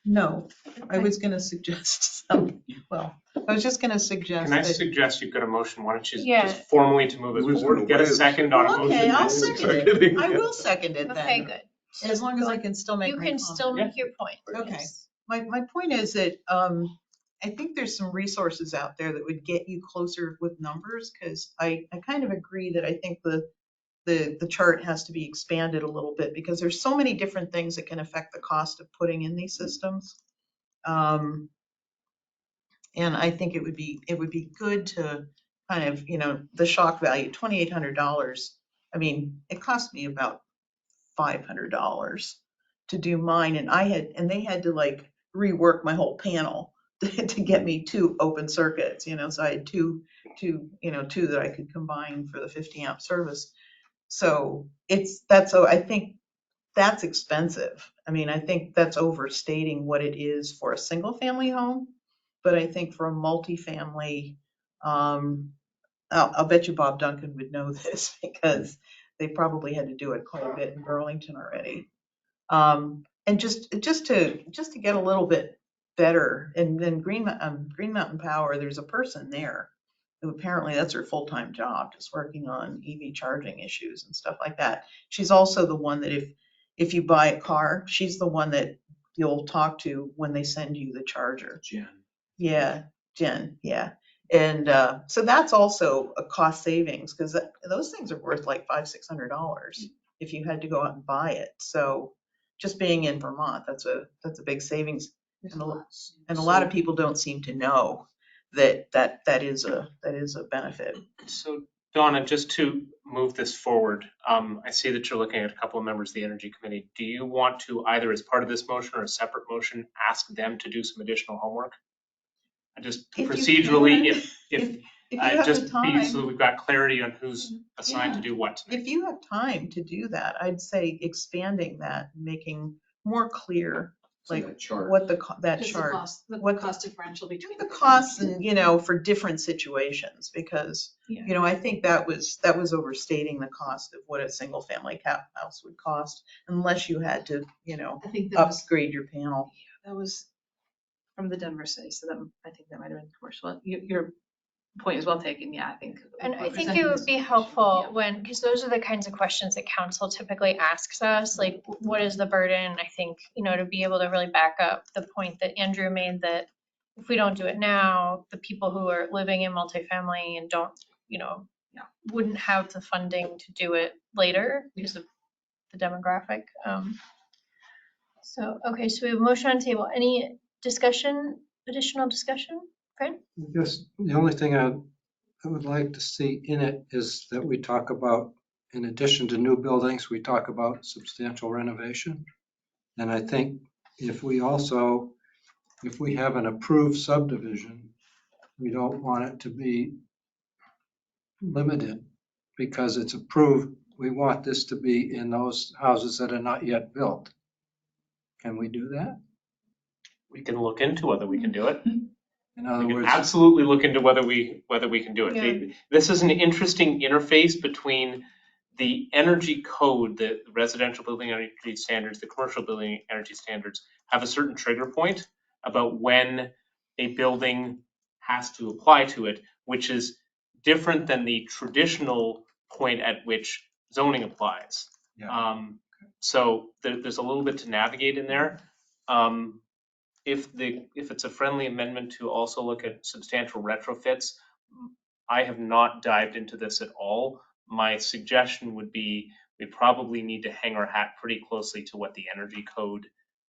[SPEAKER 13] No, I
[SPEAKER 4] Okay.
[SPEAKER 13] was gonna suggest some, well, I was just gonna suggest
[SPEAKER 5] Can I
[SPEAKER 13] that.
[SPEAKER 5] suggest you've got a motion? Why don't you
[SPEAKER 4] Yeah.
[SPEAKER 5] just formally to move it
[SPEAKER 6] Who's
[SPEAKER 5] forward,
[SPEAKER 6] gonna
[SPEAKER 5] get a
[SPEAKER 6] waive?
[SPEAKER 5] second on a
[SPEAKER 13] Well,
[SPEAKER 5] motion?
[SPEAKER 13] okay, I'll
[SPEAKER 5] and-
[SPEAKER 13] second it.
[SPEAKER 6] Seconding,
[SPEAKER 13] I
[SPEAKER 6] yeah.
[SPEAKER 13] will second it
[SPEAKER 4] Okay,
[SPEAKER 13] then,
[SPEAKER 4] good.
[SPEAKER 13] as long as I can still make
[SPEAKER 4] You
[SPEAKER 13] my
[SPEAKER 4] can
[SPEAKER 13] comment.
[SPEAKER 4] still make your point.
[SPEAKER 13] Okay.
[SPEAKER 4] Yes.
[SPEAKER 13] My point is that I think there's some resources out there that would get you closer with numbers, because I kind of agree that I think the chart has to be expanded a little bit, because there's so many different things that can affect the cost of putting in these systems. And I think it would be good to kind of, the shock value, $2,800. I mean, it cost me about $500 to do mine, and they had to like rework my whole panel to get me 2 open circuits, so I had two that I could combine for the 50 amp service. So I think that's expensive. I mean, I think that's overstating what it is for a single family home, but I think for a multifamily, I'll bet you Bob Duncan would know this because they probably had to do it quite a bit in Burlington already. And just to get a little bit better, and then Green Mountain Power, there's a person there who apparently that's her full-time job, just working on EV charging issues and stuff like that. She's also the one that if you buy a car, she's the one that you'll talk to when they send you the charger.
[SPEAKER 12] Jen.
[SPEAKER 13] Yeah, Jen, yeah. And so that's also a cost savings, because those things are worth like $500-600 if you had to go out and buy it. So just being in Vermont, that's a big savings. And a lot of people don't seem to know that is a benefit.
[SPEAKER 5] So Donna, just to move this forward, I see that you're looking at a couple of members of the Energy Committee. Do you want to either as part of this motion or a separate motion, ask them to do some additional homework? Just
[SPEAKER 13] If you
[SPEAKER 5] procedurally,
[SPEAKER 13] can,
[SPEAKER 5] if
[SPEAKER 13] you have
[SPEAKER 5] just
[SPEAKER 13] the time.
[SPEAKER 5] so that we've got clarity on who's assigned to
[SPEAKER 13] Yeah.
[SPEAKER 5] do what tonight.
[SPEAKER 13] If you have time to do that, I'd say expanding that, making more clear, like what that
[SPEAKER 11] Just
[SPEAKER 13] chart,
[SPEAKER 11] the
[SPEAKER 13] what
[SPEAKER 11] cost differential between
[SPEAKER 13] the costs, and for different situations, because I think that was overstating the cost of what a single family house would cost, unless you had to
[SPEAKER 11] I think that was,
[SPEAKER 13] upgrade your panel.
[SPEAKER 11] that was from the Denver city, so that, I think that might have been commercial. Your point is well taken, yeah, I think.
[SPEAKER 4] And I think it would be helpful because those are the kinds of questions that council typically asks us, like what is the burden? I think, to be able to really back up the point that Andrew made, that if we don't do it now, the people who are living in multifamily and don't, wouldn't have the funding to do it later because of the demographic. So we have a motion on the table. Any additional discussion? Fred?
[SPEAKER 9] I guess the only thing I would like to see in it is that we talk about, in addition to new buildings, we talk about substantial renovation. And I think if we have an approved subdivision, we don't want it to be limited because it's approved. We want this to be in those houses that are not yet built. Can we do that?
[SPEAKER 5] We can look into whether we can do it.
[SPEAKER 9] In other
[SPEAKER 5] We can
[SPEAKER 9] words,
[SPEAKER 5] absolutely look into whether we can do it.
[SPEAKER 4] Yeah.
[SPEAKER 5] This is an interesting interface between the energy code, the residential building energy standards, the commercial building energy standards have a certain trigger point about when a building has to apply to it, which is different than the traditional point at which zoning applies.
[SPEAKER 9] Yeah.
[SPEAKER 5] So there's a little bit to navigate in there. If it's a friendly amendment to also look at substantial retrofits, I have not dived into this at all. My suggestion would be we probably need to hang our hat pretty closely to what the energy code,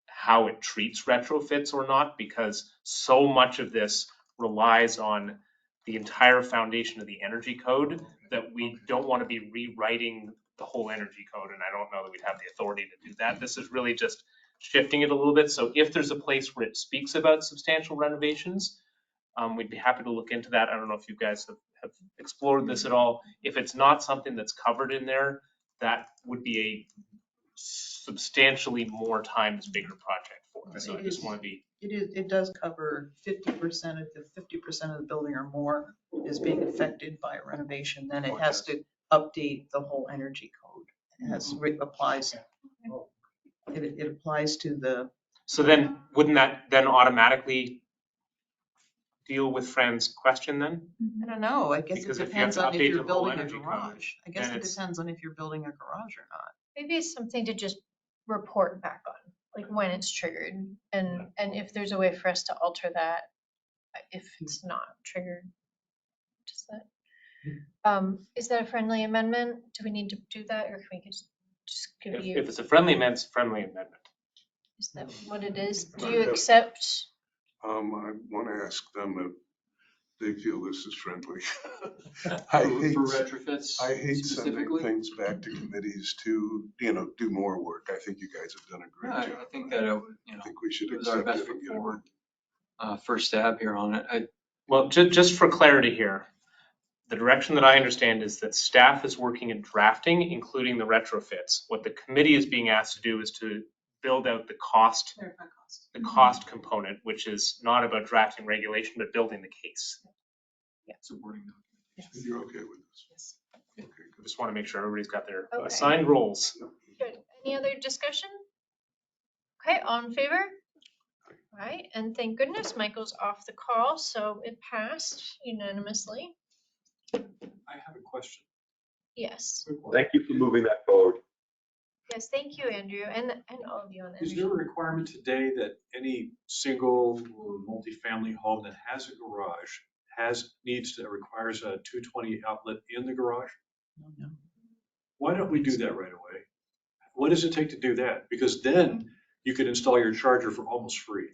[SPEAKER 5] how it treats retrofits or not, because so much of this relies on the entire foundation of the energy code that we don't want to be rewriting the whole energy code, and I don't know that we'd have the authority to do that. This is really just shifting it a little bit. So if there's a place where it speaks about substantial renovations, we'd be happy to look into that. I don't know if you guys have explored this at all. If it's not something that's covered in there, that would be a substantially more times bigger project for us. So I just want to be.
[SPEAKER 13] It does cover 50% of the 50% of the building or more is being affected by a renovation, then it has to update the whole energy code. It applies to the.
[SPEAKER 5] So then, wouldn't that then automatically deal with Fran's question then?
[SPEAKER 13] I don't know, I guess it
[SPEAKER 5] Because if you have
[SPEAKER 13] depends
[SPEAKER 5] to
[SPEAKER 13] on if
[SPEAKER 5] update
[SPEAKER 13] you're
[SPEAKER 5] the whole
[SPEAKER 13] building a
[SPEAKER 5] energy code,
[SPEAKER 13] garage. I guess
[SPEAKER 5] then
[SPEAKER 13] it
[SPEAKER 5] it's-
[SPEAKER 13] depends on if you're building a garage or not.
[SPEAKER 4] Maybe it's something to just report back on, like when it's triggered and if there's a way for us to alter that if it's not triggered. Just that. Is that a friendly amendment? Do we need to do that or can we just give
[SPEAKER 5] If
[SPEAKER 4] you,
[SPEAKER 5] it's a friendly amendment, it's a friendly amendment.
[SPEAKER 4] is that what it is? Do you accept?
[SPEAKER 6] I want to ask them if they feel this is friendly. I hate
[SPEAKER 12] retrofits
[SPEAKER 6] I hate sending
[SPEAKER 12] specifically?
[SPEAKER 6] things back to committees to, do more work. I think you guys have done a great
[SPEAKER 12] Yeah,
[SPEAKER 6] job.
[SPEAKER 12] I think that,
[SPEAKER 6] I think we should
[SPEAKER 12] it was our
[SPEAKER 6] accept
[SPEAKER 12] best
[SPEAKER 6] it
[SPEAKER 12] foot
[SPEAKER 6] and get it
[SPEAKER 12] forward.
[SPEAKER 6] done.
[SPEAKER 12] First stab here on it.
[SPEAKER 5] Well, just for clarity here, the direction that I understand is that staff is working in drafting, including the retrofits. What the committee is being asked to do is to build out the cost component, which is not about drafting regulation, but building the case.
[SPEAKER 12] Supporting
[SPEAKER 6] And you're okay with this?
[SPEAKER 8] Yes.
[SPEAKER 6] Okay,
[SPEAKER 5] I
[SPEAKER 6] good.
[SPEAKER 5] just want to make sure everybody's got their
[SPEAKER 4] Okay.
[SPEAKER 5] assigned roles.
[SPEAKER 4] Good. Any other discussion? Okay, all in favor? All right, and thank goodness Michael's off the call, so it passed unanimously.
[SPEAKER 14] I have a question.
[SPEAKER 4] Yes,
[SPEAKER 3] Thank you for moving that forward.
[SPEAKER 4] yes, thank you, Andrew, and all of you on the
[SPEAKER 14] Is
[SPEAKER 4] energy.
[SPEAKER 14] there a requirement today that any single or multifamily home that has a garage requires a 220 outlet in the garage?
[SPEAKER 13] No.
[SPEAKER 14] Why don't we do that right away? What does it take to do that? Because then you could install your charger for almost free.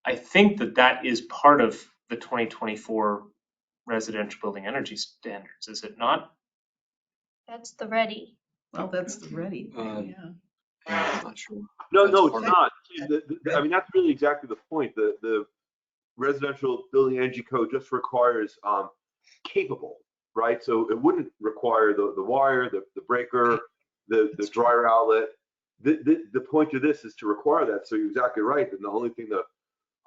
[SPEAKER 5] I think that is part of the 2024 residential building energy standards, is it not?
[SPEAKER 4] That's the ready.
[SPEAKER 13] Well, that's the ready thing, yeah.
[SPEAKER 12] I'm not sure.
[SPEAKER 3] No,
[SPEAKER 12] That's
[SPEAKER 3] no,
[SPEAKER 12] part
[SPEAKER 3] it's
[SPEAKER 12] of
[SPEAKER 3] not. I mean, that's really exactly the point. The residential building energy code just requires capable, right? So it wouldn't require the wire, the breaker, the dryer outlet. The point of this is to require that. So you're exactly right. And the only thing the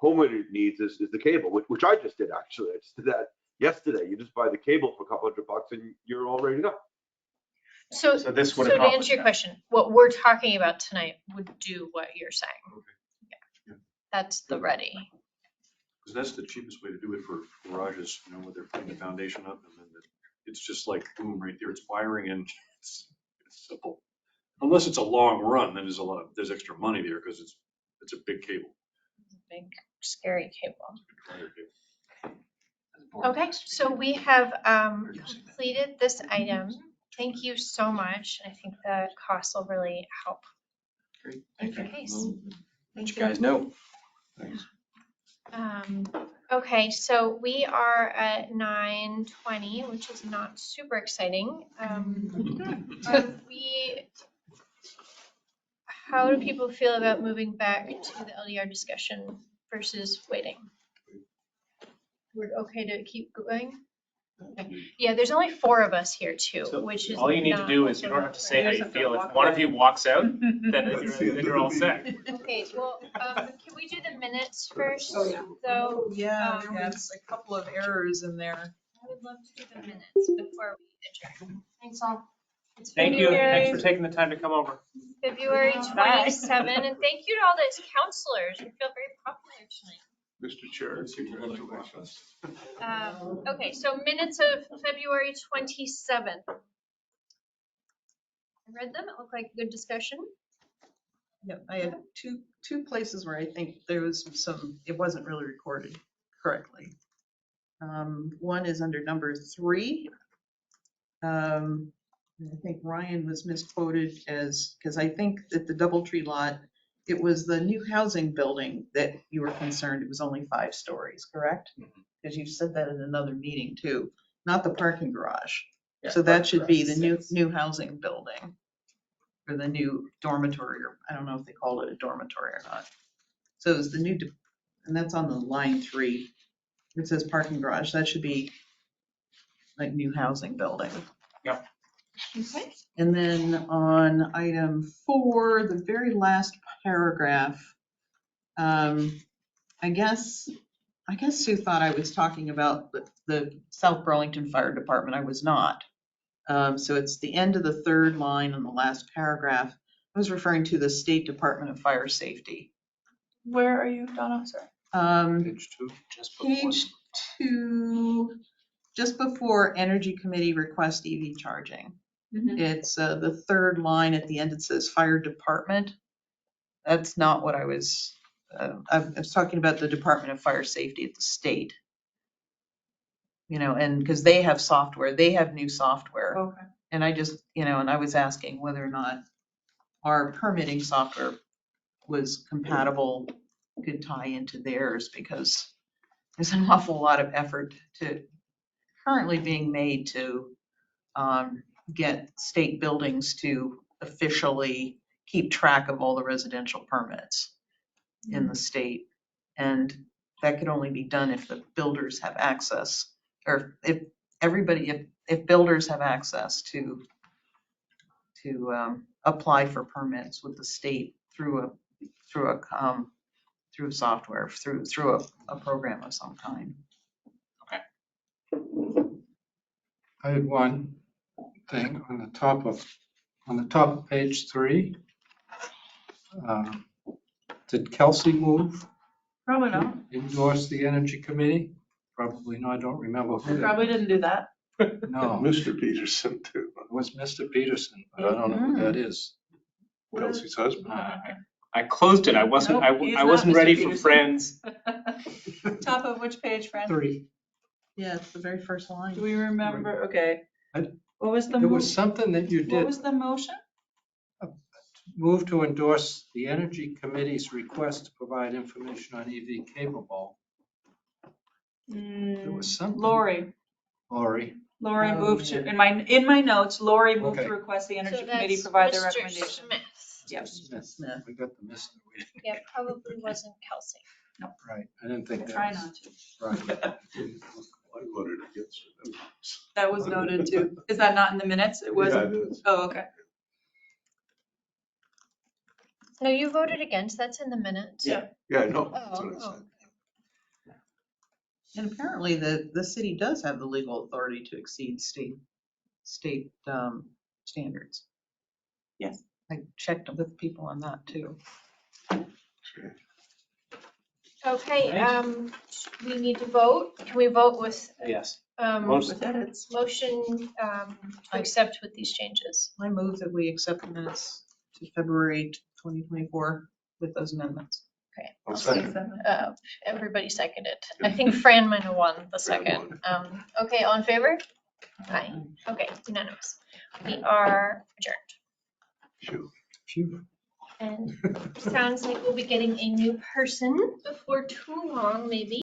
[SPEAKER 3] homeowner needs is the cable, which I just did actually. I just did that yesterday. You just buy the cable for a couple $100 and you're all ready to go.
[SPEAKER 4] So
[SPEAKER 5] this would
[SPEAKER 4] to
[SPEAKER 5] accomplish
[SPEAKER 4] answer your
[SPEAKER 5] that.
[SPEAKER 4] question, what we're talking about tonight would do what you're saying. Yeah. That's the ready.
[SPEAKER 14] Because that's the cheapest way to do it for garages, where they're putting the foundation up and then it's just like, boom, right there, it's wiring and it's simple. Unless it's a long run, then there's extra money there because it's a big cable.
[SPEAKER 4] Big, scary cable.
[SPEAKER 14] Wire cable.
[SPEAKER 4] Okay, so we have completed this item. Thank you so much. I think the costs will really help.
[SPEAKER 12] Great,
[SPEAKER 4] Thank
[SPEAKER 12] thank
[SPEAKER 4] you.
[SPEAKER 12] you.
[SPEAKER 4] Case.
[SPEAKER 12] We'll
[SPEAKER 4] Thank
[SPEAKER 12] let you guys know.
[SPEAKER 6] Thanks.
[SPEAKER 4] Okay, so we are at 9:20, which is not super exciting. How do people feel about moving back to the LDR discussion versus waiting? We're okay to keep going? Yeah, there's only 4 of us here too,
[SPEAKER 5] So
[SPEAKER 4] which is
[SPEAKER 5] all you need to
[SPEAKER 4] not
[SPEAKER 5] do is, you don't have to say how you feel. If one of you walks out, then you're all set.
[SPEAKER 4] Okay, well, can we do the minutes first?
[SPEAKER 7] Oh, yeah.
[SPEAKER 4] So,
[SPEAKER 13] Yeah, there's a couple of errors in there.
[SPEAKER 4] I would love to do the minutes before we adjourn. Thanks all. It's
[SPEAKER 5] Thank you.
[SPEAKER 4] February-
[SPEAKER 5] Thanks for taking the time to come over.
[SPEAKER 4] February
[SPEAKER 7] Bye.
[SPEAKER 4] 27, and thank you to all those counselors. We feel very popular tonight.
[SPEAKER 6] Mr. Chair, congratulations.
[SPEAKER 4] Okay, so minutes of February 27th. I read them. It looked like a good discussion.
[SPEAKER 13] Yep, I had two places where I think there was some, it wasn't really recorded correctly. One is under number 3. I think Ryan was misquoted as, because I think that the Doubletree lot, it was the new housing building that you were concerned it was only 5 stories, correct? Because you said that in another meeting too, not the parking garage. So that should be the new housing building. Or the new dormitory, or I don't know if they called it a dormitory or not. So it's the new, and that's on the line 3. It says parking garage, that should be like new housing building.
[SPEAKER 5] Yep.
[SPEAKER 13] Okay. And then on item 4, the very last paragraph, I guess Sue thought I was talking about the South Burlington Fire Department. I was not. So it's the end of the 3rd line on the last paragraph. I was referring to the State Department of Fire Safety.
[SPEAKER 7] Where are you, Donna? Sorry.
[SPEAKER 9] Page 2.
[SPEAKER 13] Page 2, just before Energy Committee request EV charging. It's the 3rd line at the end. It says Fire Department. That's not what I was talking about, the Department of Fire Safety at the state. You know, and because they have software, they have new software.
[SPEAKER 7] Okay.
[SPEAKER 13] And I just, and I was asking whether or not our permitting software was compatible, could tie into theirs, because there's an awful lot of effort currently being made to get state buildings to officially keep track of all the residential permits in the state. And that could only be done if the builders have access, or if builders have access to apply for permits with the state through software, through a program of some kind.
[SPEAKER 9] I had one thing on the top of page 3. Did Kelsey move?
[SPEAKER 7] Probably not.
[SPEAKER 9] Endorse the Energy Committee? Probably not. I don't remember who.
[SPEAKER 7] Probably didn't do that.
[SPEAKER 9] No,
[SPEAKER 6] Mr. Peterson too.
[SPEAKER 9] it was Mr. Peterson, but I don't know who that is.
[SPEAKER 6] Kelsey's husband.
[SPEAKER 5] I closed it. I wasn't.
[SPEAKER 7] Nope, he's
[SPEAKER 5] I
[SPEAKER 7] not
[SPEAKER 5] wasn't
[SPEAKER 7] Mr.
[SPEAKER 5] ready for
[SPEAKER 7] Peterson.
[SPEAKER 5] friends.
[SPEAKER 7] Top of which page, Fran?
[SPEAKER 9] 3.
[SPEAKER 13] Yeah, it's the very first line.
[SPEAKER 7] Do we remember? Okay.
[SPEAKER 9] I-
[SPEAKER 7] What was the,
[SPEAKER 9] There was something that you
[SPEAKER 7] what
[SPEAKER 9] did.
[SPEAKER 7] was the motion?
[SPEAKER 9] Move to endorse the Energy Committee's request to provide information on EV capable. There was something.
[SPEAKER 7] Lori
[SPEAKER 9] Lori.
[SPEAKER 7] moved to, in my notes, Lori moved to
[SPEAKER 9] Okay.
[SPEAKER 7] request the Energy
[SPEAKER 4] So
[SPEAKER 7] Committee
[SPEAKER 4] that's
[SPEAKER 7] provide their
[SPEAKER 4] Mr.
[SPEAKER 7] recommendation.
[SPEAKER 4] Smith.
[SPEAKER 7] Yep.
[SPEAKER 9] Smith. We got the Mr.
[SPEAKER 4] Yeah, probably wasn't Kelsey.
[SPEAKER 9] Right. I didn't think that.
[SPEAKER 7] Try
[SPEAKER 9] was-
[SPEAKER 7] not to.
[SPEAKER 9] Right.
[SPEAKER 6] I voted against it.
[SPEAKER 7] That was noted too. Is that not in the minutes? It wasn't?
[SPEAKER 6] Yeah, it is.
[SPEAKER 7] Oh, okay.
[SPEAKER 4] No, you voted against. That's in the minutes.
[SPEAKER 7] Yeah.
[SPEAKER 6] Yeah, I know. That's what I
[SPEAKER 4] Oh,
[SPEAKER 6] said.
[SPEAKER 13] And apparently the city does have the legal authority to exceed state standards.
[SPEAKER 7] Yes.
[SPEAKER 13] I checked with people on that too.
[SPEAKER 4] Okay, we need to vote. Can we vote with,
[SPEAKER 5] Yes.
[SPEAKER 7] With edits.
[SPEAKER 4] motion to accept with these changes?
[SPEAKER 13] I move that we accept the minutes to February 2024 with those amendments.
[SPEAKER 4] Okay.
[SPEAKER 6] I'll second.
[SPEAKER 4] Everybody seconded. I think Fran might have won the
[SPEAKER 6] Fran
[SPEAKER 4] second. Okay, all in favor? Aye. Okay, unanimous. We are adjourned.
[SPEAKER 9] Phew.
[SPEAKER 4] And sounds like we'll be getting a new person before too long, maybe.